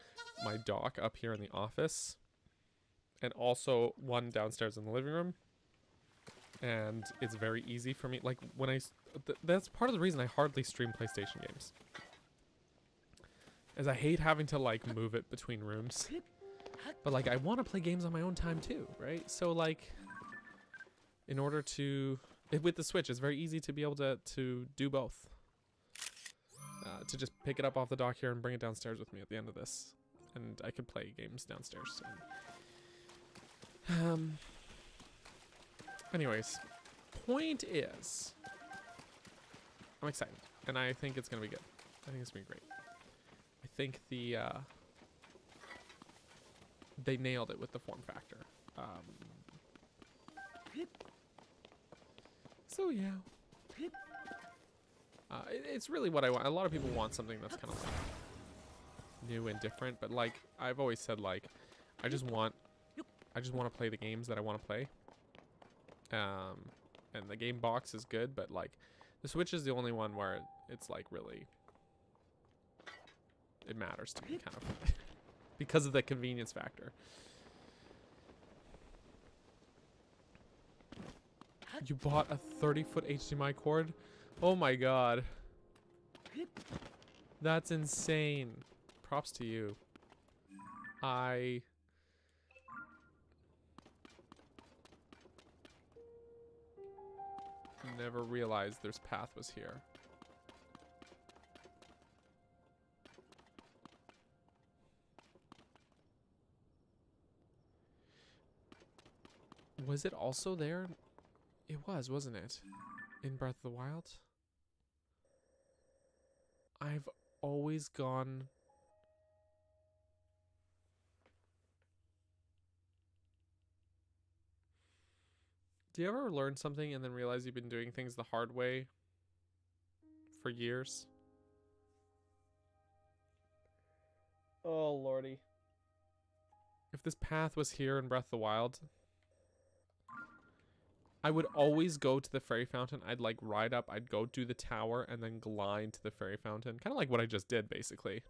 my dock up here in the office and also one downstairs in the living room. And it's very easy for me. Like when that's part of the reason I hardly stream PlayStation games. Is I hate having to like move it between rooms. But like I want to play games on my own time too, right? So like in order to with the Switch, it's very easy to be able to do both. To just pick it up off the dock here and bring it downstairs with me at the end of this. And I could play games downstairs. Anyways, point is, I'm excited. And I think it's going to be good. I think it's going to be great. I think they nailed it with the form factor. So yeah, it's really what I want. A lot of people want something that's kind of like new and different, but like I've always said, like I just want to play the games that I want to play. And the game box is good, but like the Switch is the only one where it's like really it matters to me kind of because of the convenience factor. You bought a 30-foot HDMI cord? Oh my god. That's insane. Props to you. I never realized this path was here. Was it also there? It was, wasn't it? In Breath of the Wild? I've always gone... Do you ever learn something and then realize you've been doing things the hard way for years? Oh, lordy. If this path was here in Breath of the Wild, I would always go to the fairy fountain. I'd like ride up, I'd go to the tower and then glide to the fairy fountain. Kind of like what I just did, basically.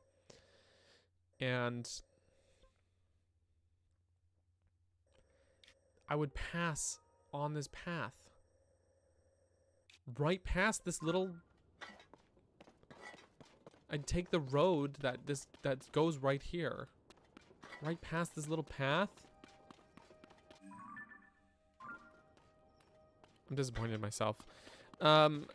And I would pass on this path. Right past this little... I'd take the road that goes right here. Right past this little path. I'm disappointed in myself. Man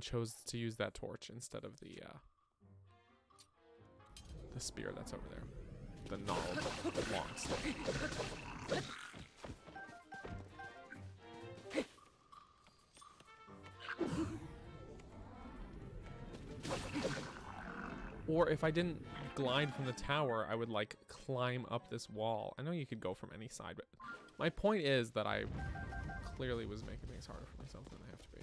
chose to use that torch instead of the spear that's over there. The gnarled, long stick. Or if I didn't glide from the tower, I would like climb up this wall. I know you could go from any side, but my point is that I clearly was making things harder for myself than they have to be.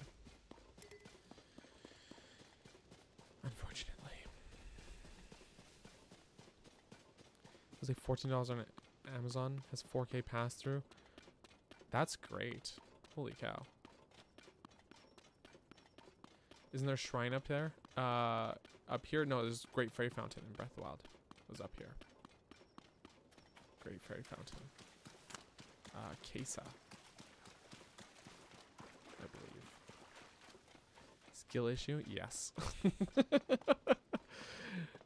Unfortunately. It was like $14 on Amazon. Has 4K pass through. That's great. Holy cow. Isn't there a shrine up there? Up here? No, there's Great Fairy Fountain in Breath of the Wild. It was up here. Great Fairy Fountain. Kesa. I believe. Skill issue? Yes.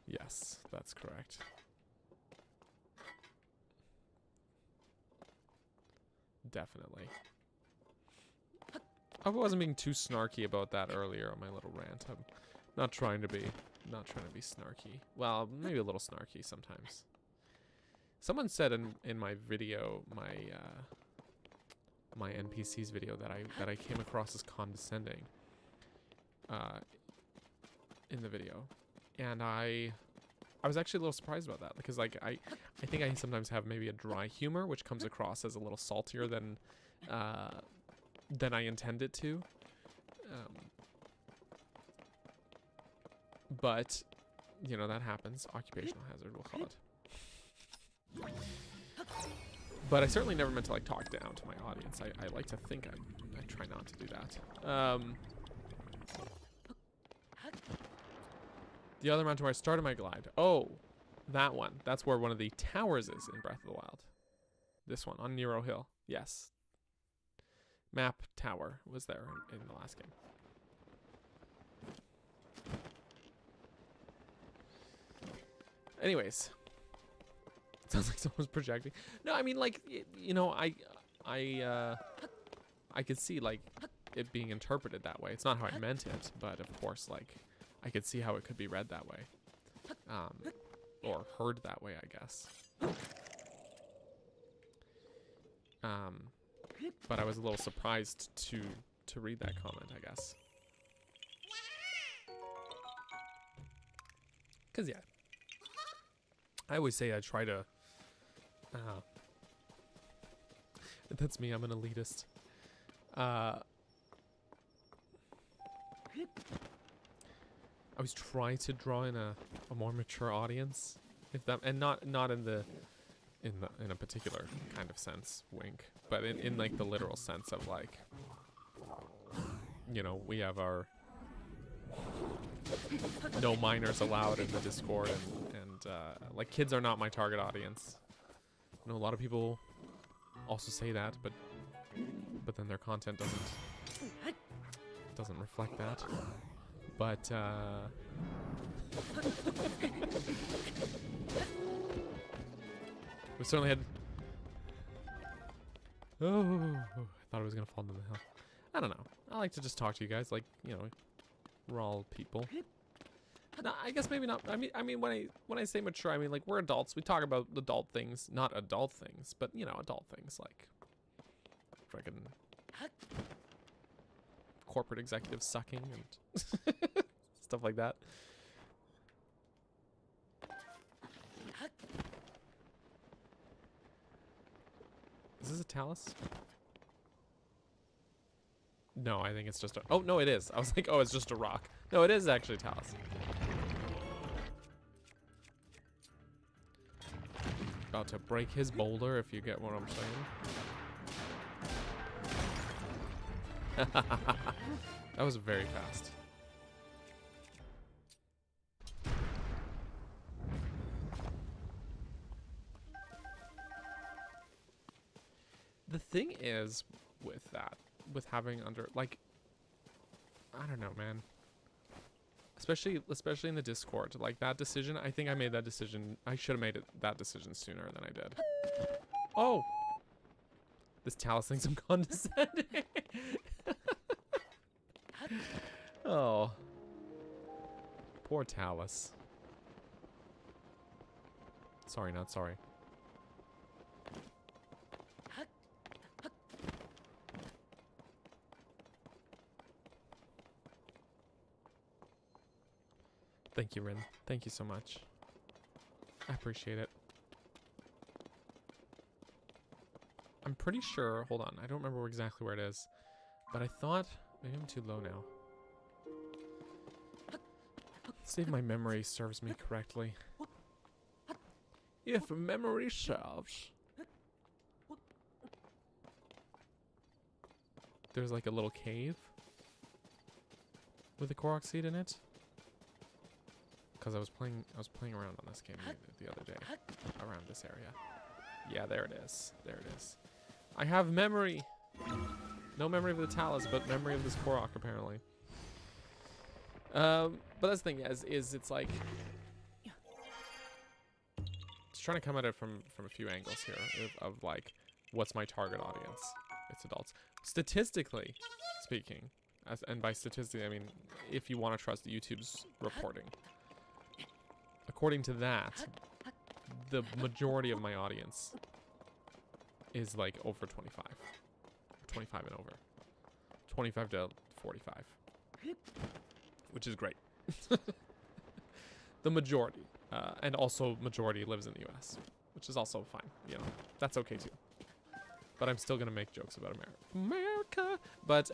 Yes, that's correct. Definitely. I wasn't being too snarky about that earlier on my little rant. I'm not trying to be snarky. Well, maybe a little snarky sometimes. Someone said in my video, my NPCs video that I came across as condescending in the video, and I was actually a little surprised about that because like I think I sometimes have maybe a dry humor which comes across as a little saltier than I intend it to. But, you know, that happens. Occupational hazard, we'll call it. But I certainly never meant to, like, talk down to my audience. I like to think I try not to do that. The other mountain where I started my glide. Oh, that one. That's where one of the towers is in Breath of the Wild. This one, on Nero Hill. Yes. Map tower was there in the last game. Anyways. Sounds like someone's projecting. No, I mean, like, you know, I could see, like, it being interpreted that way. It's not how I meant it, but of course, like, I could see how it could be read that way. Or heard that way, I guess. But I was a little surprised to read that comment, I guess. 'Cause, yeah. I always say I try to... that's me, I'm an elitist. I always try to draw in a more mature audience, if that, and not in a particular kind of sense, wink, but in like the literal sense of, like, you know, we have our no minors allowed in the Discord, and like, kids are not my target audience. I know a lot of people also say that, but then their content doesn't reflect that. But we certainly had... Oh, I thought I was gonna fall into the hill. I don't know. I like to just talk to you guys, like, you know, we're all people. No, I guess maybe not. I mean, when I say mature, I mean, like, we're adults. We talk about adult things, not adult things, but, you know, adult things like freaking corporate executives sucking and stuff like that. Is this a talus? No, I think it's just a... Oh, no, it is. I was like, oh, it's just a rock. No, it is actually a talus. About to break his boulder, if you get what I'm saying. That was very fast. The thing is with that, with having under, like, I don't know, man. Especially in the Discord, like, that decision, I think I made that decision. I should have made that decision sooner than I did. Oh! This talus thinks I'm condescending. Oh. Poor talus. Sorry, not sorry. Thank you, Rin. Thank you so much. I appreciate it. I'm pretty sure, hold on, I don't remember exactly where it is, but I thought, maybe I'm too low now. See if my memory serves me correctly. If memory serves. There's like a little cave with a Korok seed in it. Because I was playing around on this game the other day, around this area. Yeah, there it is. There it is. I have memory. No memory of the talus, but memory of this Korok apparently. But that's the thing is it's like, just trying to come at it from a few angles here of like, what's my target audience? It's adults. Statistically speaking, and by statistically I mean if you want to trust YouTube's reporting. According to that, the majority of my audience is like over 25. 25 and over. 25 to 45. Which is great. The majority. And also majority lives in the US. Which is also fine. You know, that's okay too. But I'm still going to make jokes about America. But,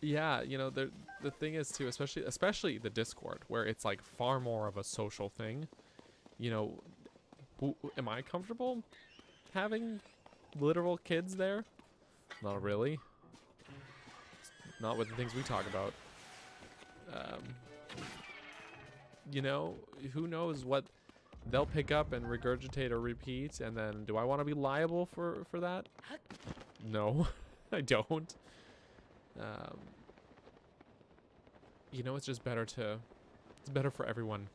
Yeah, you know, the thing is too, especially the Discord, where it's like far more of a social thing. You know, am I comfortable having literal kids there? Not really. Not with the things we talk about. You know, who knows what they'll pick up and regurgitate or repeat, and then do I want to be liable for that? No, I don't. You know, it's just better it's better for everyone.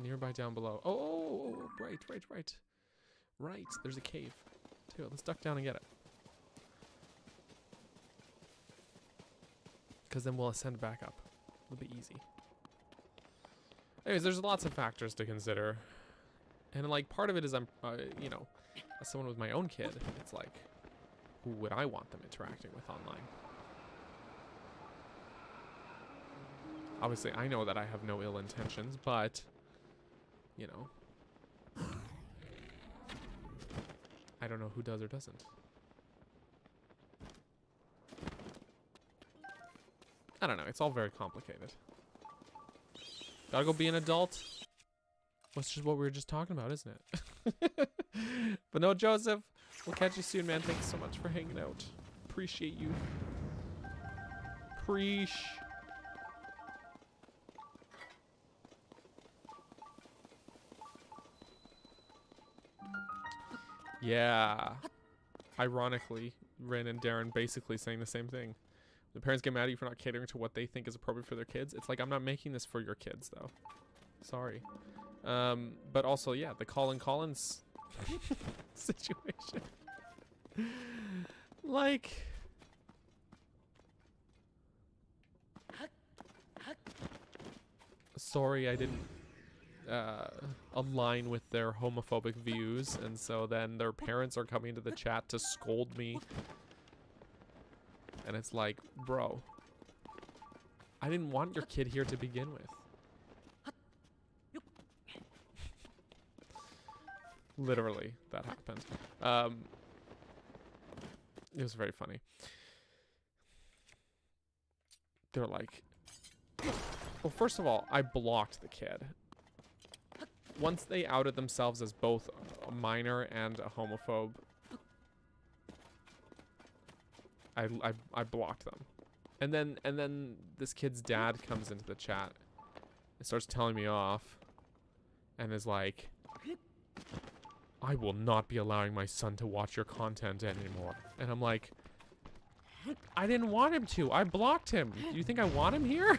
Nearby down below. Oh, right. Right, there's a cave. Too. Let's duck down and get it. Because then we'll ascend back up. It'll be easy. Anyways, there's lots of factors to consider. And like part of it is you know, as someone with my own kid, it's like, who would I want them interacting with online? Obviously, I know that I have no ill intentions, but, you know, I don't know who does or doesn't. I don't know. It's all very complicated. Gotta go be an adult. That's just what we were just talking about, isn't it? But no, Joseph, we'll catch you soon, man. Thanks so much for hanging out. Appreciate you. Yeah. Ironically, Rin and Darren basically saying the same thing. The parents get mad at you for not catering to what they think is appropriate for their kids. It's like, I'm not making this for your kids, though. Sorry. But also, yeah, the Colin Collins situation. Like... Sorry, I didn't align with their homophobic views, and so then their parents are coming to the chat to scold me. And it's like, bro, I didn't want your kid here to begin with. Literally, that happened. It was very funny. They're like, well, first of all, I blocked the kid. Once they outed themselves as both a minor and a homophobe, I blocked them. And then this kid's dad comes into the chat and starts telling me off and is like, I will not be allowing my son to watch your content anymore. And I'm like, I didn't want him to. I blocked him. Do you think I want him here?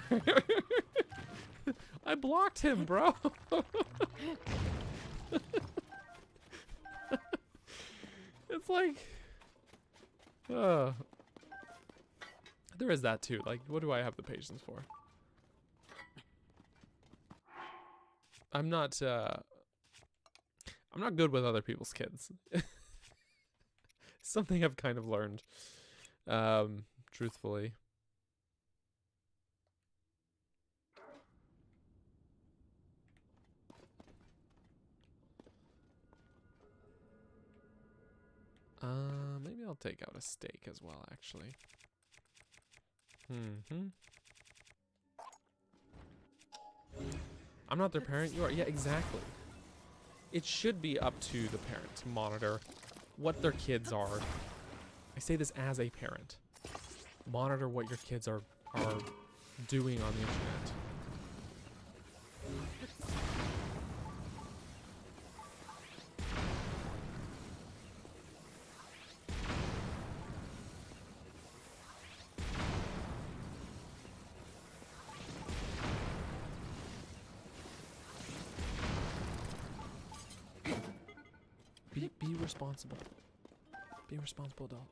I blocked him, bro. It's like, there is that too. Like, what do I have the patience for? I'm not good with other people's kids. Something I've kind of learned, truthfully. Maybe I'll take out a steak as well, actually. I'm not their parent, you are. Yeah, exactly. It should be up to the parent to monitor what their kids are. I say this as a parent. Monitor what your kids are doing on the internet. Be responsible. Be a responsible adult.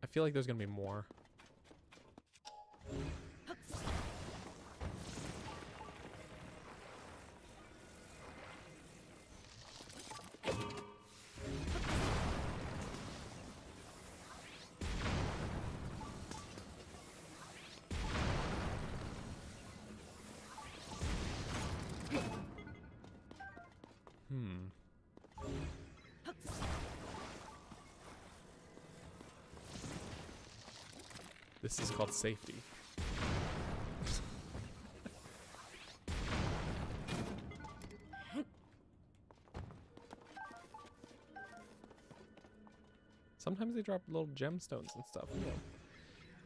I feel like there's gonna be more. This is called safety. Sometimes they drop little gemstones and stuff. Yeah.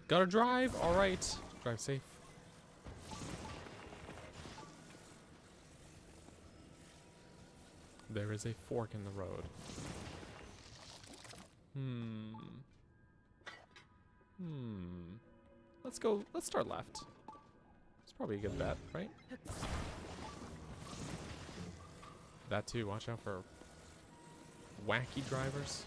Gotta drive. All right. Drive safe. There is a fork in the road. Let's go. Let's start left. It's probably a good bet, right? That too. Watch out for wacky drivers.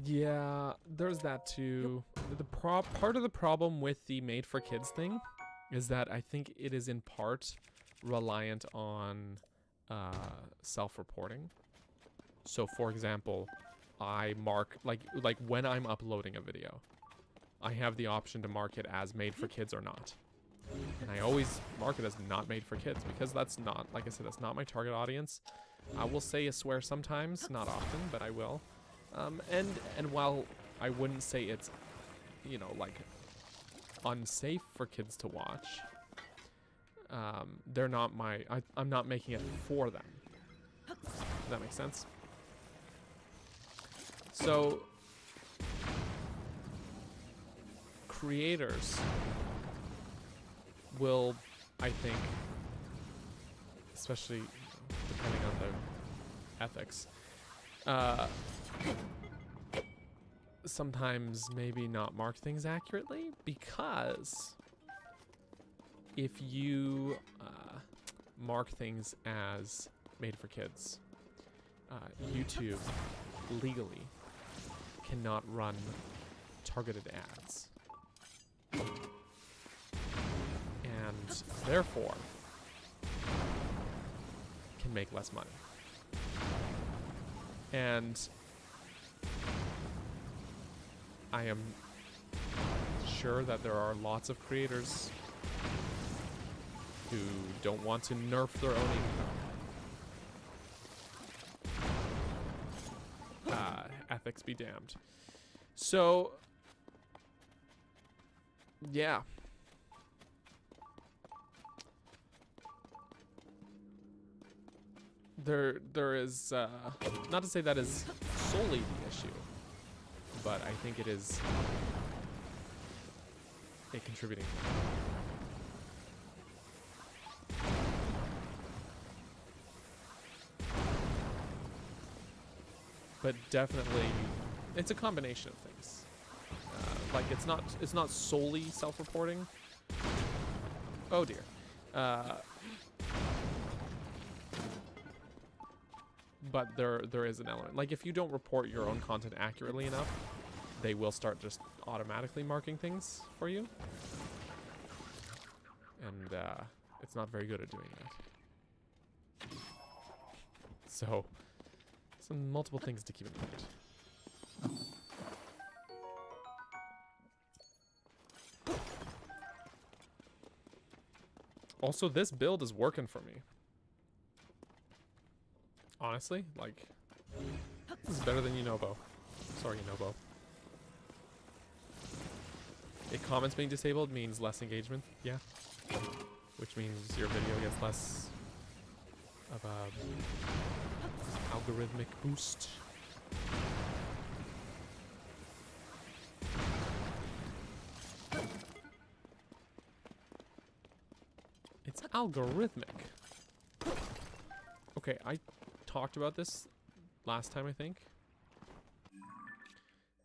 Yeah, there's that too. The part of the problem with the made for kids thing is that I think it is in part reliant on self-reporting. So for example, I mark like when I'm uploading a video, I have the option to mark it as made for kids or not. And I always mark it as not made for kids because that's not, like I said, that's not my target audience. I will say a swear sometimes, not often, but I will. And while I wouldn't say it's, you know, like unsafe for kids to watch, they're not I'm not making it for them. Does that make sense? So creators will, I think, especially depending on the ethics, sometimes maybe not mark things accurately, because if you mark things as made for kids, YouTube legally cannot run targeted ads, and therefore can make less money. And I am sure that there are lots of creators who don't want to nerf their own income. Ethics be damned. So, yeah. There is, not to say that is solely the issue, but I think it is a contributing factor. But definitely, it's a combination of things. Like it's not solely self-reporting. Oh dear. But there is an element. Like if you don't report your own content accurately enough, they will start just automatically marking things for you. And it's not very good at doing that. So, some multiple things to keep in mind. Also, this build is working for me. Honestly, like, this is better than Unobo. Sorry, Unobo. Comments being disabled means less engagement, yeah. Which means your video gets less of a algorithmic boost. It's algorithmic. Okay, I talked about this last time, I think.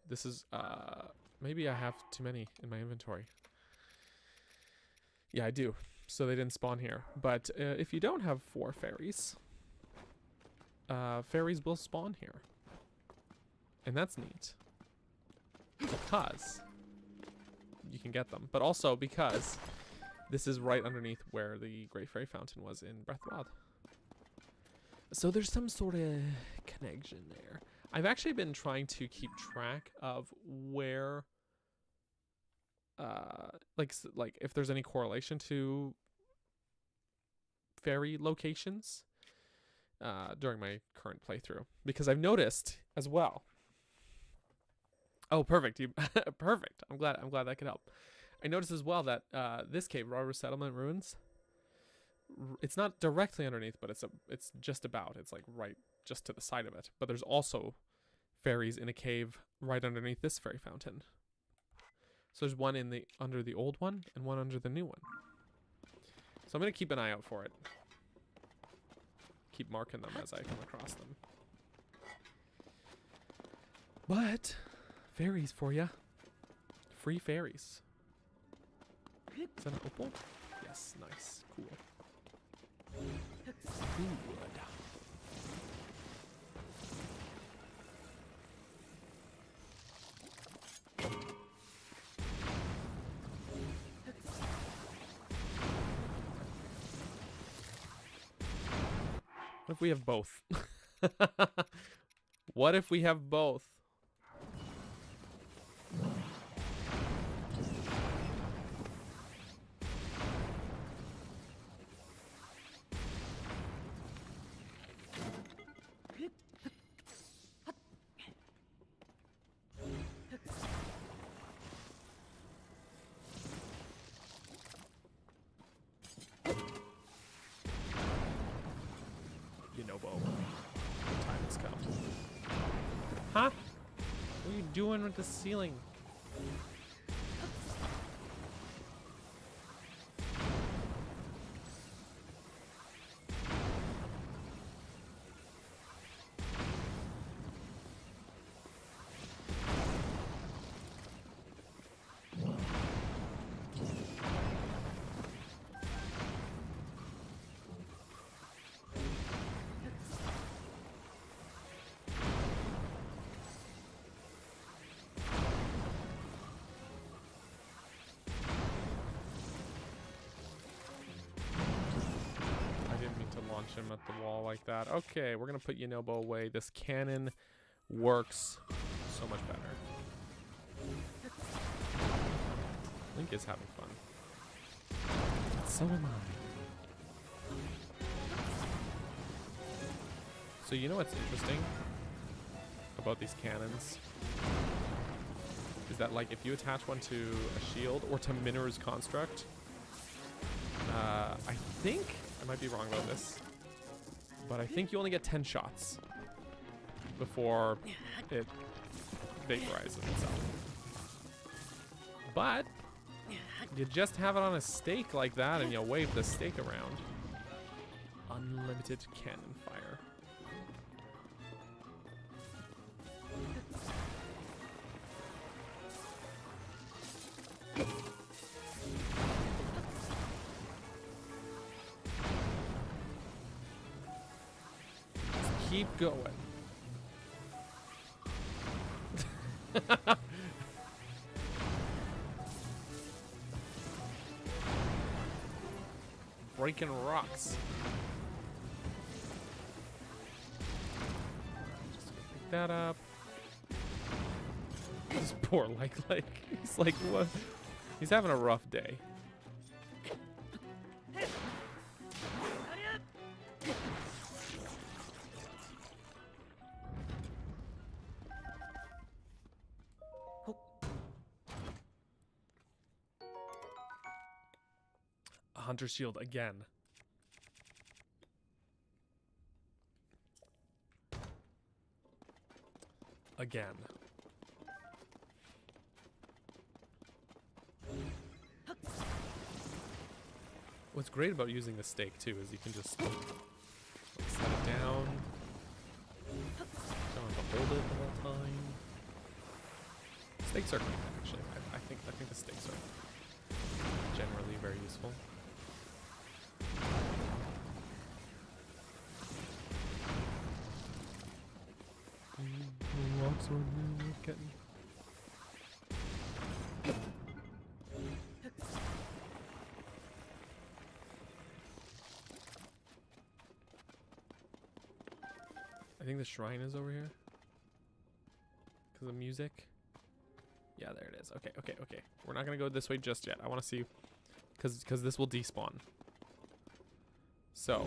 This is, maybe I have too many in my inventory. Yeah, I do. So they didn't spawn here. But if you don't have 4 fairies, fairies will spawn here. And that's neat. Because you can get them. But also because this is right underneath where the Great Fairy Fountain was in Breath of the Wild. So there's some sort of connection there. I've actually been trying to keep track of where, like if there's any correlation to fairy locations during my current playthrough, because I've noticed as well. Oh, perfect. Perfect. I'm glad that could help. I noticed as well that this cave, Rara Settlement Ruins, it's not directly underneath, but it's just about. It's like right just to the side of it. But there's also fairies in a cave right underneath this fairy fountain. So there's one under the old one and one under the new one. So I'm gonna keep an eye out for it. Keep marking them as I come across them. But fairies for ya. Free fairies. Is that an opal? Yes, nice, cool. Good. What if we have both? What if we have both? Huh? What are you doing with the ceiling? Launch him at the wall like that. Okay, we're gonna put Yunobo away. This cannon works so much better. Link is having fun. So am I. So you know what's interesting about these cannons? Is that like if you attach one to a shield or to Minor's construct, I think I might be wrong about this, but I think you only get 10 shots before it vaporizes itself. But you just have it on a stake like that and you wave the stake around. Unlimited cannon fire. Keep going. Breaking rocks. Just gonna pick that up. This poor like he's like what? He's having a rough day. Hunter shield again. Again. What's great about using the stake too is you can just like, set it down. Don't have to hold it the whole time. Stakes are great actually. I think the stakes are generally very useful. Longsword we're getting. think the shrine is over here. Because of music. Yeah, there it is. Okay, okay, okay. We're not going to go this way just yet. I want to see. Because this will despawn. So.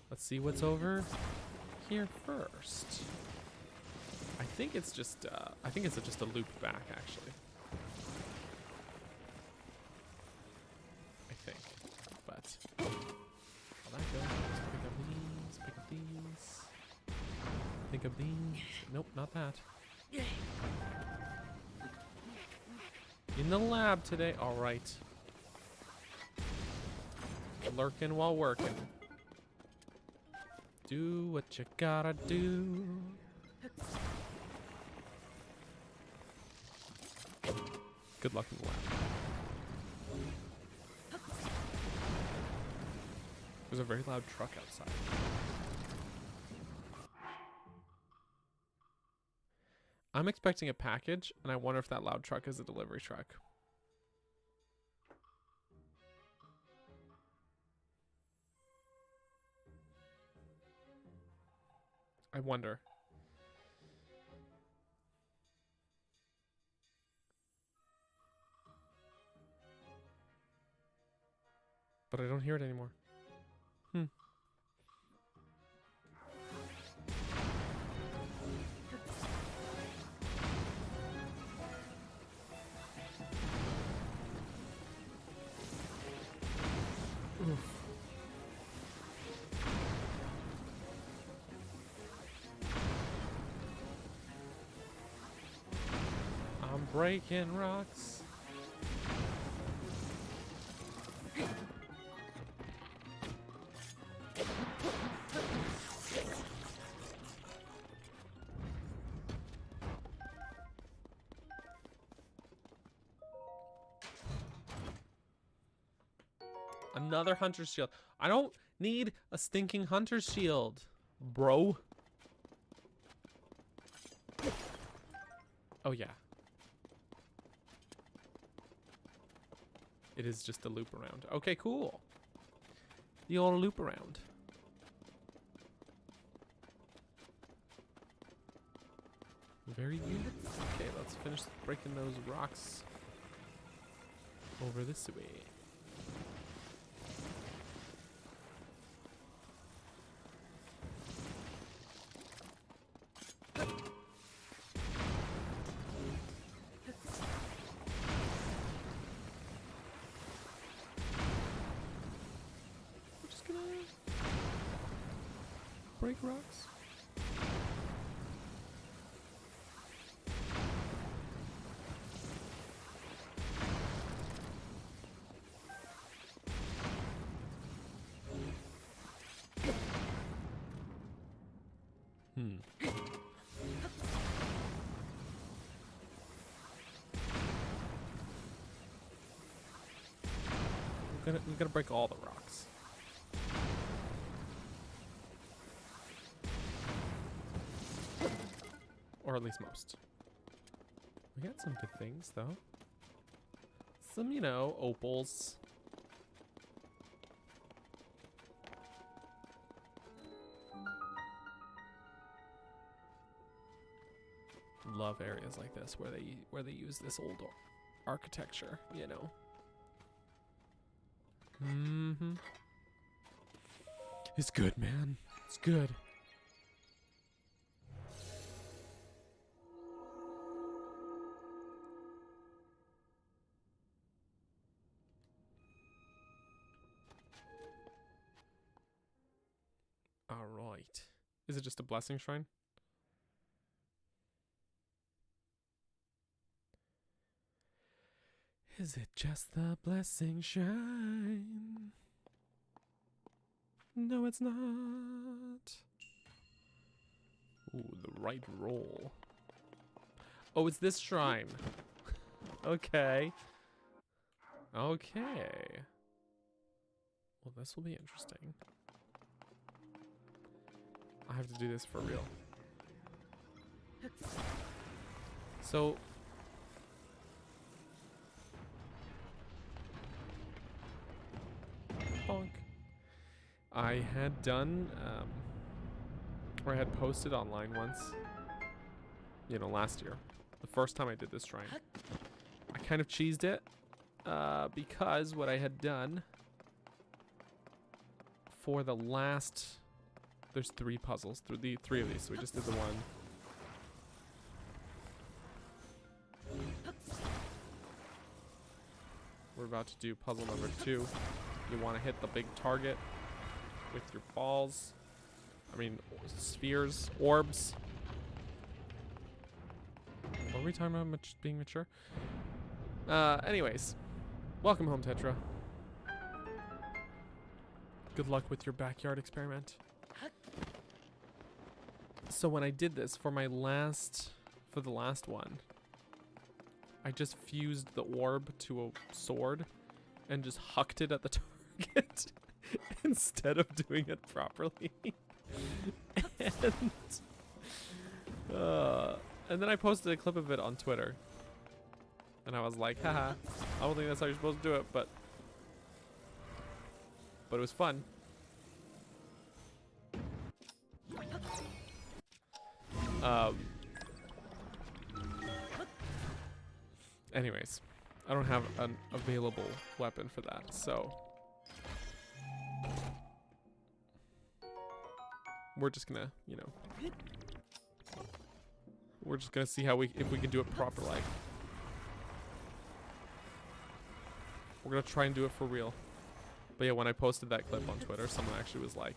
Let's see what's over here first. I think it's just just a loop back, actually. I think. But all that goes. Pick up these, pick up these. Pick up these. Nope, not that. In the lab today. Alright. Lurking while working. Do what you gotta do. Good luck in the lab. There's a very loud truck outside. I'm expecting a package, and I wonder if that loud truck is a delivery truck. I wonder. But I don't hear it anymore. Oof. I'm breaking rocks. Another hunter's shield. I don't need a stinking hunter's shield, bro. Oh, yeah. It is just a loop around. Okay, cool. The old loop around. Very good. Okay, let's finish breaking those rocks over this way. Break rocks. We're gonna break all the rocks. Or at least most. We got some good things, though. Some, you know, opals. Love areas like this where they use this old architecture, you know. Mm-hmm. It's good, man. It's good. All right. Is it just a blessing shrine? Is it just the blessing shrine? No, it's not. Ooh, the right roll. Oh, it's this shrine. Okay. Okay. Well, this will be interesting. I have to do this for real. So... bonk. I had done, where I had posted online once, you know, last year, the first time I did this shrine. I kind of cheesed it because what I had done for the last, there's 3 puzzles, through the 3 of these, so we just did the one. We're about to do puzzle number 2. You want to hit the big target with your balls. I mean, spheres, orbs. What were we talking about being mature? Anyways, welcome home, Tetra. Good luck with your backyard experiment. So when I did this for the last one, I just fused the orb to a sword and just hucked it at the target instead of doing it properly. And then I posted a clip of it on Twitter. And I was like, haha, I don't think that's how you're supposed to do it, but it was fun. Anyways, I don't have an available weapon for that, so we're just gonna, you know, we're just gonna see if we can do it proper like. We're gonna try and do it for real. But yeah, when I posted that clip on Twitter, someone actually was like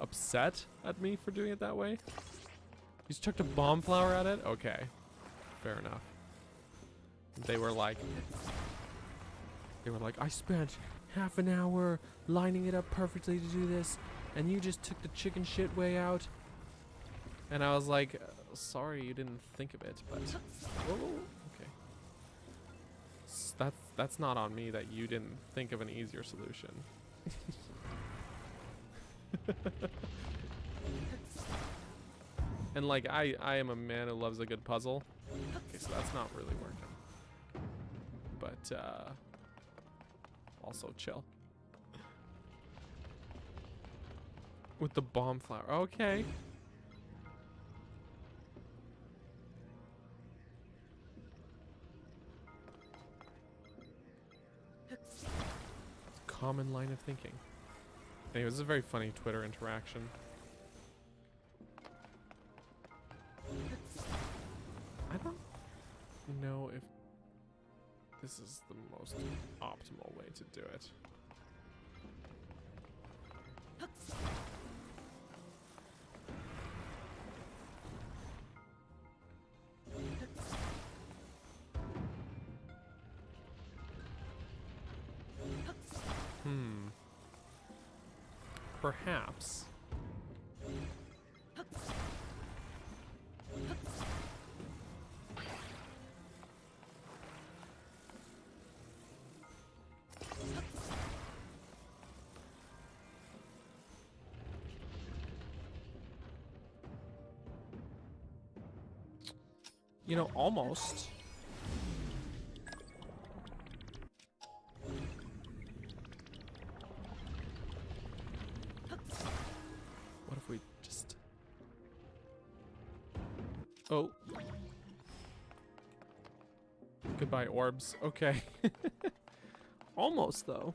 upset at me for doing it that way. You just chucked a bomb flower at it? Okay, fair enough. They were like, I spent half an hour lining it up perfectly to do this, and you just took the chicken shit way out. And I was like, sorry, you didn't think of it, but okay. That's not on me that you didn't think of an easier solution. And like, I am a man who loves a good puzzle. Okay, so that's not really working. But also chill. With the bomb flower. Okay. Common line of thinking. Anyway, this is a very funny Twitter interaction. I don't know if this is the most optimal way to do it. Perhaps. You know, almost. What if we just... Oh. Goodbye, orbs. Okay. Almost, though.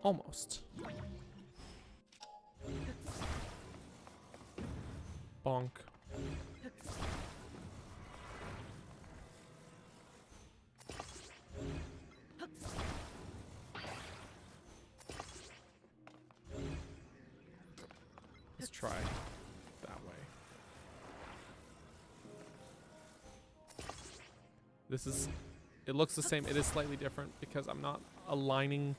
Almost. Bonk. Let's try that way. This is, it looks the same. It is slightly different because I'm not aligning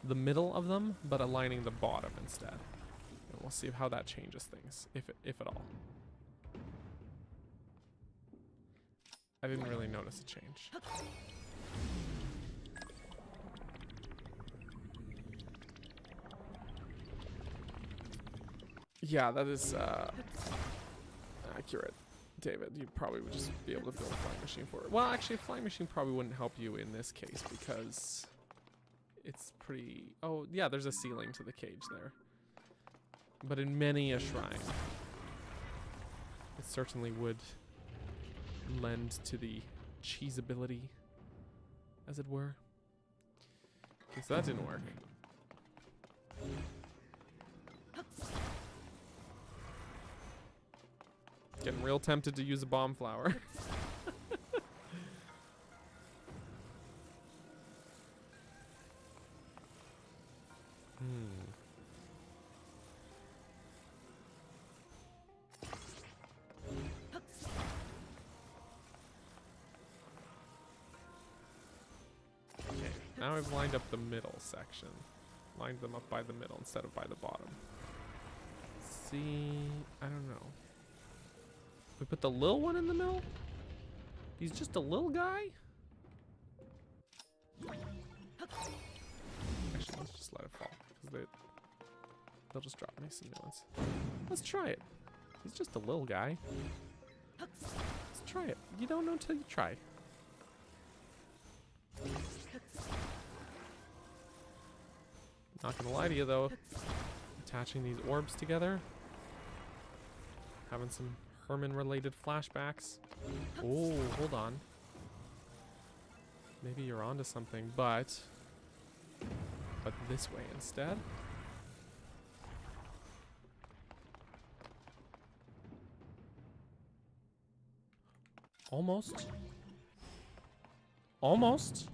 the middle of them, but aligning the bottom instead. And we'll see how that changes things, if at all. I didn't really notice a change. Yeah, that is accurate, David. You probably would just be able to build a flying machine for it. Well, actually, a flying machine probably wouldn't help you in this case because it's pretty... Oh, yeah, there's a ceiling to the cage there. but in many a shrine. It certainly would lend to the cheesability, as it were. Okay, so that didn't work. Getting real tempted to use a bomb flower. Okay, now I've lined up the middle section. Lined them up by the middle instead of by the bottom. See, I don't know. We put the little one in the middle? He's just a little guy? Actually, let's just let it fall. Because they'll just drop me some new ones. Let's try it. He's just a little guy. Let's try it. You don't know until you try. Not gonna lie to you though. Attaching these orbs together. Having some Herman-related flashbacks. Oh, hold on. Maybe you're onto something, but this way instead. Almost. Almost.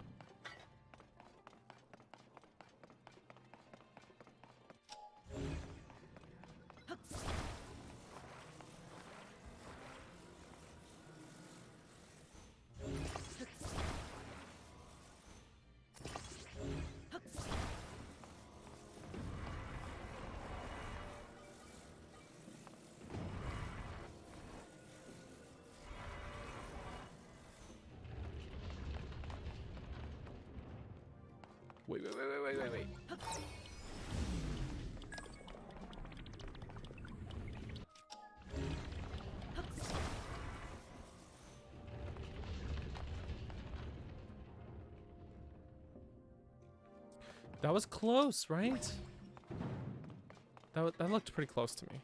Wait. That was close, right? That looked pretty close to me.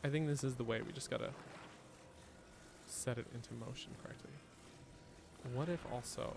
I think this is the way. We just gotta set it into motion correctly. What if also...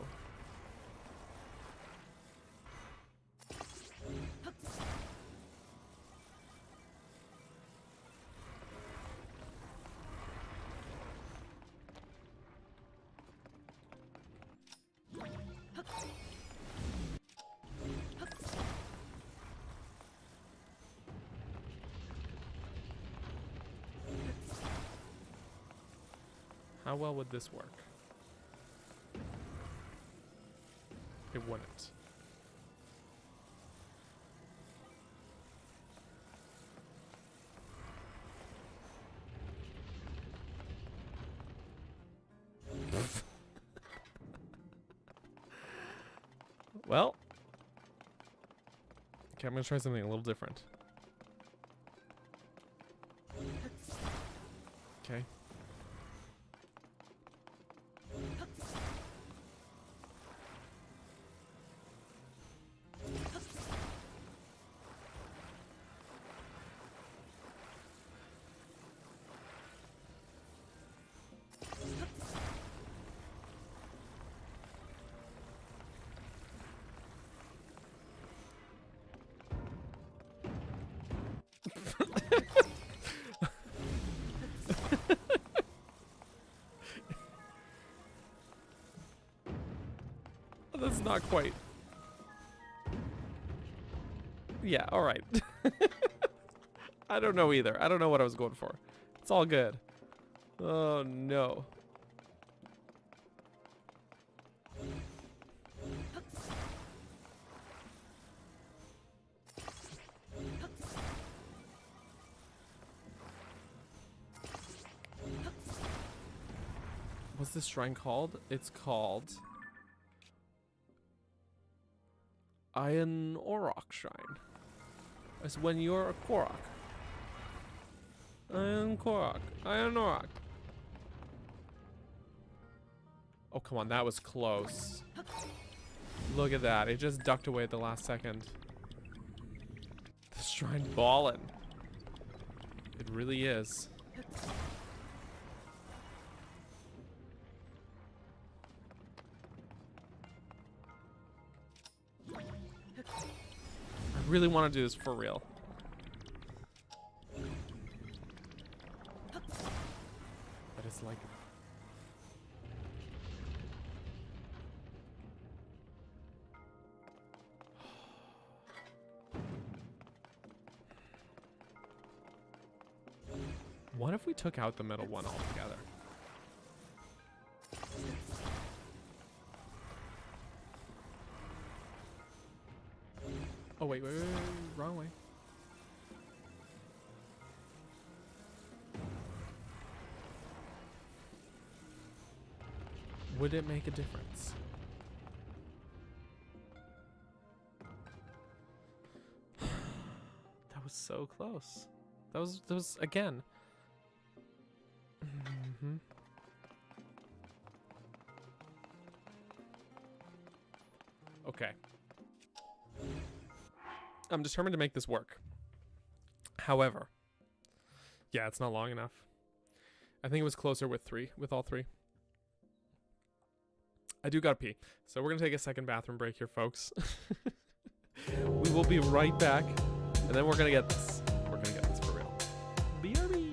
How well would this work? It wouldn't. Well. Okay, I'm gonna try something a little different. Okay. That's not quite. Yeah, alright. I don't know either. I don't know what I was going for. It's all good. Oh no. What's this shrine called? It's called Iron Auroch Shrine. It's when you're a Korok. Iron Korok. Iron Rock. Oh, come on. That was close. Look at that. It just ducked away at the last second. The shrine ballin'. It really is. I really want to do this for real. But it's like... What if we took out the middle one altogether? Oh, wait, wrong way. Would it make a difference? That was so close. That was again. Mm-hmm. Okay. I'm determined to make this work. However, yeah, it's not long enough. I think it was closer with all three. I do gotta pee, so we're gonna take a second bathroom break here, folks. We will be right back, and then we're gonna get this. We're gonna get this for real. BRB.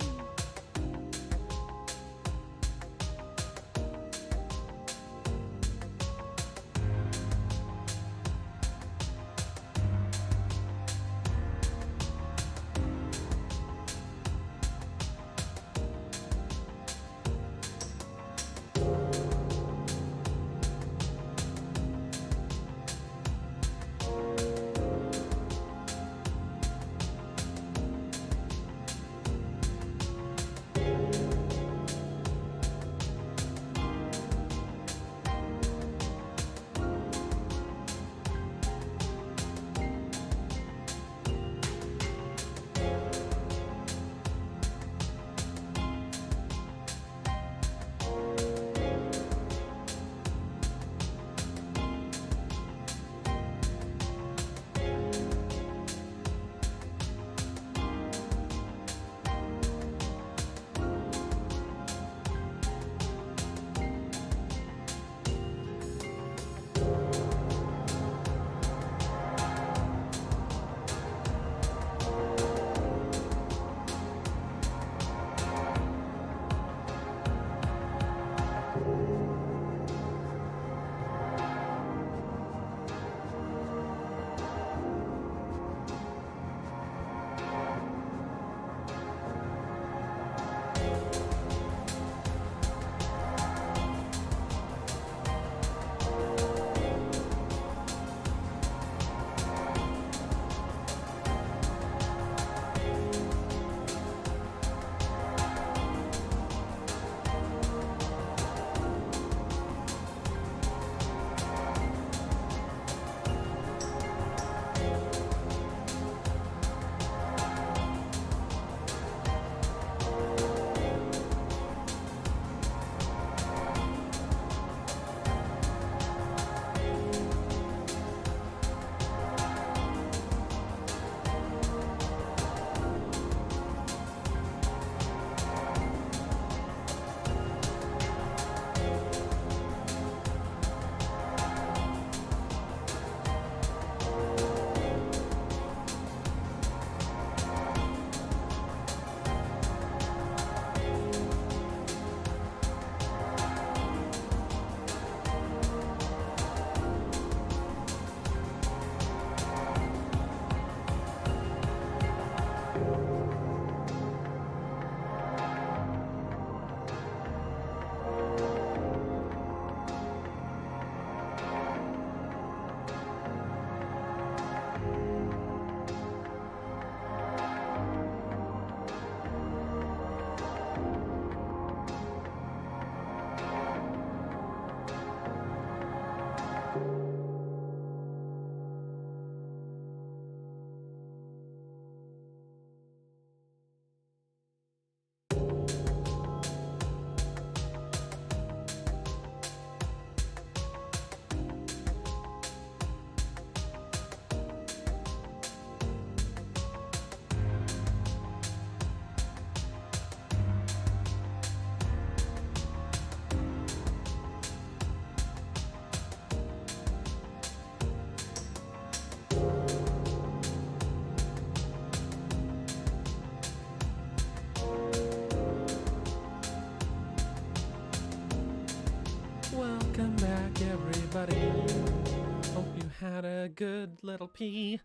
good little pea.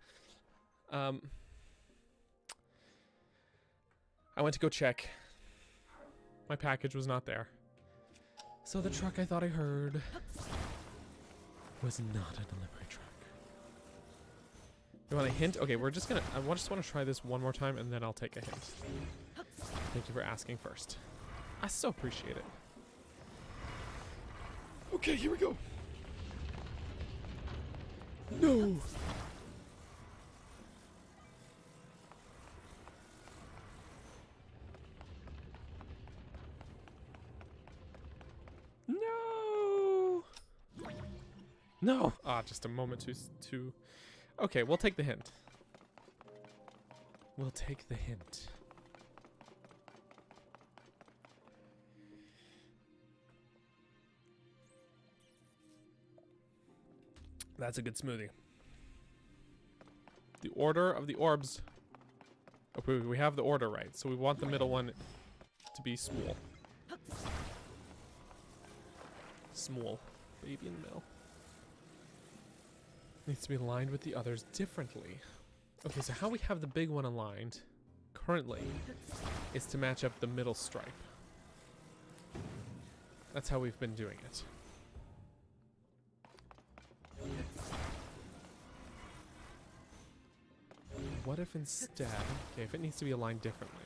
I went to go check. My package was not there. So the truck I thought I heard was not a delivery truck. You want a hint? Okay, we're just gonna... I just want to try this one more time and then I'll take a hint. Thank you for asking first. I so appreciate it. Okay, here we go. No! No! No! Ah, just a moment too... Okay, we'll take the hint. We'll take the hint. That's a good smoothie. The order of the orbs. Okay, we have the order right, so we want the middle one to be small. Small. Baby in the middle. Needs to be aligned with the others differently. Okay, so how we have the big one aligned currently is to match up the middle stripe. That's how we've been doing it. What if instead... Okay, if it needs to be aligned differently.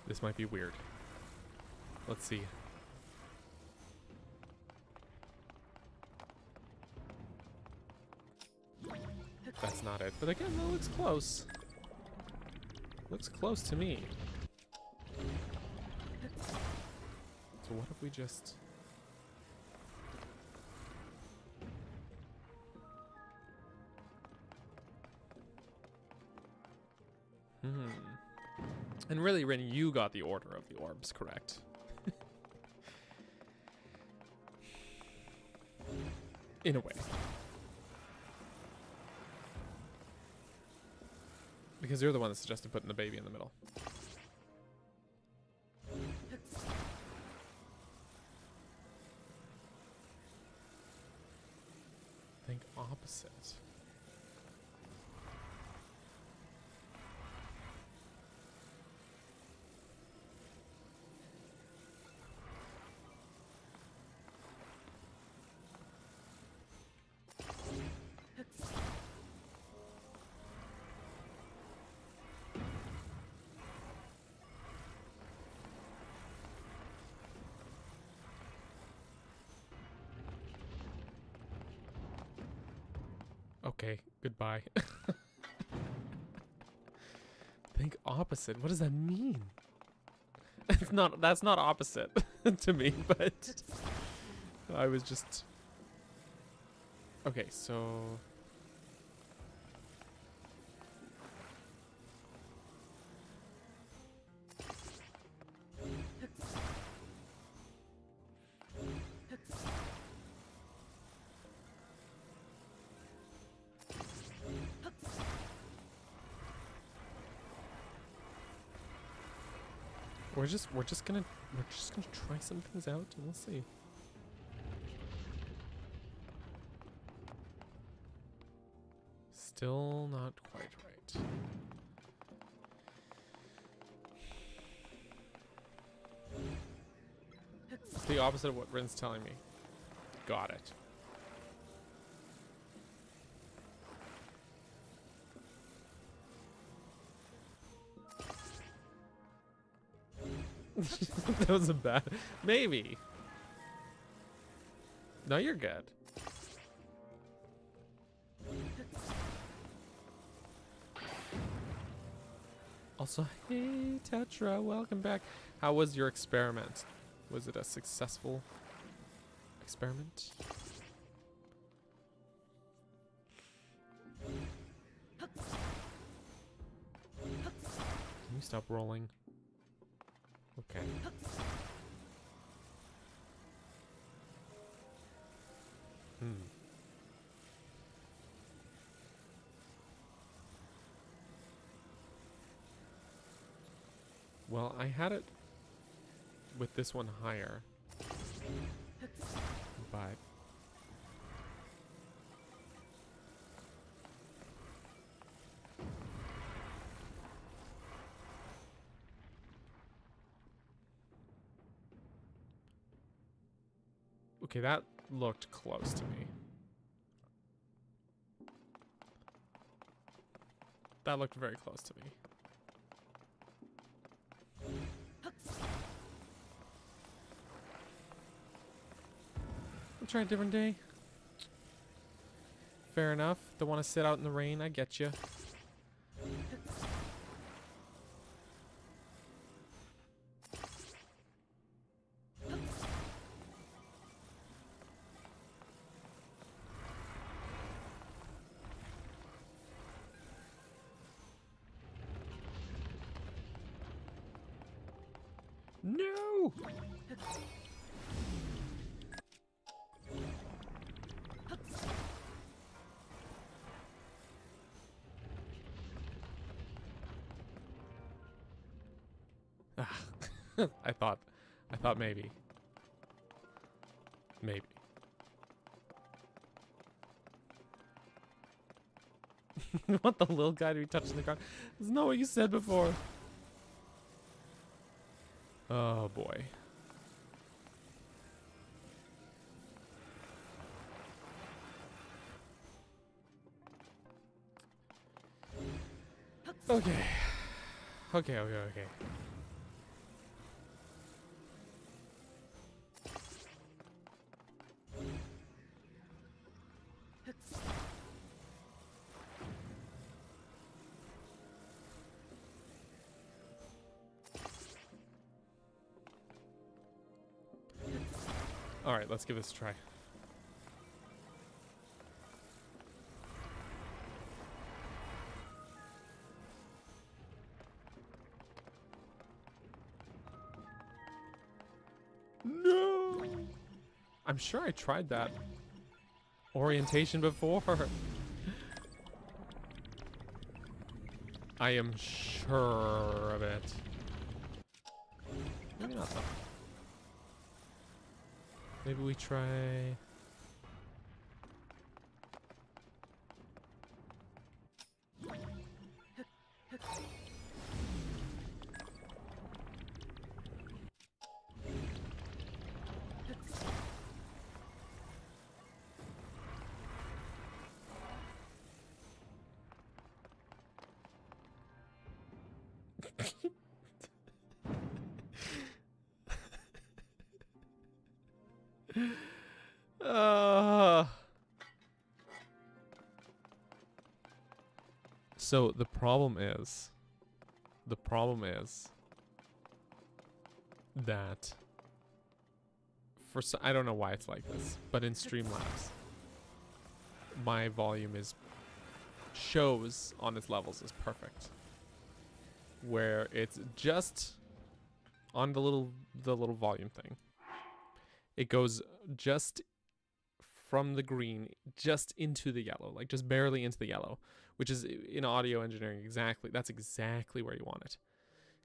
This might be weird. Let's see. That's not it. But again, that looks close. Looks close to me. So what if we just... And really, Rin, you got the order of the orbs correct. In a way. Because you're the one that suggested putting the baby in the middle. Think opposite. Okay, goodbye. Think opposite. What does that mean? That's not opposite to me, but I was just... Okay, so... We're just gonna try some things out and we'll see. Still not quite right. It's the opposite of what Rin's telling me. Got it. That was a bad... Maybe. No, you're good. Also, hey Tetra, welcome back. How was your experiment? Was it a successful experiment? Can you stop rolling? Okay. Well, I had it with this one higher. But okay, that looked close to me. That looked very close to me. I'll try a different day. Fair enough. Don't want to sit out in the rain. I get you. No! I thought maybe. Maybe. You want the little guy to be touching the ground? That's not what you said before. Oh boy. Okay. Okay. All right, let's give this a try. No! I'm sure I tried that orientation before. I am sure of it. Maybe not though. Maybe we try... So the problem is that I don't know why it's like this, but in Streamlabs, my volume shows on its levels is perfect, where it's just on the little volume thing. It goes just from the green just into the yellow, like just barely into the yellow, which is in audio engineering that's exactly where you want it.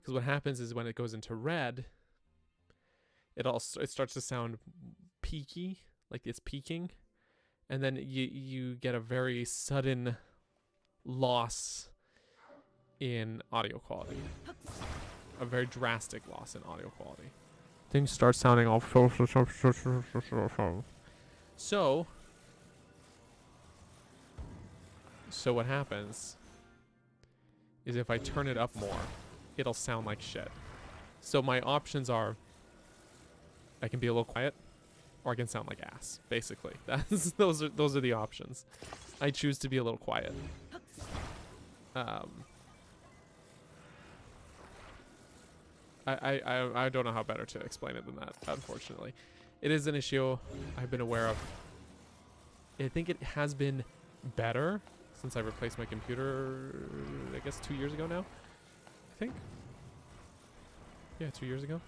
Because what happens is when it goes into red, it starts to sound peaky, like it's peaking, and then you get a very sudden loss in audio quality, a very drastic loss in audio quality. Things start sounding all so what happens is if I turn it up more, it'll sound like shit. So my options are I can be a little quiet or I can sound like ass, basically. Those are the options. I choose to be a little quiet. I don't know how better to explain it than that, unfortunately. It is an issue I've been aware of. I think it has been better since I replaced my computer, I guess 2 years ago now. I think. Yeah, 2 years ago.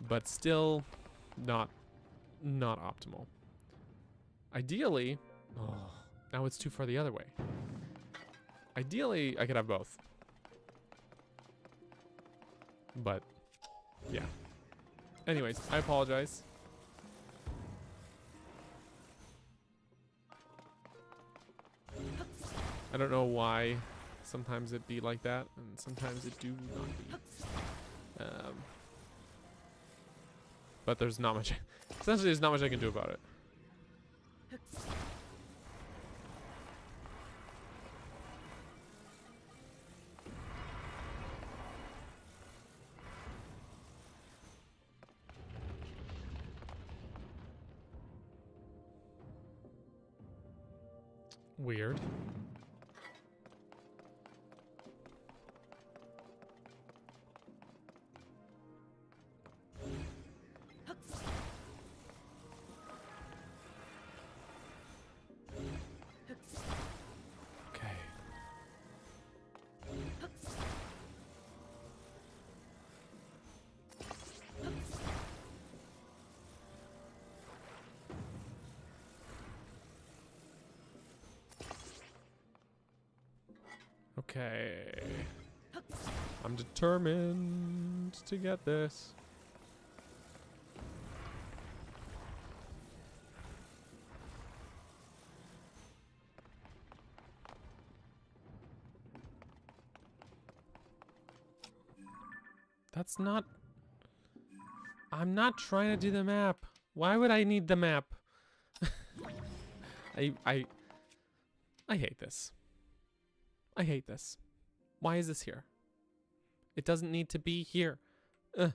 But still not optimal. Ideally, now it's too far the other way. Ideally, I could have both. But, yeah. Anyways, I apologize. I don't know why sometimes it be like that and sometimes it do not be. But there's not much, essentially there's not much I can do about it. Weird. Okay. Okay. I'm determined to get this. That's not... I'm not trying to do the map. Why would I need the map? I hate this. I hate this. Why is this here? It doesn't need to be here. It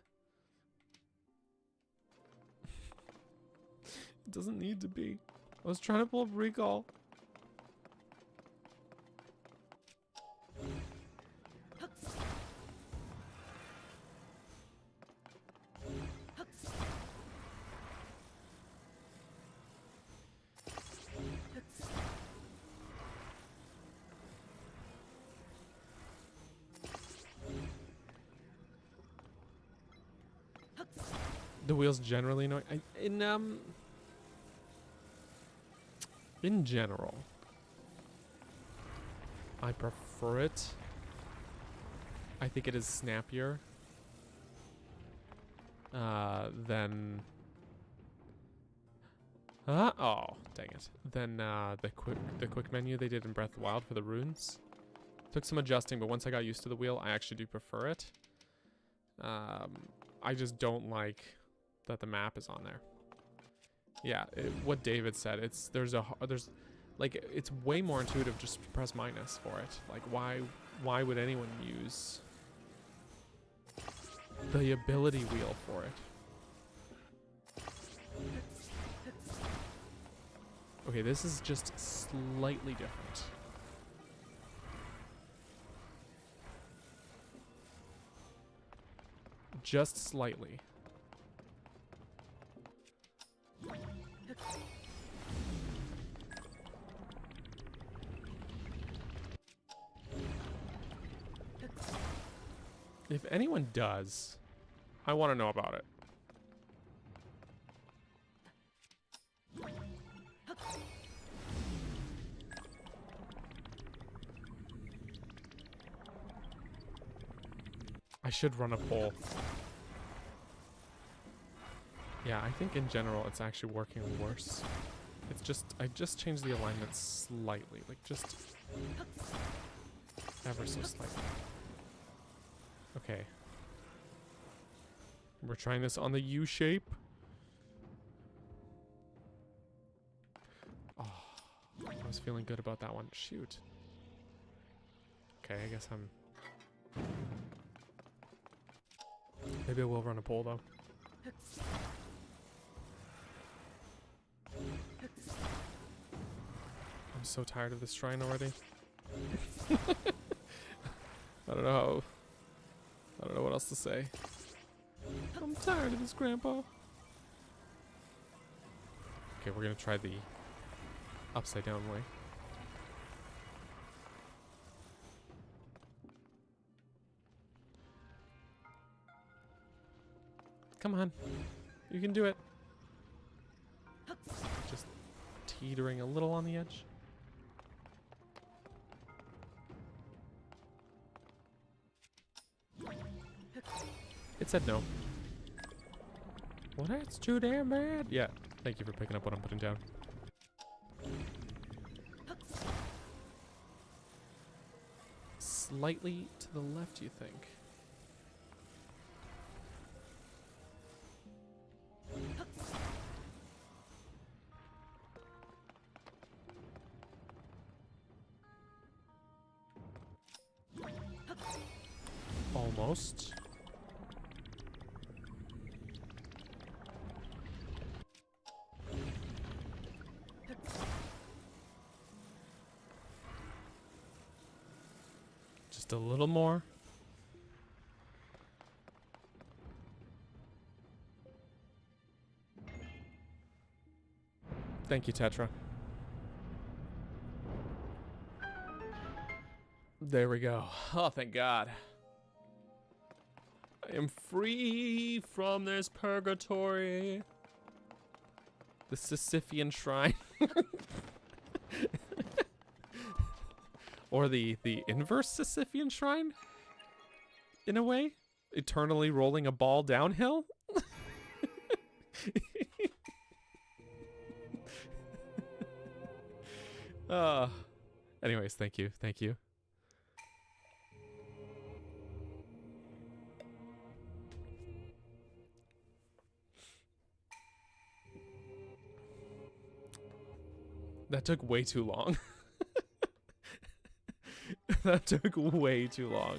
doesn't need to be. I was trying to pull up recall. The wheels generally annoy. In general, I prefer it. I think it is snappier than oh dang it. Than the quick menu they did in Breath of the Wild for the runes. Took some adjusting, but once I got used to the wheel, I actually do prefer it. I just don't like that the map is on there. Yeah, what David said, there's like it's way more intuitive just to press minus for it. Like why would anyone use the ability wheel for it? Okay, this is just slightly different. Just slightly. If anyone does, I want to know about it. I should run a poll. Yeah, I think in general it's actually working worse. It's just, I just changed the alignment slightly, like just ever so slightly. Okay. We're trying this on the U shape. Oh, I was feeling good about that one. Shoot. Okay, I guess I'm... Maybe I will run a poll though. I'm so tired of this shrine already. I don't know what else to say. I'm tired of this, Grandpa. Okay, we're gonna try the upside down way. Come on. You can do it. Just teetering a little on the edge. It said no. What? It's too damn bad. Yeah. Thank you for picking up what I'm putting down. Slightly to the left, you think? Almost. Just a little more. Thank you, Tetra. There we go. Oh, thank God. I am free from this purgatory. The Sisyphean shrine. Or the inverse Sisyphean shrine? In a way? Eternally rolling a ball downhill? Anyways, thank you. Thank you. That took way too long. That took way too long.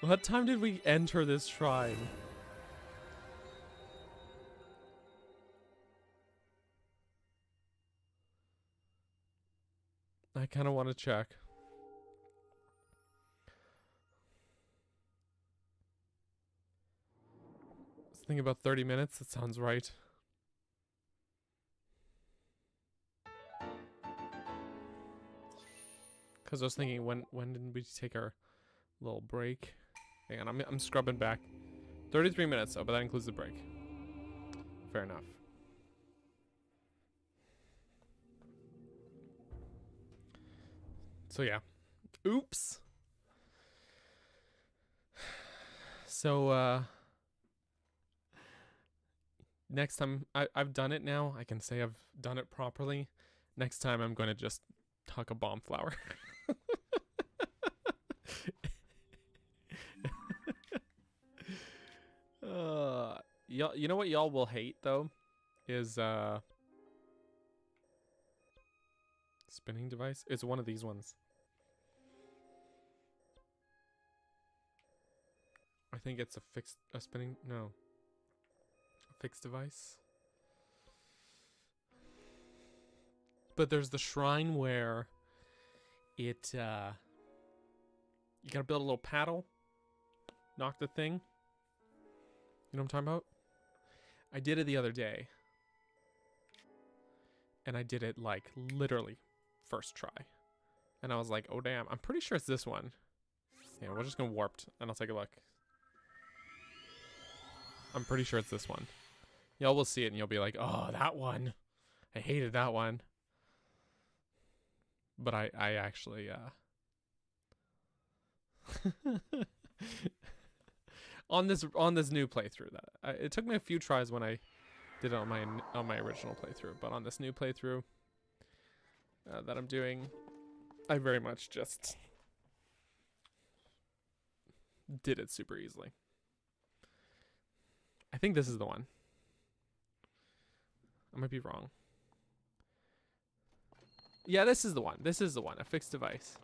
What time did we enter this shrine? I kind of want to check. I was thinking about 30 minutes. That sounds right. Because I was thinking, when did we take our little break? Hang on, I'm scrubbing back. 33 minutes, though, but that includes the break. Fair enough. So yeah. Oops. So next time I've done it now. I can say I've done it properly. Next time I'm going to just huck a bomb flower. Y'all, you know what y'all will hate though is spinning device. It's one of these ones. I think it's a spinning, no, a fixed device. But there's the shrine where it, you gotta build a little paddle, knock the thing. You know what I'm talking about? I did it the other day. And I did it like literally first try. And I was like, oh damn, I'm pretty sure it's this one. Yeah, we're just gonna warped and I'll take a look. I'm pretty sure it's this one. Y'all will see it and you'll be like, oh, that one. I hated that one. But I actually, on this new playthrough, it took me a few tries when I did it on my original playthrough, but on this new playthrough that I'm doing, I very much just did it super easily. I think this is the one. I might be wrong. Yeah, this is the one. This is the one. A fixed device.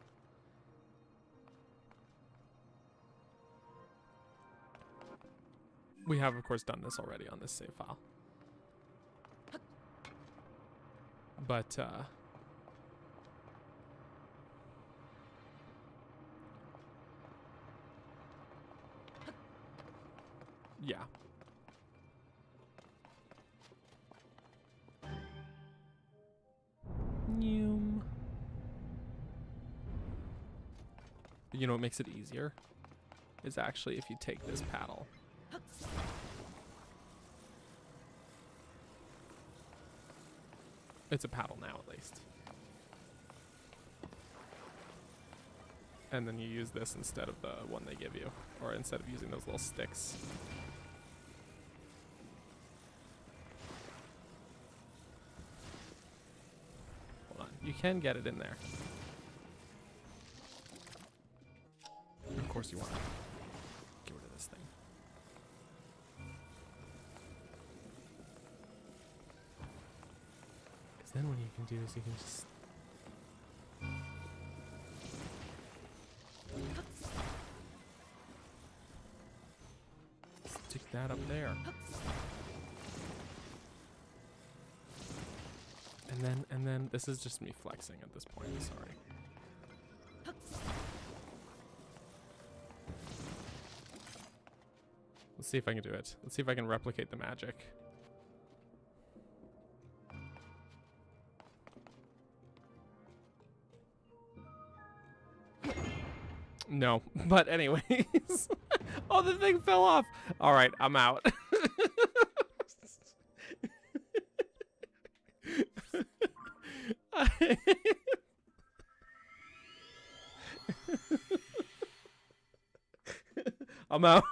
We have, of course, done this already on this save file. But, yeah. You know what makes it easier? Is actually if you take this paddle. It's a paddle now, at least. And then you use this instead of the one they give you. Or instead of using those little sticks. You can get it in there. Of course you want to get rid of this thing. Because then what you can do is you can just... stick that up there. And then this is just me flexing at this point, sorry. Let's see if I can do it. Let's see if I can replicate the magic. No, but anyways. Oh, the thing fell off. All right, I'm out. I'm out.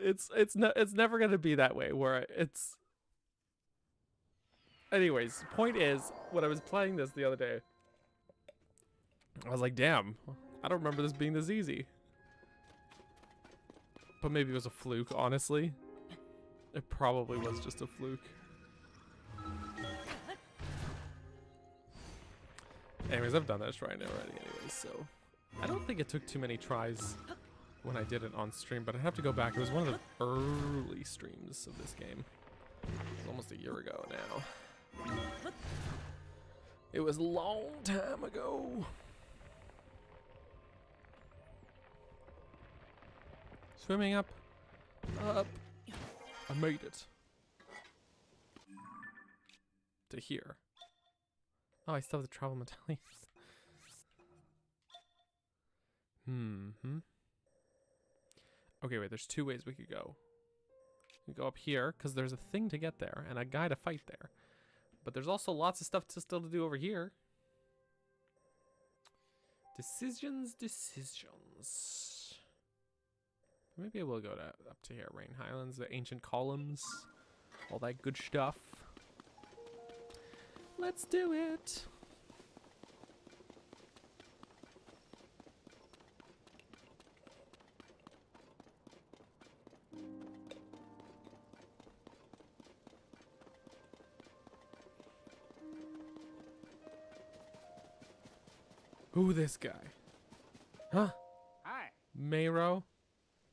It's never gonna be that way where it's. Anyways, point is, when I was playing this the other day, I was like, damn, I don't remember this being this easy. But maybe it was a fluke, honestly. It probably was just a fluke. Anyways, I've done this right now already anyways, so I don't think it took too many tries when I did it on stream, but I have to go back. It was one of the early streams of this game. It was almost a year ago now. It was a long time ago. Swimming up. Up. I made it. To here. Oh, I still have the travel medallions. Okay, wait, there's two ways we could go. We go up here, because there's a thing to get there, and a guy to fight there. But there's also lots of stuff still to do over here. Decisions. Maybe we'll go up to here. Rain Highlands, the ancient columns, all that good stuff. Let's do it. Ooh, this guy. Huh? Hi. Mayro?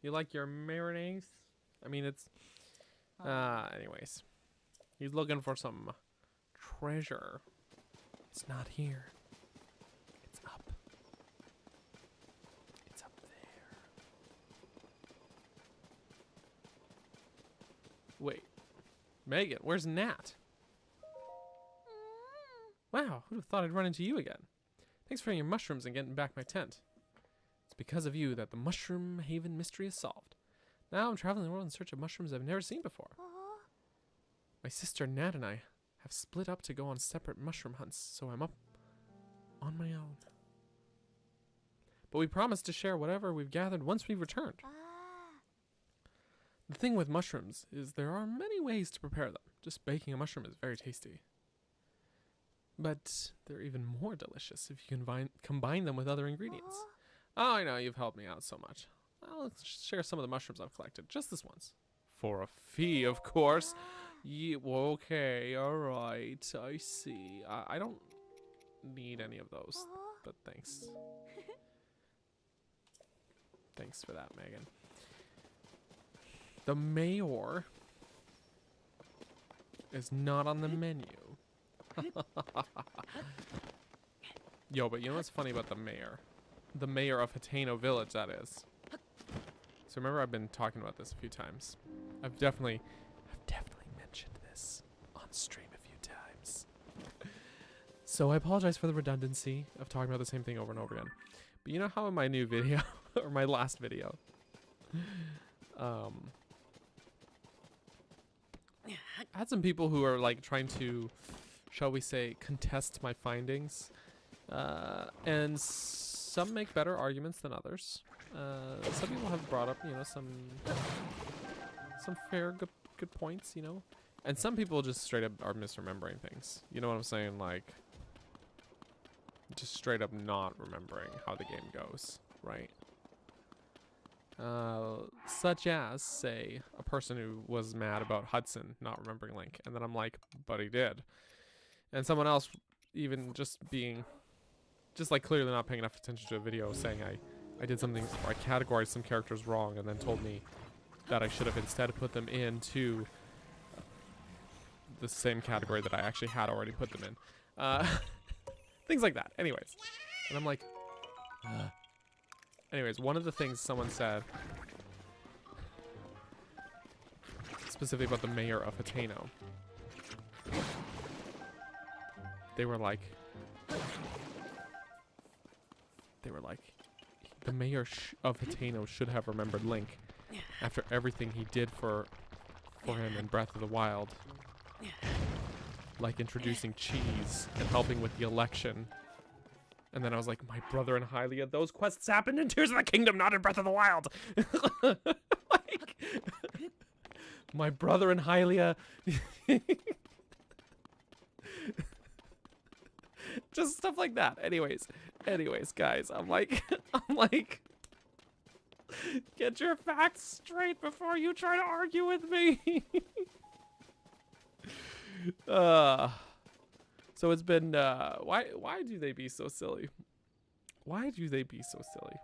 You like your mayonnaise? I mean, it's... anyways. He's looking for some treasure. It's not here. It's up. It's up there. Wait. Megan, where's Nat? Wow, who'd have thought I'd run into you again? Thanks for your mushrooms and getting back my tent. It's because of you that the Mushroom Haven mystery is solved. Now I'm traveling the world in search of mushrooms I've never seen before. My sister Nat and I have split up to go on separate mushroom hunts, so I'm up on my own. But we promised to share whatever we've gathered once we've returned. The thing with mushrooms is there are many ways to prepare them. Just baking a mushroom is very tasty. But they're even more delicious if you can combine them with other ingredients. Oh, I know, you've helped me out so much. I'll share some of the mushrooms I've collected, just this once. For a fee, of course. Yeah, well, okay, alright, I see. I don't need any of those, but thanks. Thanks for that, Megan. The mayor is not on the menu. Yo, but you know what's funny about the mayor? The mayor of Hateno Village, that is. So remember, I've been talking about this a few times. I've definitely mentioned this on stream a few times. So I apologize for the redundancy of talking about the same thing over and over again. But you know how in my new video, or my last video, I had some people who are like trying to, shall we say, contest my findings. And some make better arguments than others. Some people have brought up, you know, some fair good points, you know. And some people just straight up are misremembering things. You know what I'm saying? Like, just straight up not remembering how the game goes, right? Such as, say, a person who was mad about Hudson not remembering Link. And then I'm like, but he did. And someone else even just like clearly not paying enough attention to a video saying I did something, or I categorized some characters wrong, and then told me that I should have instead put them into the same category that I actually had already put them in. Things like that. Anyways. And I'm like, anyways, one of the things someone said, specifically about the mayor of Hateno, they were like, the mayor of Hateno should have remembered Link after everything he did for him in Breath of the Wild. Like introducing cheese and helping with the election. And then I was like, my brother and Hylia, those quests happened in Tears of the Kingdom, not in Breath of the Wild. Like, my brother and Hylia. Just stuff like that. Anyways, guys, I'm like, get your facts straight before you try to argue with me. So it's been, why do they be so silly? Why do they be so silly?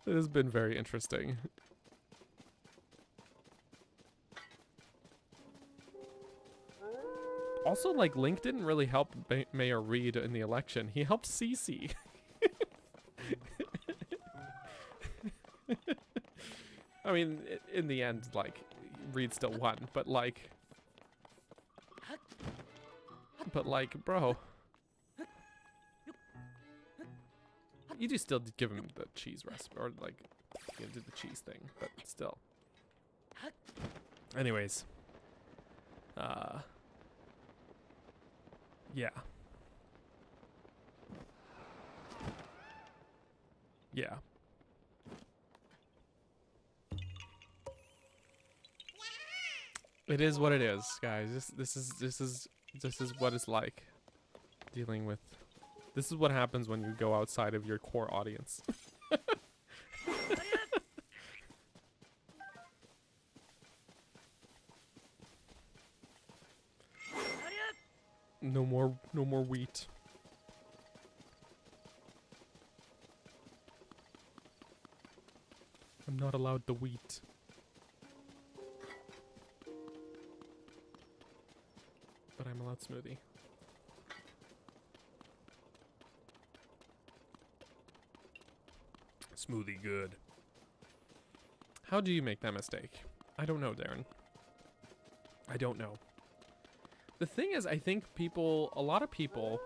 It has been very interesting. Also, like, Link didn't really help Mayor Reed in the election. He helped Cece. I mean, in the end, like, Reed still won, but like, bro, you do still give him the cheese recipe, or like, you know, do the cheese thing, but still. Anyways, yeah. Yeah. It is what it is, guys. This is what it's like dealing with. This is what happens when you go outside of your core audience. No more wheat. I'm not allowed the wheat. But I'm allowed smoothie. Smoothie good. How do you make that mistake? I don't know, Darren. I don't know. The thing is, I think a lot of people...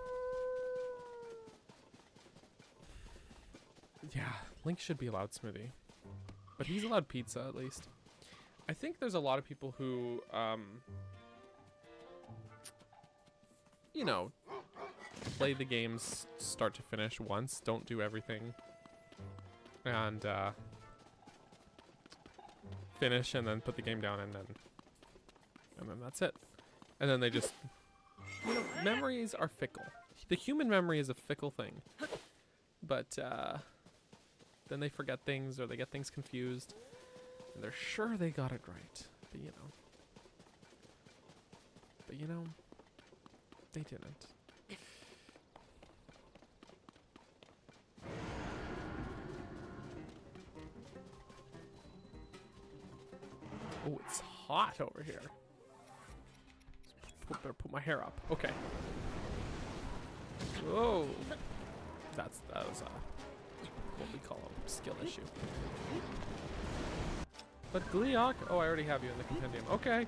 Yeah, Link should be allowed smoothie. But he's allowed pizza, at least. I think there's a lot of people who, you know, play the games start to finish once, don't do everything, and finish and then put the game down, and then that's it. And then they just, you know, memories are fickle. The human memory is a fickle thing. But then they forget things, or they get things confused, and they're sure they got it right. But you know, they didn't. Oh, it's hot over here. Better put my hair up. Okay. Whoa. That was what we call a skill issue. But Gleeok, oh, I already have you in the compendium. Okay.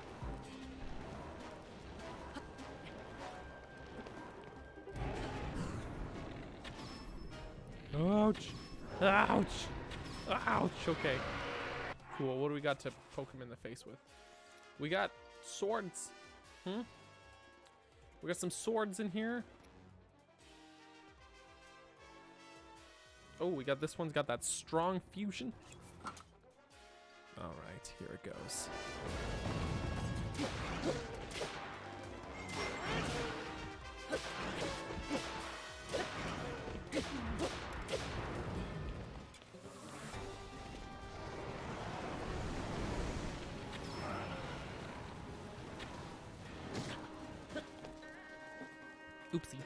Ouch. Ouch. Ouch. Okay. Cool. What do we got to poke him in the face with? We got swords. We got some swords in here. Oh, we got this one's got that strong fusion. All right, here it goes. Oopsie.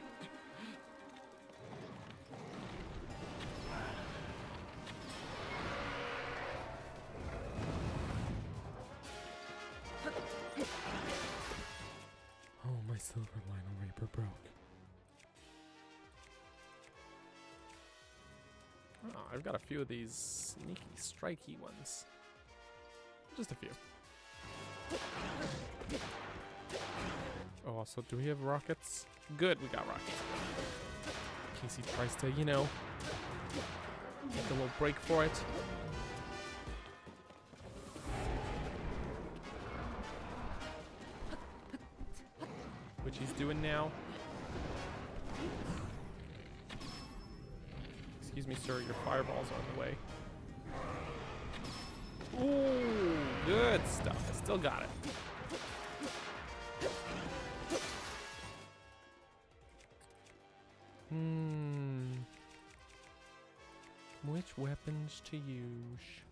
Oh, my silver lino reaper broke. Oh, I've got a few of these sneaky, strikey ones. Just a few. Oh, so do we have rockets? Good, we got rockets. In case he tries to, you know, make a little break for it. Which he's doing now. Excuse me, sir, your fireball's on the way. Ooh, good stuff. I still got it. Which weapons to use?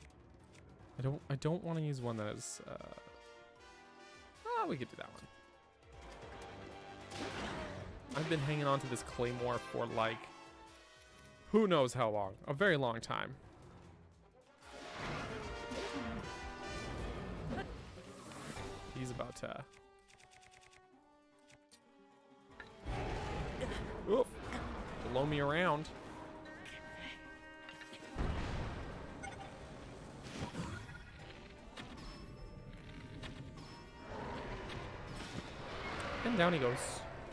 I don't want to use one that is we could do that one. I've been hanging on to this claymore for like who knows how long. A very long time. He's about to blow me around. And down he goes.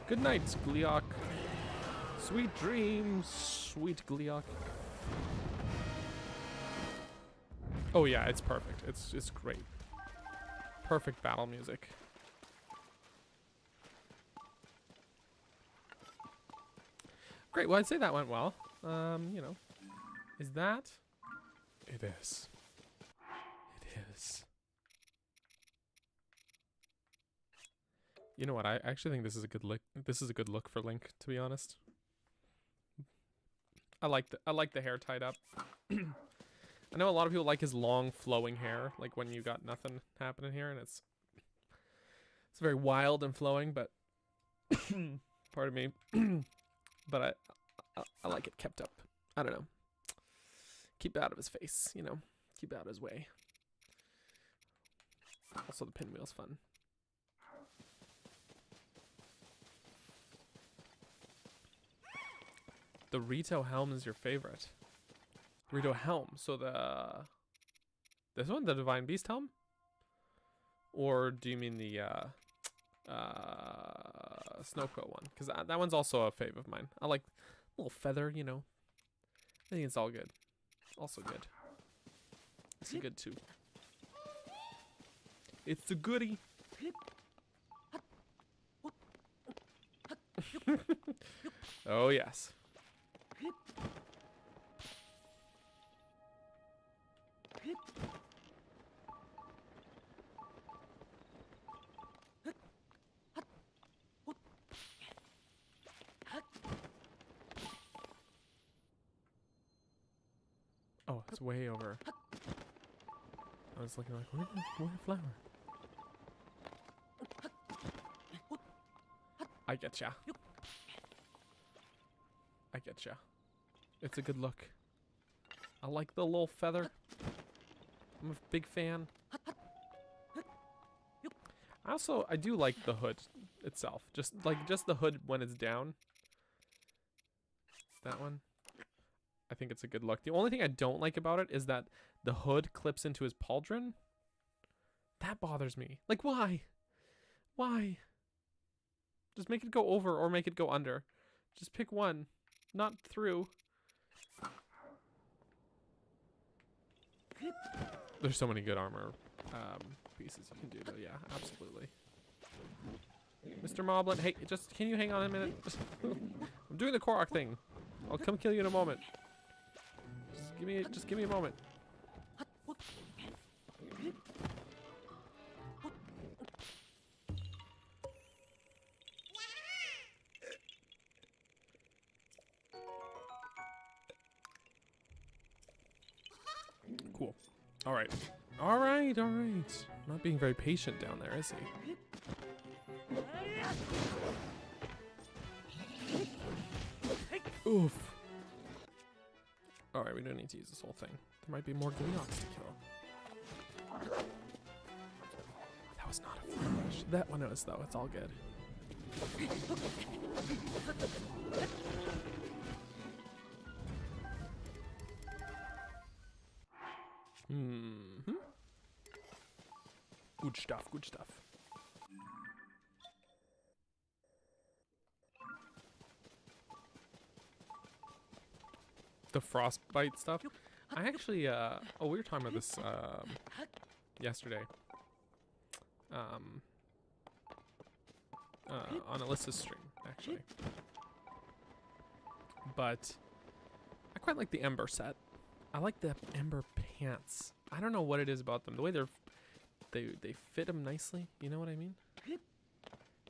Good night, Gleok. Sweet dreams, sweet Gleok. Oh yeah, it's perfect. It's great. Perfect battle music. Great. Well, I'd say that went well. You know, is that? It is. It is. You know what? I actually think this is a good look. This is a good look for Link, to be honest. I like the hair tied up. I know a lot of people like his long flowing hair, like when you got nothing happening here, and it's very wild and flowing, but pardon me. But I like it kept up. I don't know. Keep it out of his face, you know. Keep it out of his way. Also, the pinwheel's fun. The Rito helm is your favorite. Rito helm. So this one, the Divine Beast helm? Or do you mean the Snowquill one? Because that one's also a fave of mine. I like a little feather, you know. I think it's all good. Also good. It's a good too. It's a goodie. Oh yes. Oh, it's way over. I was looking like, where's a flower? I getcha. I getcha. It's a good look. I like the little feather. I'm a big fan. I do like the hood itself. Just the hood when it's down. That one. I think it's a good look. The only thing I don't like about it is that the hood clips into his pauldron. That bothers me. Like, why? Why? Just make it go over or make it go under. Just pick one. Not through. There's so many good armor pieces you can do, but yeah, absolutely. Mr. Moblin, hey, can you hang on a minute? I'm doing the Korok thing. I'll come kill you in a moment. Just give me a moment. Cool. All right. Not being very patient down there, is he? Oof. Alright, we don't need to use this whole thing. There might be more Gleeoks to kill. That was not a flash. That one was, though. It's all good. Mm-hmm. Good stuff, good stuff. The frostbite stuff. I actually, we were talking about this, yesterday. On Alyssa's stream, actually. But I quite like the Ember set. I like the Ember pants. I don't know what it is about them. The way they fit them nicely. You know what I mean?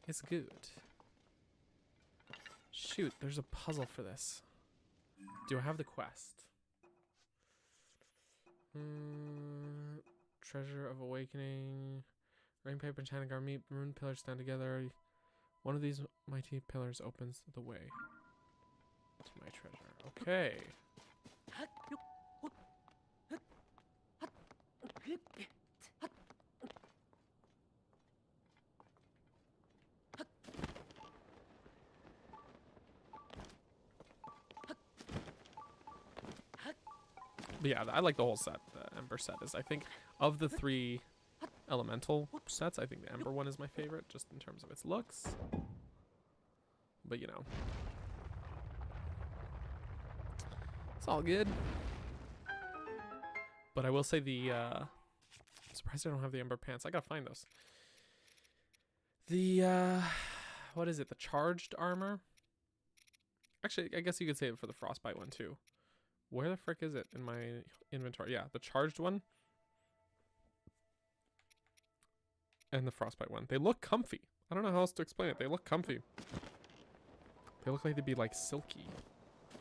It's good. Shoot, there's a puzzle for this. Do I have the quest? Treasure of Awakening. Rain paper and Channegar meet. Rune pillars stand together. One of these mighty pillars opens the way to my treasure. Okay. But yeah, I like the whole set. The Ember set is, I think, of the 3 elemental sets, I think the Ember one is my favorite, just in terms of its looks. But you know, it's all good. But I will say I'm surprised I don't have the Ember pants. I gotta find those. The what is it? The charged armor. Actually, I guess you could say it for the frostbite one too. Where the frick is it in my inventory? Yeah, the charged one. And the frostbite one. They look comfy. I don't know how else to explain it. They look comfy. They look like they'd be like silky.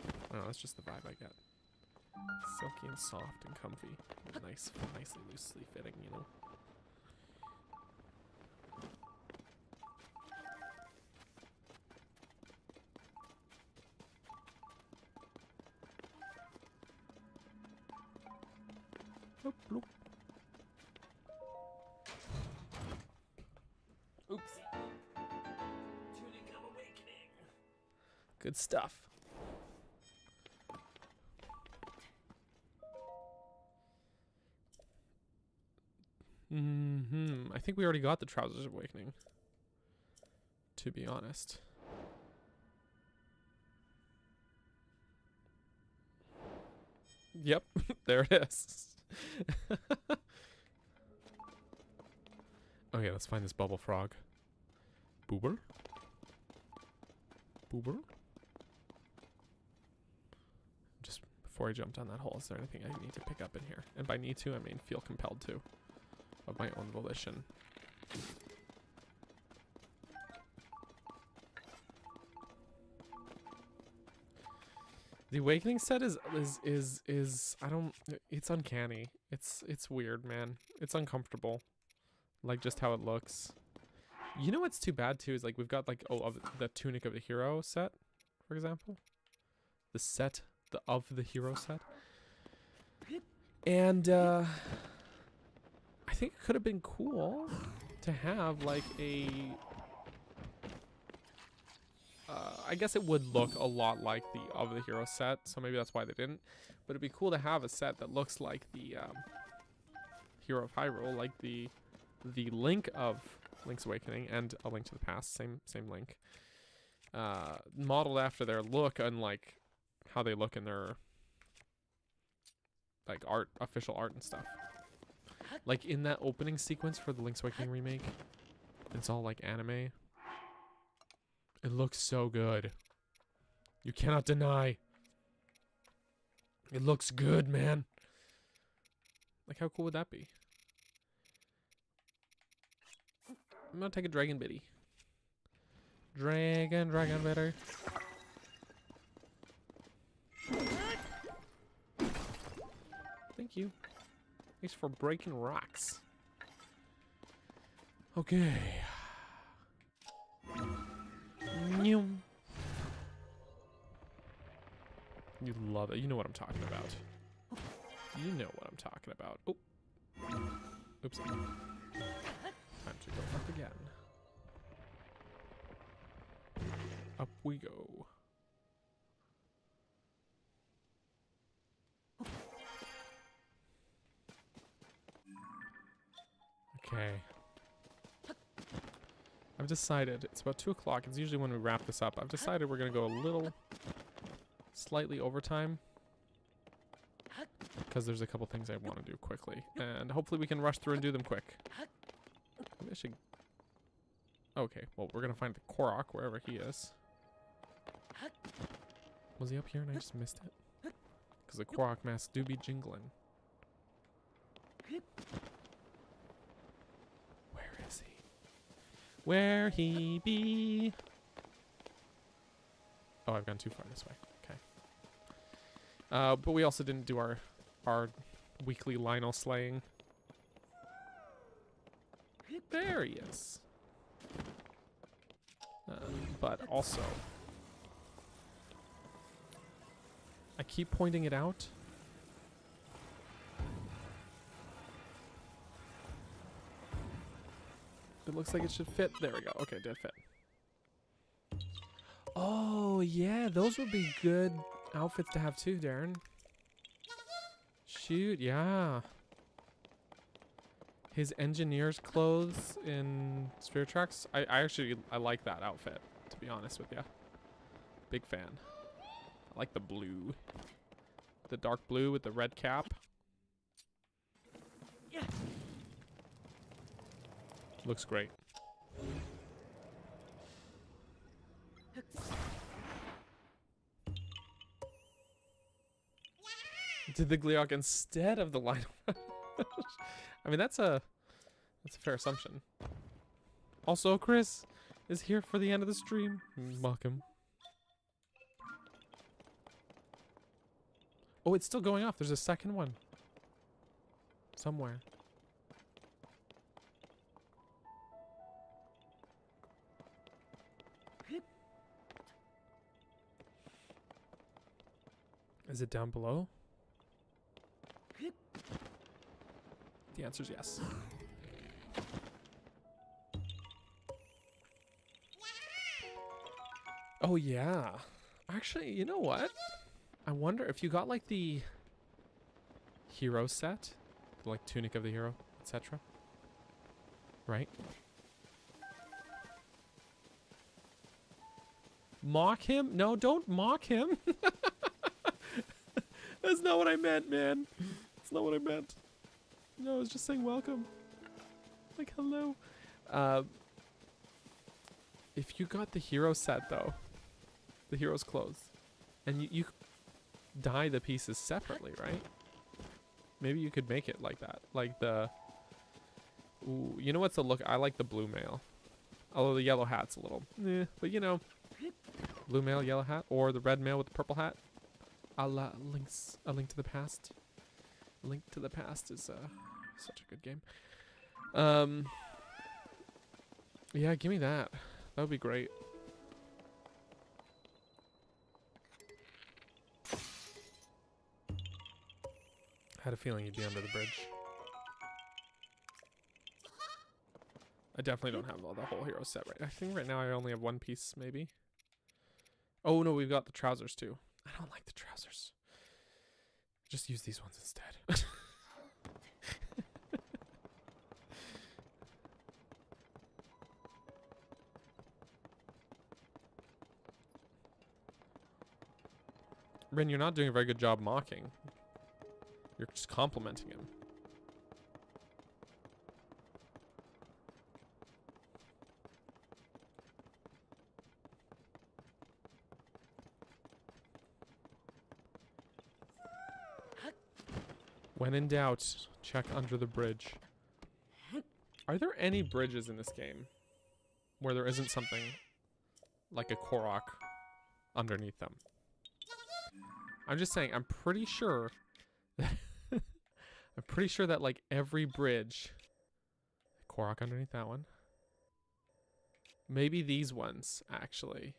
I don't know, that's just the vibe I get. Silky and soft and comfy. Nice, nicely loosely fitting, you know. Bloop, bloop. Oopsie. Tunic of Awakening. Good stuff. I think we already got the Trousers of Awakening, to be honest. Yep, there it is. Okay, let's find this bubble frog. Boober? Boober? Just before I jump down that hole, is there anything I need to pick up in here? And by need to, I mean feel compelled to. Of my own volition. The Awakening set is I don't, it's uncanny. It's weird, man. It's uncomfortable. Like just how it looks. You know what's too bad too is like we've got like the Tunic of the Hero set, for example. The set, of the hero set. And I think it could have been cool to have like a I guess it would look a lot like the of the hero set, so maybe that's why they didn't. But it'd be cool to have a set that looks like the Hero of Hyrule, like the Link of Link's Awakening and A Link to the Past, same Link, modeled after their look, unlike how they look in their like official art and stuff. Like in that opening sequence for the Link's Awakening remake, it's all like anime. It looks so good. You cannot deny. It looks good, man. Like how cool would that be? I'm gonna take a dragon biddy. Dragon bitter. Thank you. Thanks for breaking rocks. Okay. love it. You know what I'm talking about. You know what I'm talking about. Oh. Oops. Time to go up again. Up we go. Okay. I've decided, it's about 2 o'clock. It's usually when we wrap this up. I've decided we're going to go a little, slightly overtime. Because there's a couple things I want to do quickly. And hopefully we can rush through and do them quick. Maybe I should... Okay, well, we're going to find the Korok wherever he is. Was he up here and I just missed it? Because the Korok masks do be jingling. Where is he? Where he be? Oh, I've gone too far this way. Okay. But we also didn't do our weekly Lionel slaying. There he is. But also, I keep pointing it out. It looks like it should fit. There we go. Okay, it did fit. Oh, yeah. Those would be good outfits to have too, Darren. Shoot, yeah. His engineer's clothes in Spirit Tracks. I actually like that outfit, to be honest with you. Big fan. I like the blue. The dark blue with the red cap. Looks great. Did the Gleok instead of the Lionel? I mean, that's a fair assumption. Also, Chris is here for the end of the stream. Welcome. Oh, it's still going off. There's a second one. Somewhere. Is it down below? The answer is yes. Oh, yeah. Actually, you know what? I wonder if you got like the hero set, like tunic of the hero, etc. Right? Mock him? No, don't mock him. That's not what I meant, man. That's not what I meant. No, I was just saying welcome. Like, hello. If you got the hero set, though, the hero's clothes, and you dye the pieces separately, right? Maybe you could make it like that. Like the... Ooh, you know what's the look? I like the blue male. Although the yellow hat's a little... but you know... Blue male, yellow hat, or the red male with the purple hat. A la A Link to the Past. Link to the Past is such a good game. Yeah, give me that. That would be great. I had a feeling you'd be under the bridge. I definitely don't have the whole hero set right. I think right now I only have one piece, maybe. Oh no, we've got the trousers too. I don't like the trousers. Just use these ones instead. Rin, you're not doing a very good job mocking. You're just complimenting him. When in doubt, check under the bridge. Are there any bridges in this game where there isn't something like a Korok underneath them? I'm just saying, I'm pretty sure that like every bridge, Korok underneath that one. Maybe these ones actually.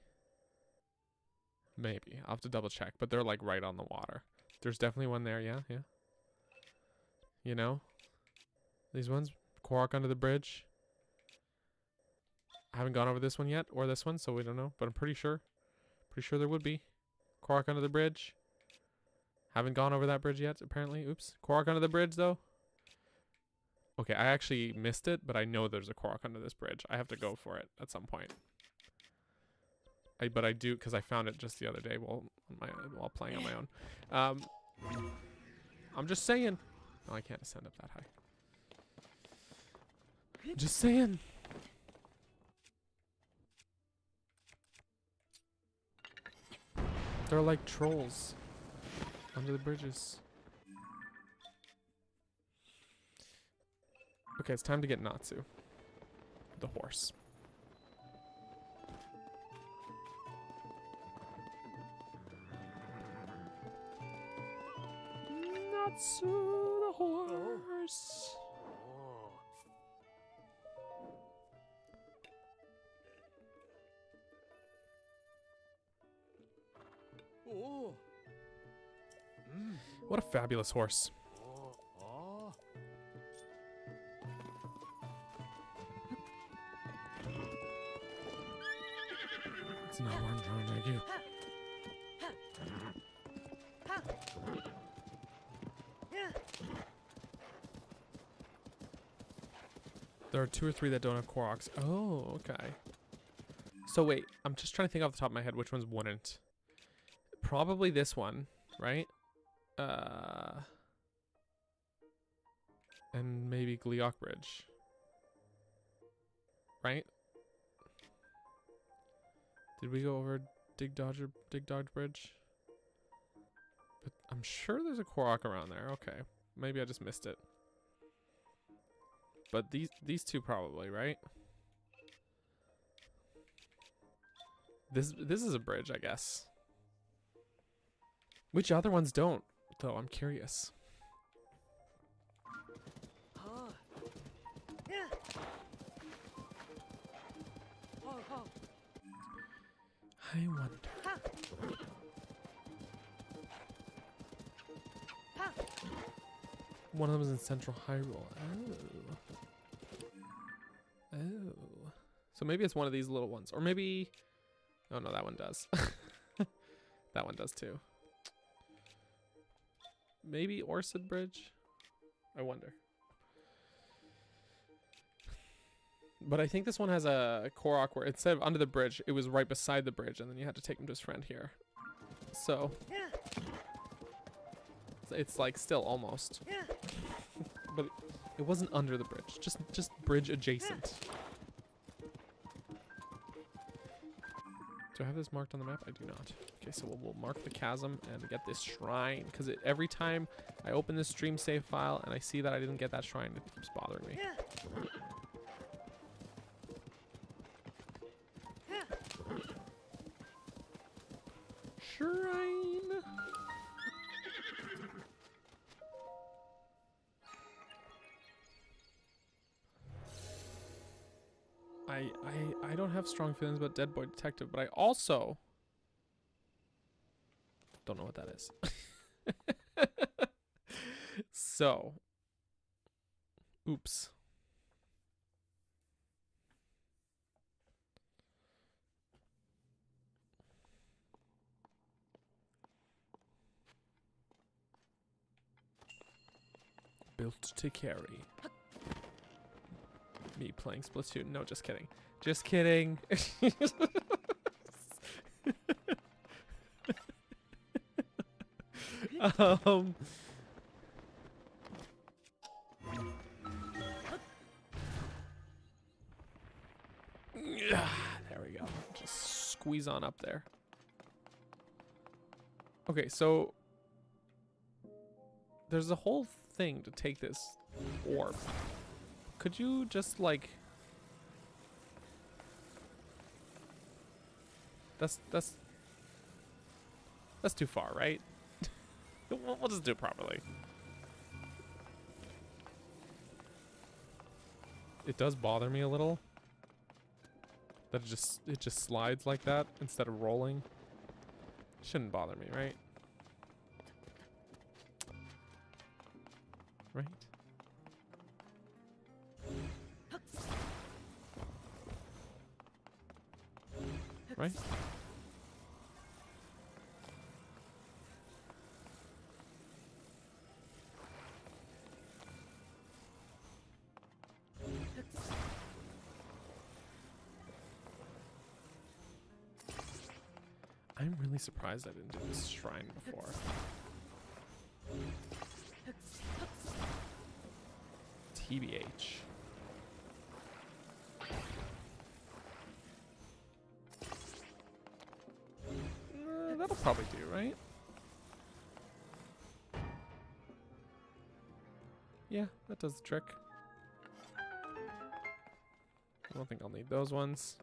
Maybe. I'll have to double check, but they're like right on the water. There's definitely one there, yeah, yeah. You know? These ones, Korok under the bridge. I haven't gone over this one yet, or this one, so we don't know, but I'm pretty sure. Pretty sure there would be. Korok under the bridge. Haven't gone over that bridge yet, apparently. Oops. Korok under the bridge, though. Okay, I actually missed it, but I know there's a Korok under this bridge. I have to go for it at some point. But I do, because I found it just the other day while playing on my own. I'm just saying. Oh, I can't ascend up that high. Just saying. They're like trolls under the bridges. Okay, it's time to get Natsu, the horse. Natsu, the horse. What a fabulous horse. It's not what I'm trying to do. There are 2 or 3 that don't have Koroks. Oh, okay. So wait, I'm just trying to think off the top of my head which ones wouldn't. Probably this one, right? And maybe Gleeok Bridge. Right? Did we go over Dig Dodge Bridge? But I'm sure there's a Korok around there. Okay. Maybe I just missed it. But these 2 probably, right? This is a bridge, I guess. Which other ones don't, though? I'm curious. I wonder. One of them is in Central Hyrule. Oh. So maybe it's one of these little ones. Or maybe... Oh no, that one does. That one does too. Maybe Orsid Bridge? I wonder. But I think this one has a Korok where instead of under the bridge, it was right beside the bridge, and then you had to take him to his friend here. So it's like still almost. But it wasn't under the bridge, just bridge adjacent. Do I have this marked on the map? I do not. Okay, so we'll mark the chasm and get this shrine, because every time I open this stream save file and I see that I didn't get that shrine, it keeps bothering me. Shrine. I don't have strong feelings about Dead Boy Detective, but I also don't know what that is. So, oops. Built to carry. Me playing Splatoon. No, just kidding. Just kidding. There we go. Just squeeze on up there. Okay, so there's a whole thing to take this orb. Could you just like... That's too far, right? We'll just do it properly. It does bother me a little that it just slides like that instead of rolling. Shouldn't bother me, right? Right? Right? I'm really surprised I didn't do this shrine before. TBH. That'll probably do, right? Yeah, that does the trick. I don't think I'll need those ones.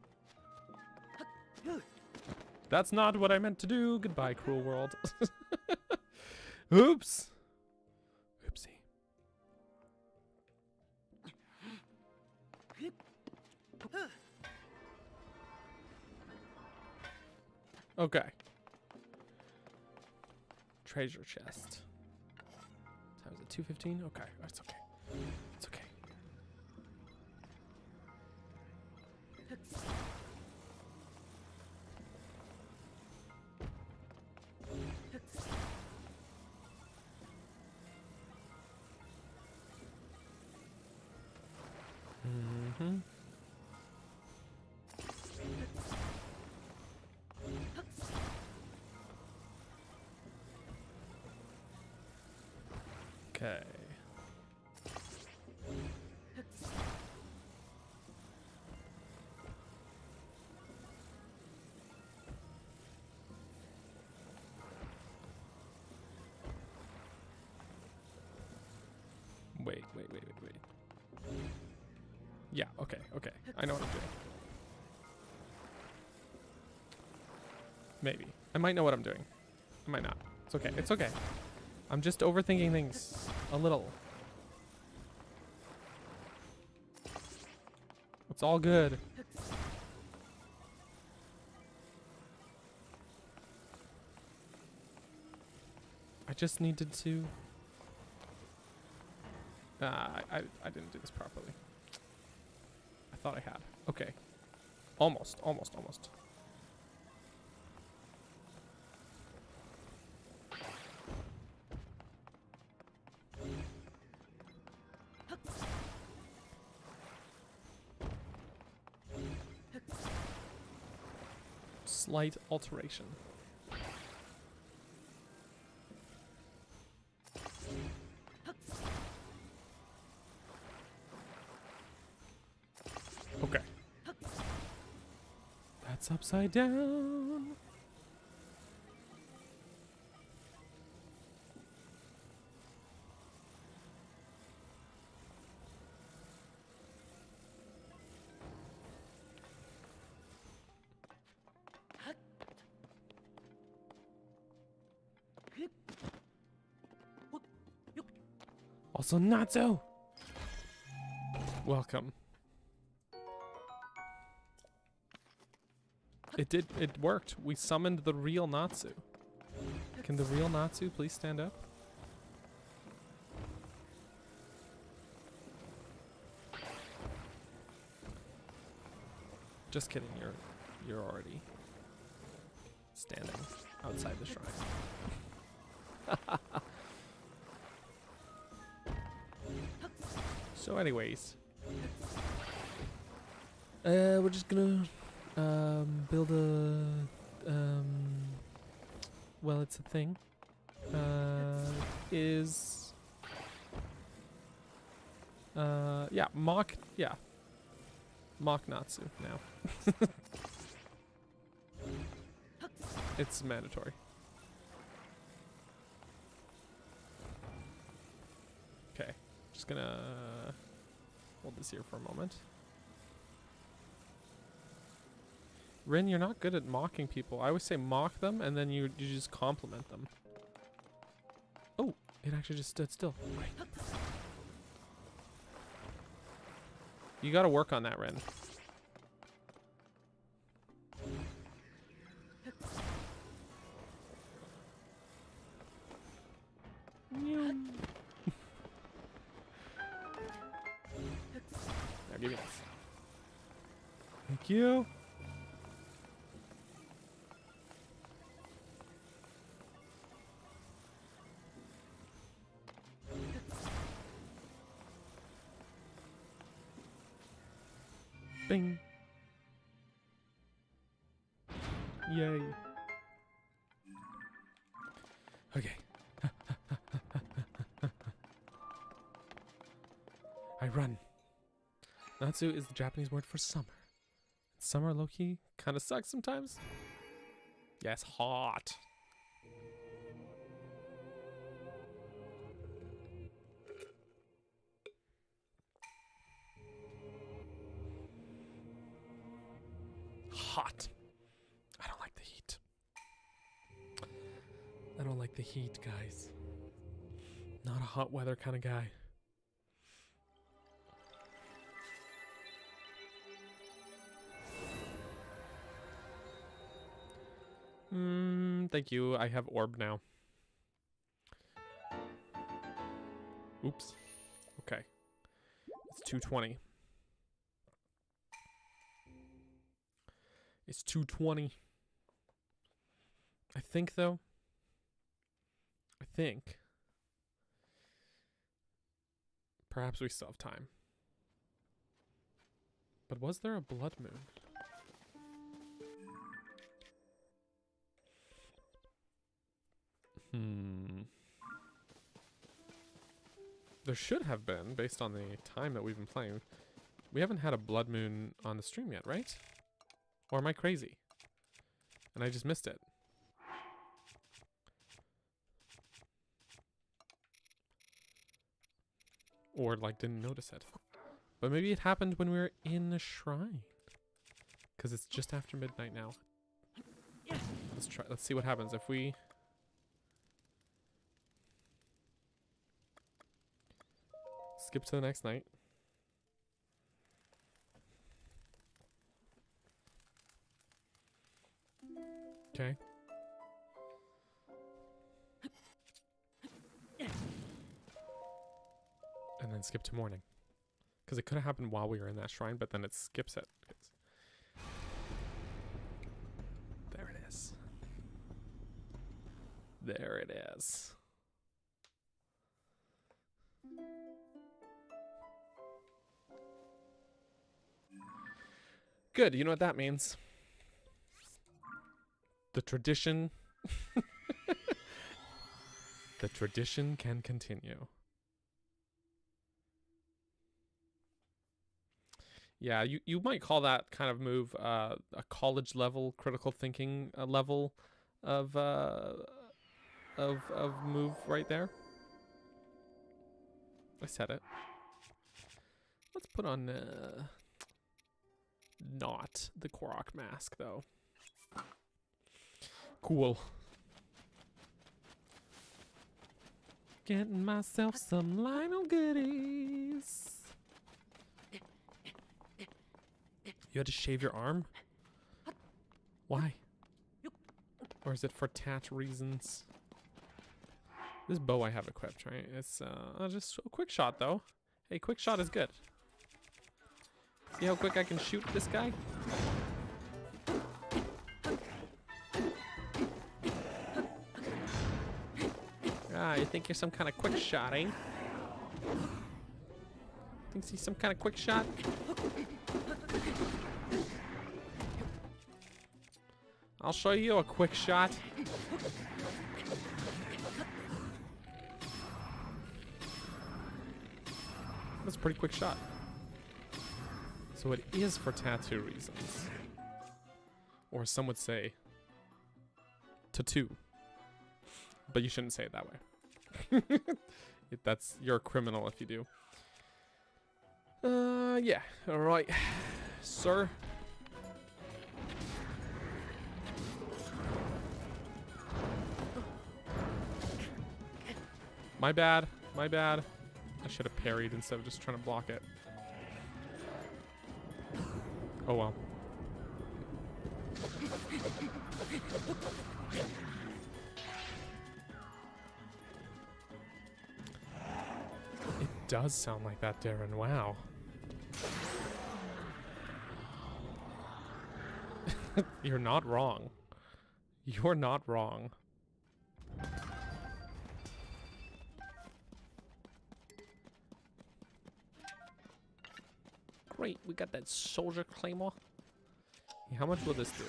That's not what I meant to do. Goodbye, cruel world. Oops. Oopsie. Okay. Treasure chest. That was at 2:15. Okay, that's okay. It's okay. Mm-hmm. Okay. Wait. Yeah, okay. I know what I'm doing. Maybe. I might know what I'm doing. I might not. It's okay. I'm just overthinking things a little. It's all good. I just needed to... I didn't do this properly. I thought I had. Okay. Almost. Slight alteration. Okay. That's upside down. Also, Natsu! Welcome. It worked. We summoned the real Natsu. Can the real Natsu please stand up? Just kidding, you're already standing outside the shrine. So anyways, we're just gonna build a well, it's a thing. Mock Natsu now. It's mandatory. Okay, just gonna hold this here for a moment. Rin, you're not good at mocking people. I always say mock them, and then you just compliment them. Oh, it actually just stood still. Great. You gotta work on that, Rin. Now give me this. Thank you. Bing. Yay. Okay. I run. Natsu is the Japanese word for summer. Summer low-key kind of sucks sometimes. Yes, hot. Hot. I don't like the heat. I don't like the heat, guys. Not a hot weather kind of guy. Thank you. I have orb now. Oops. Okay. It's 220. It's 220. I think, though. I think. Perhaps we still have time. But was there a blood moon? There should have been, based on the time that we've been playing. We haven't had a blood moon on the stream yet, right? Or am I crazy? And I just missed it. Or, like, didn't notice it. But maybe it happened when we were in the shrine. Because it's just after midnight now. Let's try. Let's see what happens if we... skip to the next night. Okay. And then skip to morning. Because it could have happened while we were in that shrine, but then it skips it. There it is. There it is. Good, you know what that means. The tradition... the tradition can continue. Yeah, you might call that kind of move a college level critical thinking level of move right there. I said it. Let's put on not the Korok mask though. Cool. Getting myself some Lionel goodies. You had to shave your arm? Why? Or is it for tat reasons? This bow I have equipped, right? It's just a quick shot though. Hey, quick shot is good. See how quick I can shoot this guy? Ah, you think you're some kind of quick shot, eh? Think he's some kind of quick shot? I'll show you a quick shot. That's a pretty quick shot. So it is for tattoo reasons. Or some would say tattoo. But you shouldn't say it that way. That's, you're a criminal if you do. Yeah. Alright. Sir. My bad. My bad. I should have parried instead of just trying to block it. Oh well. does sound like that, Darren. Wow. You're not wrong. You're not wrong. Great, we got that soldier claymore. Yeah, how much will this do?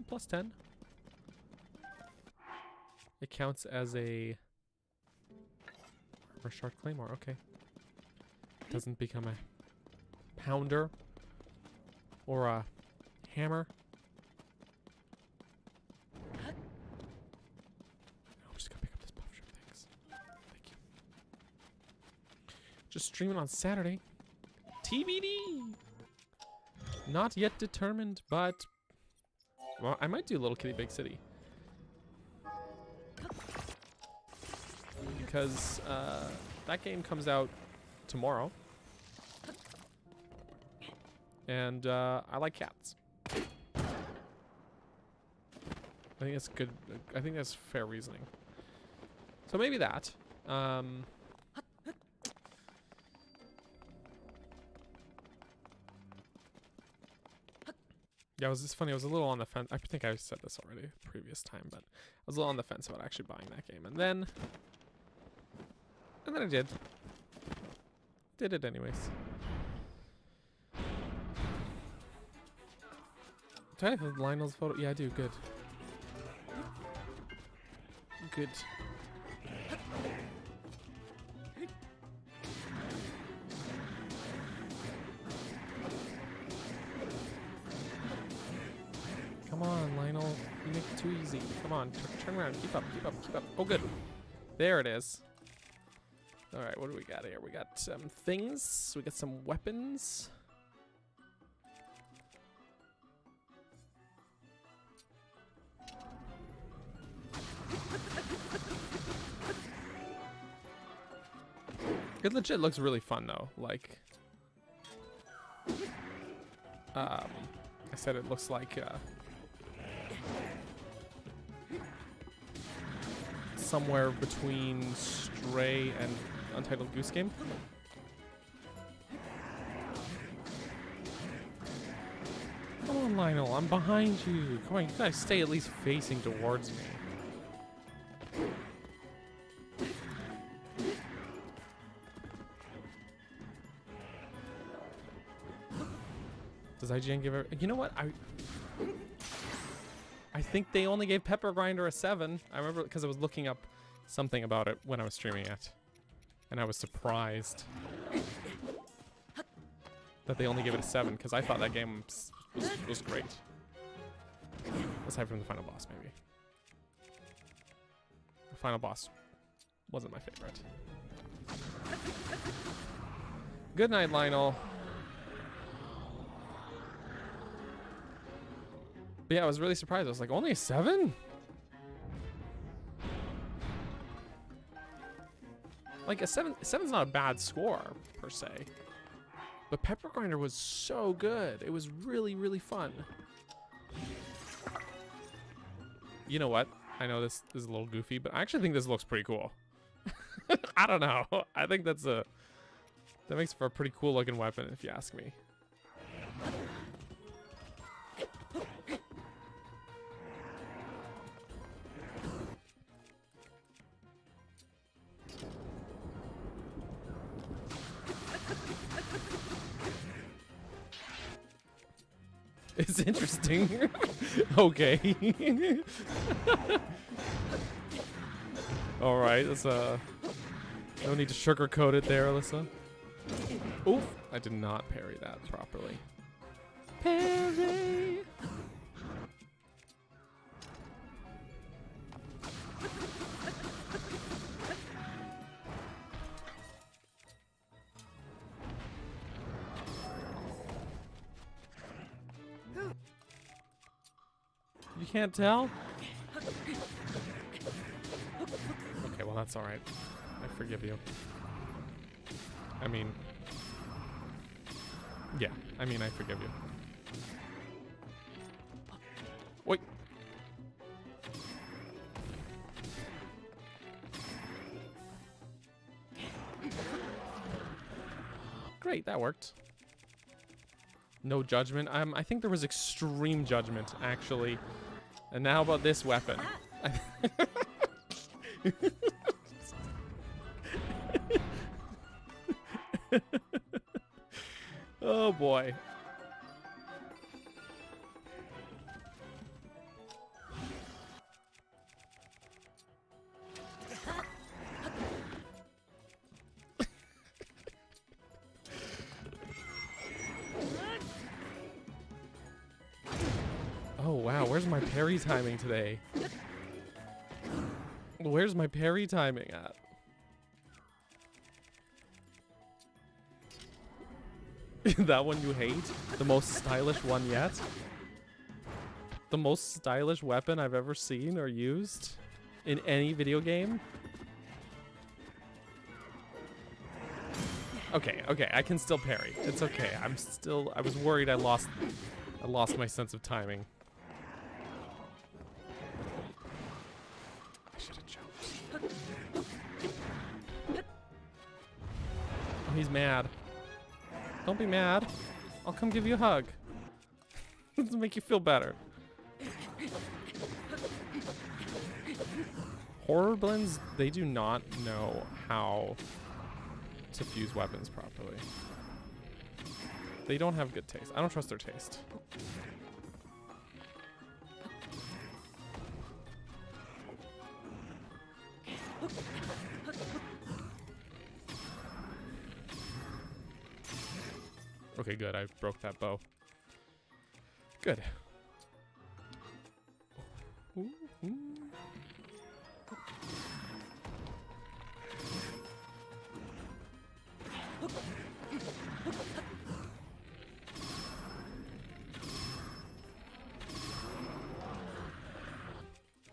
Plus 10. It counts as a armor shard claymore, okay. Doesn't become a pounder or a hammer. I'm just gonna pick up this buff shrimp, thanks. Thank you. Just streaming on Saturday. TBD! Not yet determined, but well, I might do Little Kitty Big City. Because that game comes out tomorrow. And I like cats. I think that's good. I think that's fair reasoning. So maybe that. Yeah, it was just funny. I was a little on the fence. I think I said this already previous time, but I was a little on the fence about actually buying that game. And then I did. Did it anyways. Do I have Lionel's photo? Yeah, I do. Good. Good. Come on, Lionel. You make it too easy. Come on. Turn around. Keep up. Keep up. Keep up. Oh, good. There it is. All right. What do we got here? We got some things. We got some weapons. It legit looks really fun though. Like, I said, it looks like somewhere between Stray and Untitled Goose Game. Come on, Lionel, I'm behind you. Come on, you guys stay at least facing towards me. Does IGN give her? You know what? I think they only gave Pepper Grinder a 7. I remember because I was looking up something about it when I was streaming it, and I was surprised that they only gave it a 7 because I thought that game was great. Aside from the final boss, maybe. The final boss wasn't my favorite. Good night, Lionel. But yeah, I was really surprised. I was like, only a 7? Like a 7's not a bad score per se. But Pepper Grinder was so good. It was really, really fun. You know what? I know this is a little goofy, but I actually think this looks pretty cool. I don't know. I think that makes for a pretty cool looking weapon if you ask me. It's interesting. Okay. All right, that's no need to sugarcoat it there, Alyssa. Oof, I did not parry that properly. Parry. You can't tell? Okay, well that's alright. I forgive you. I mean... yeah, I mean I forgive you. Wait! Alright, that worked. No judgment. I think there was extreme judgment, actually. And now about this weapon. Oh boy. Oh wow, where's my parry timing today? Where's my parry timing at? That one you hate? The most stylish one yet? The most stylish weapon I've ever seen or used in any video game? Okay, okay, I can still parry. It's okay. I was worried I lost my sense of timing. I should have jumped. Oh, he's mad. Don't be mad. I'll come give you a hug. This will make you feel better. Horror blends, they do not know how to fuse weapons properly. They don't have good taste. I don't trust their taste. Okay, good. I broke that bow. Good. Ooh, ooh.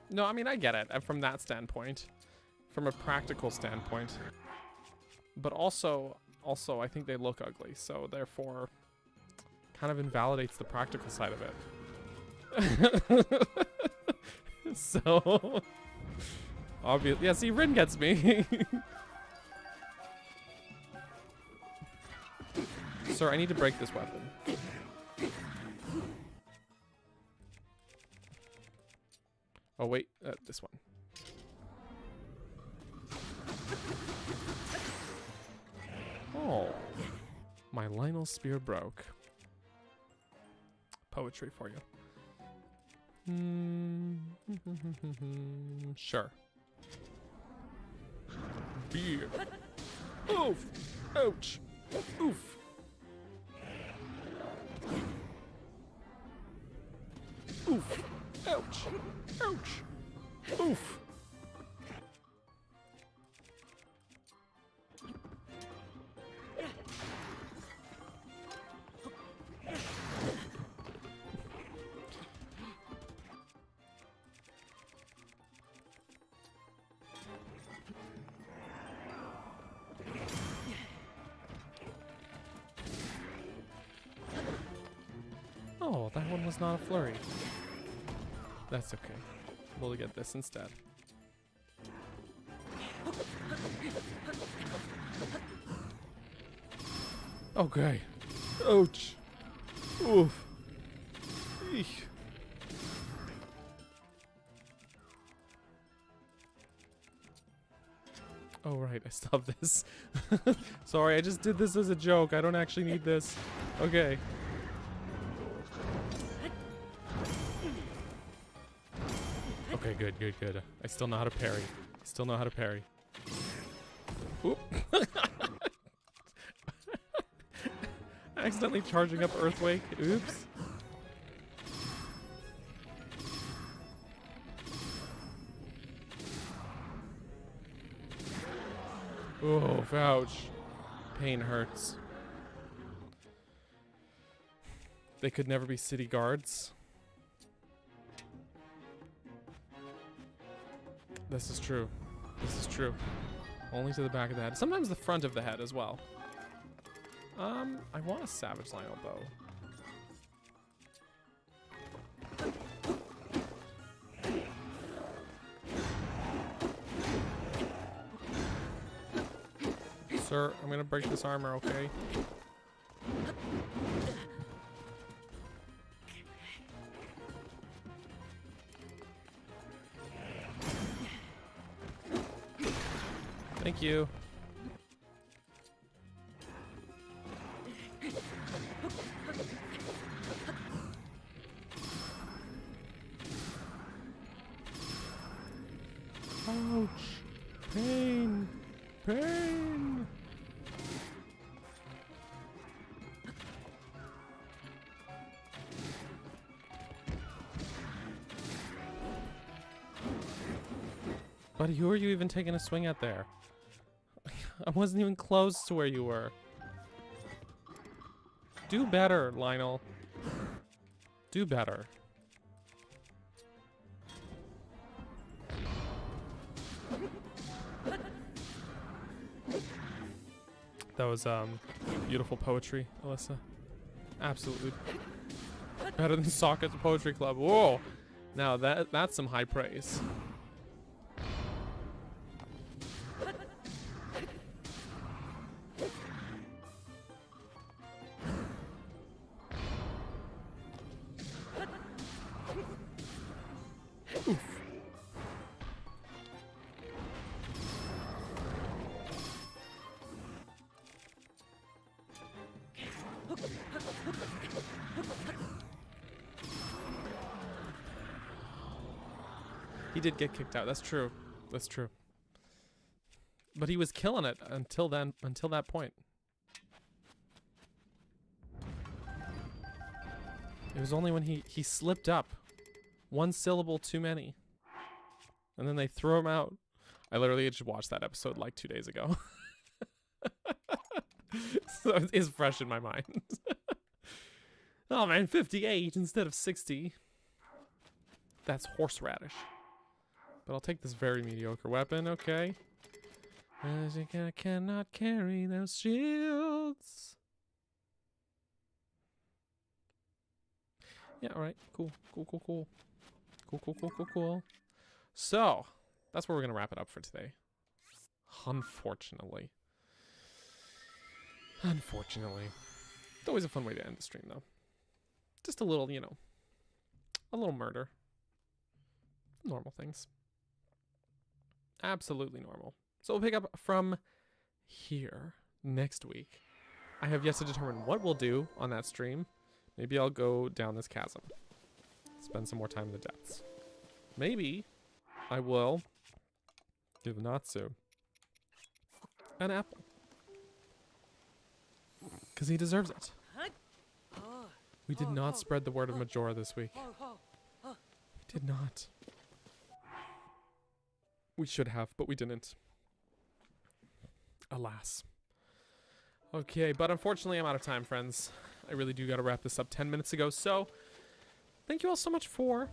No, I mean, I get it from that standpoint, from a practical standpoint. But also I think they look ugly, so therefore kind of invalidates the practical side of it. So obvious. Yeah, see, Rin gets me. Sir, I need to break this weapon. Oh wait, this one. Oh, my Lionel spear broke. Poetry for you. Sure. Beer. Oof. Ouch. Oof. Oof. Ouch. Ouch. Oof. Oh, that one was not a flurry. That's okay. We'll get this instead. Okay. Ouch. Oof. Eek. Oh, right. I still have this. Sorry, I just did this as a joke. I don't actually need this. Okay. Okay, good, good, good. I still know how to parry. I still know how to parry. Oop. Accidentally charging up Earthquake. Oops. Oh, ouch. Pain hurts. They could never be city guards. This is true. This is true. Only to the back of the head. Sometimes the front of the head as well. I want a Savage Lionel bow. Sir, I'm gonna break this armor, okay? Thank you. Ouch. Pain. Pain. Buddy, who are you even taking a swing at there? I wasn't even close to where you were. Do better, Lionel. Do better. That was beautiful poetry, Alyssa. Absolutely. Better than soccer at the poetry club. Whoa. Now that's some high praise. He did get kicked out. That's true. That's true. But he was killing it until then, until that point. It was only when he slipped up. One syllable too many. And then they threw him out. I literally just watched that episode like 2 days ago. So it's fresh in my mind. Oh man, 58 instead of 60. That's horseradish. But I'll take this very mediocre weapon, okay? As you cannot carry those shields. Yeah, alright. Cool. Cool, cool, cool. Cool, cool, cool, cool, cool. So, that's where we're going to wrap it up for today. Unfortunately. Unfortunately. It's always a fun way to end the stream, though. Just a little, you know, a little murder. Normal things. Absolutely normal. So we'll pick up from here next week. I have yet to determine what we'll do on that stream. Maybe I'll go down this chasm. Spend some more time in the depths. Maybe I will give Natsu an apple. Because he deserves it. We did not spread the word of Majora this week. We did not. We should have, but we didn't. Alas. Okay, but unfortunately I'm out of time, friends. I really do gotta wrap this up 10 minutes ago, so thank you all so much for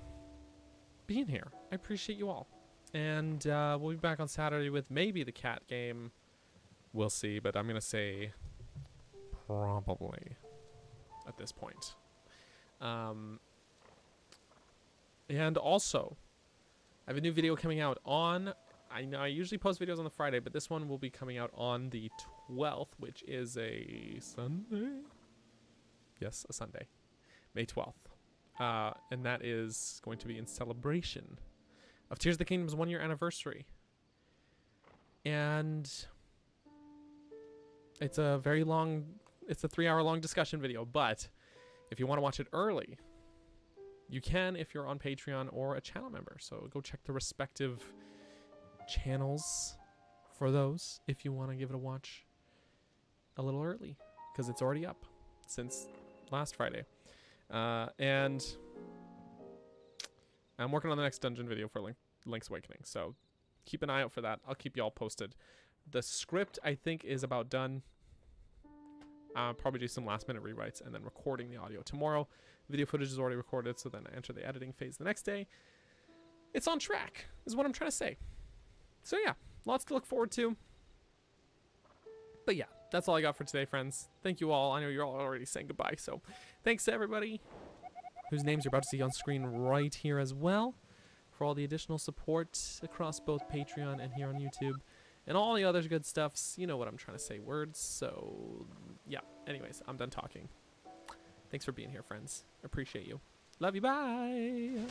being here. I appreciate you all. And we'll be back on Saturday with maybe the cat game. We'll see, but I'm gonna say probably at this point. And also, I have a new video coming out on, I know I usually post videos on the Friday, but this one will be coming out on the 12th, which is a Sunday? Yes, a Sunday. May 12th. And that is going to be in celebration of Tears of the Kingdom's 1-year anniversary. And it's a very long, it's a 3-hour long discussion video, but if you want to watch it early, you can if you're on Patreon or a channel member. So go check the respective channels for those if you want to give it a watch a little early, because it's already up since last Friday. And I'm working on the next dungeon video for Link's Awakening, so keep an eye out for that. I'll keep you all posted. The script, I think, is about done. Probably do some last-minute rewrites and then recording the audio tomorrow. Video footage is already recorded, so then I enter the editing phase the next day. It's on track, is what I'm trying to say. So yeah, lots to look forward to. But yeah, that's all I got for today, friends. Thank you all. I know you're all already saying goodbye, so thanks to everybody whose names you're about to see on screen right here as well, for all the additional support across both Patreon and here on YouTube, and all the other good stuffs. You know what I'm trying to say, words. So yeah, anyways, I'm done talking. Thanks for being here, friends. Appreciate you. Love you. Bye.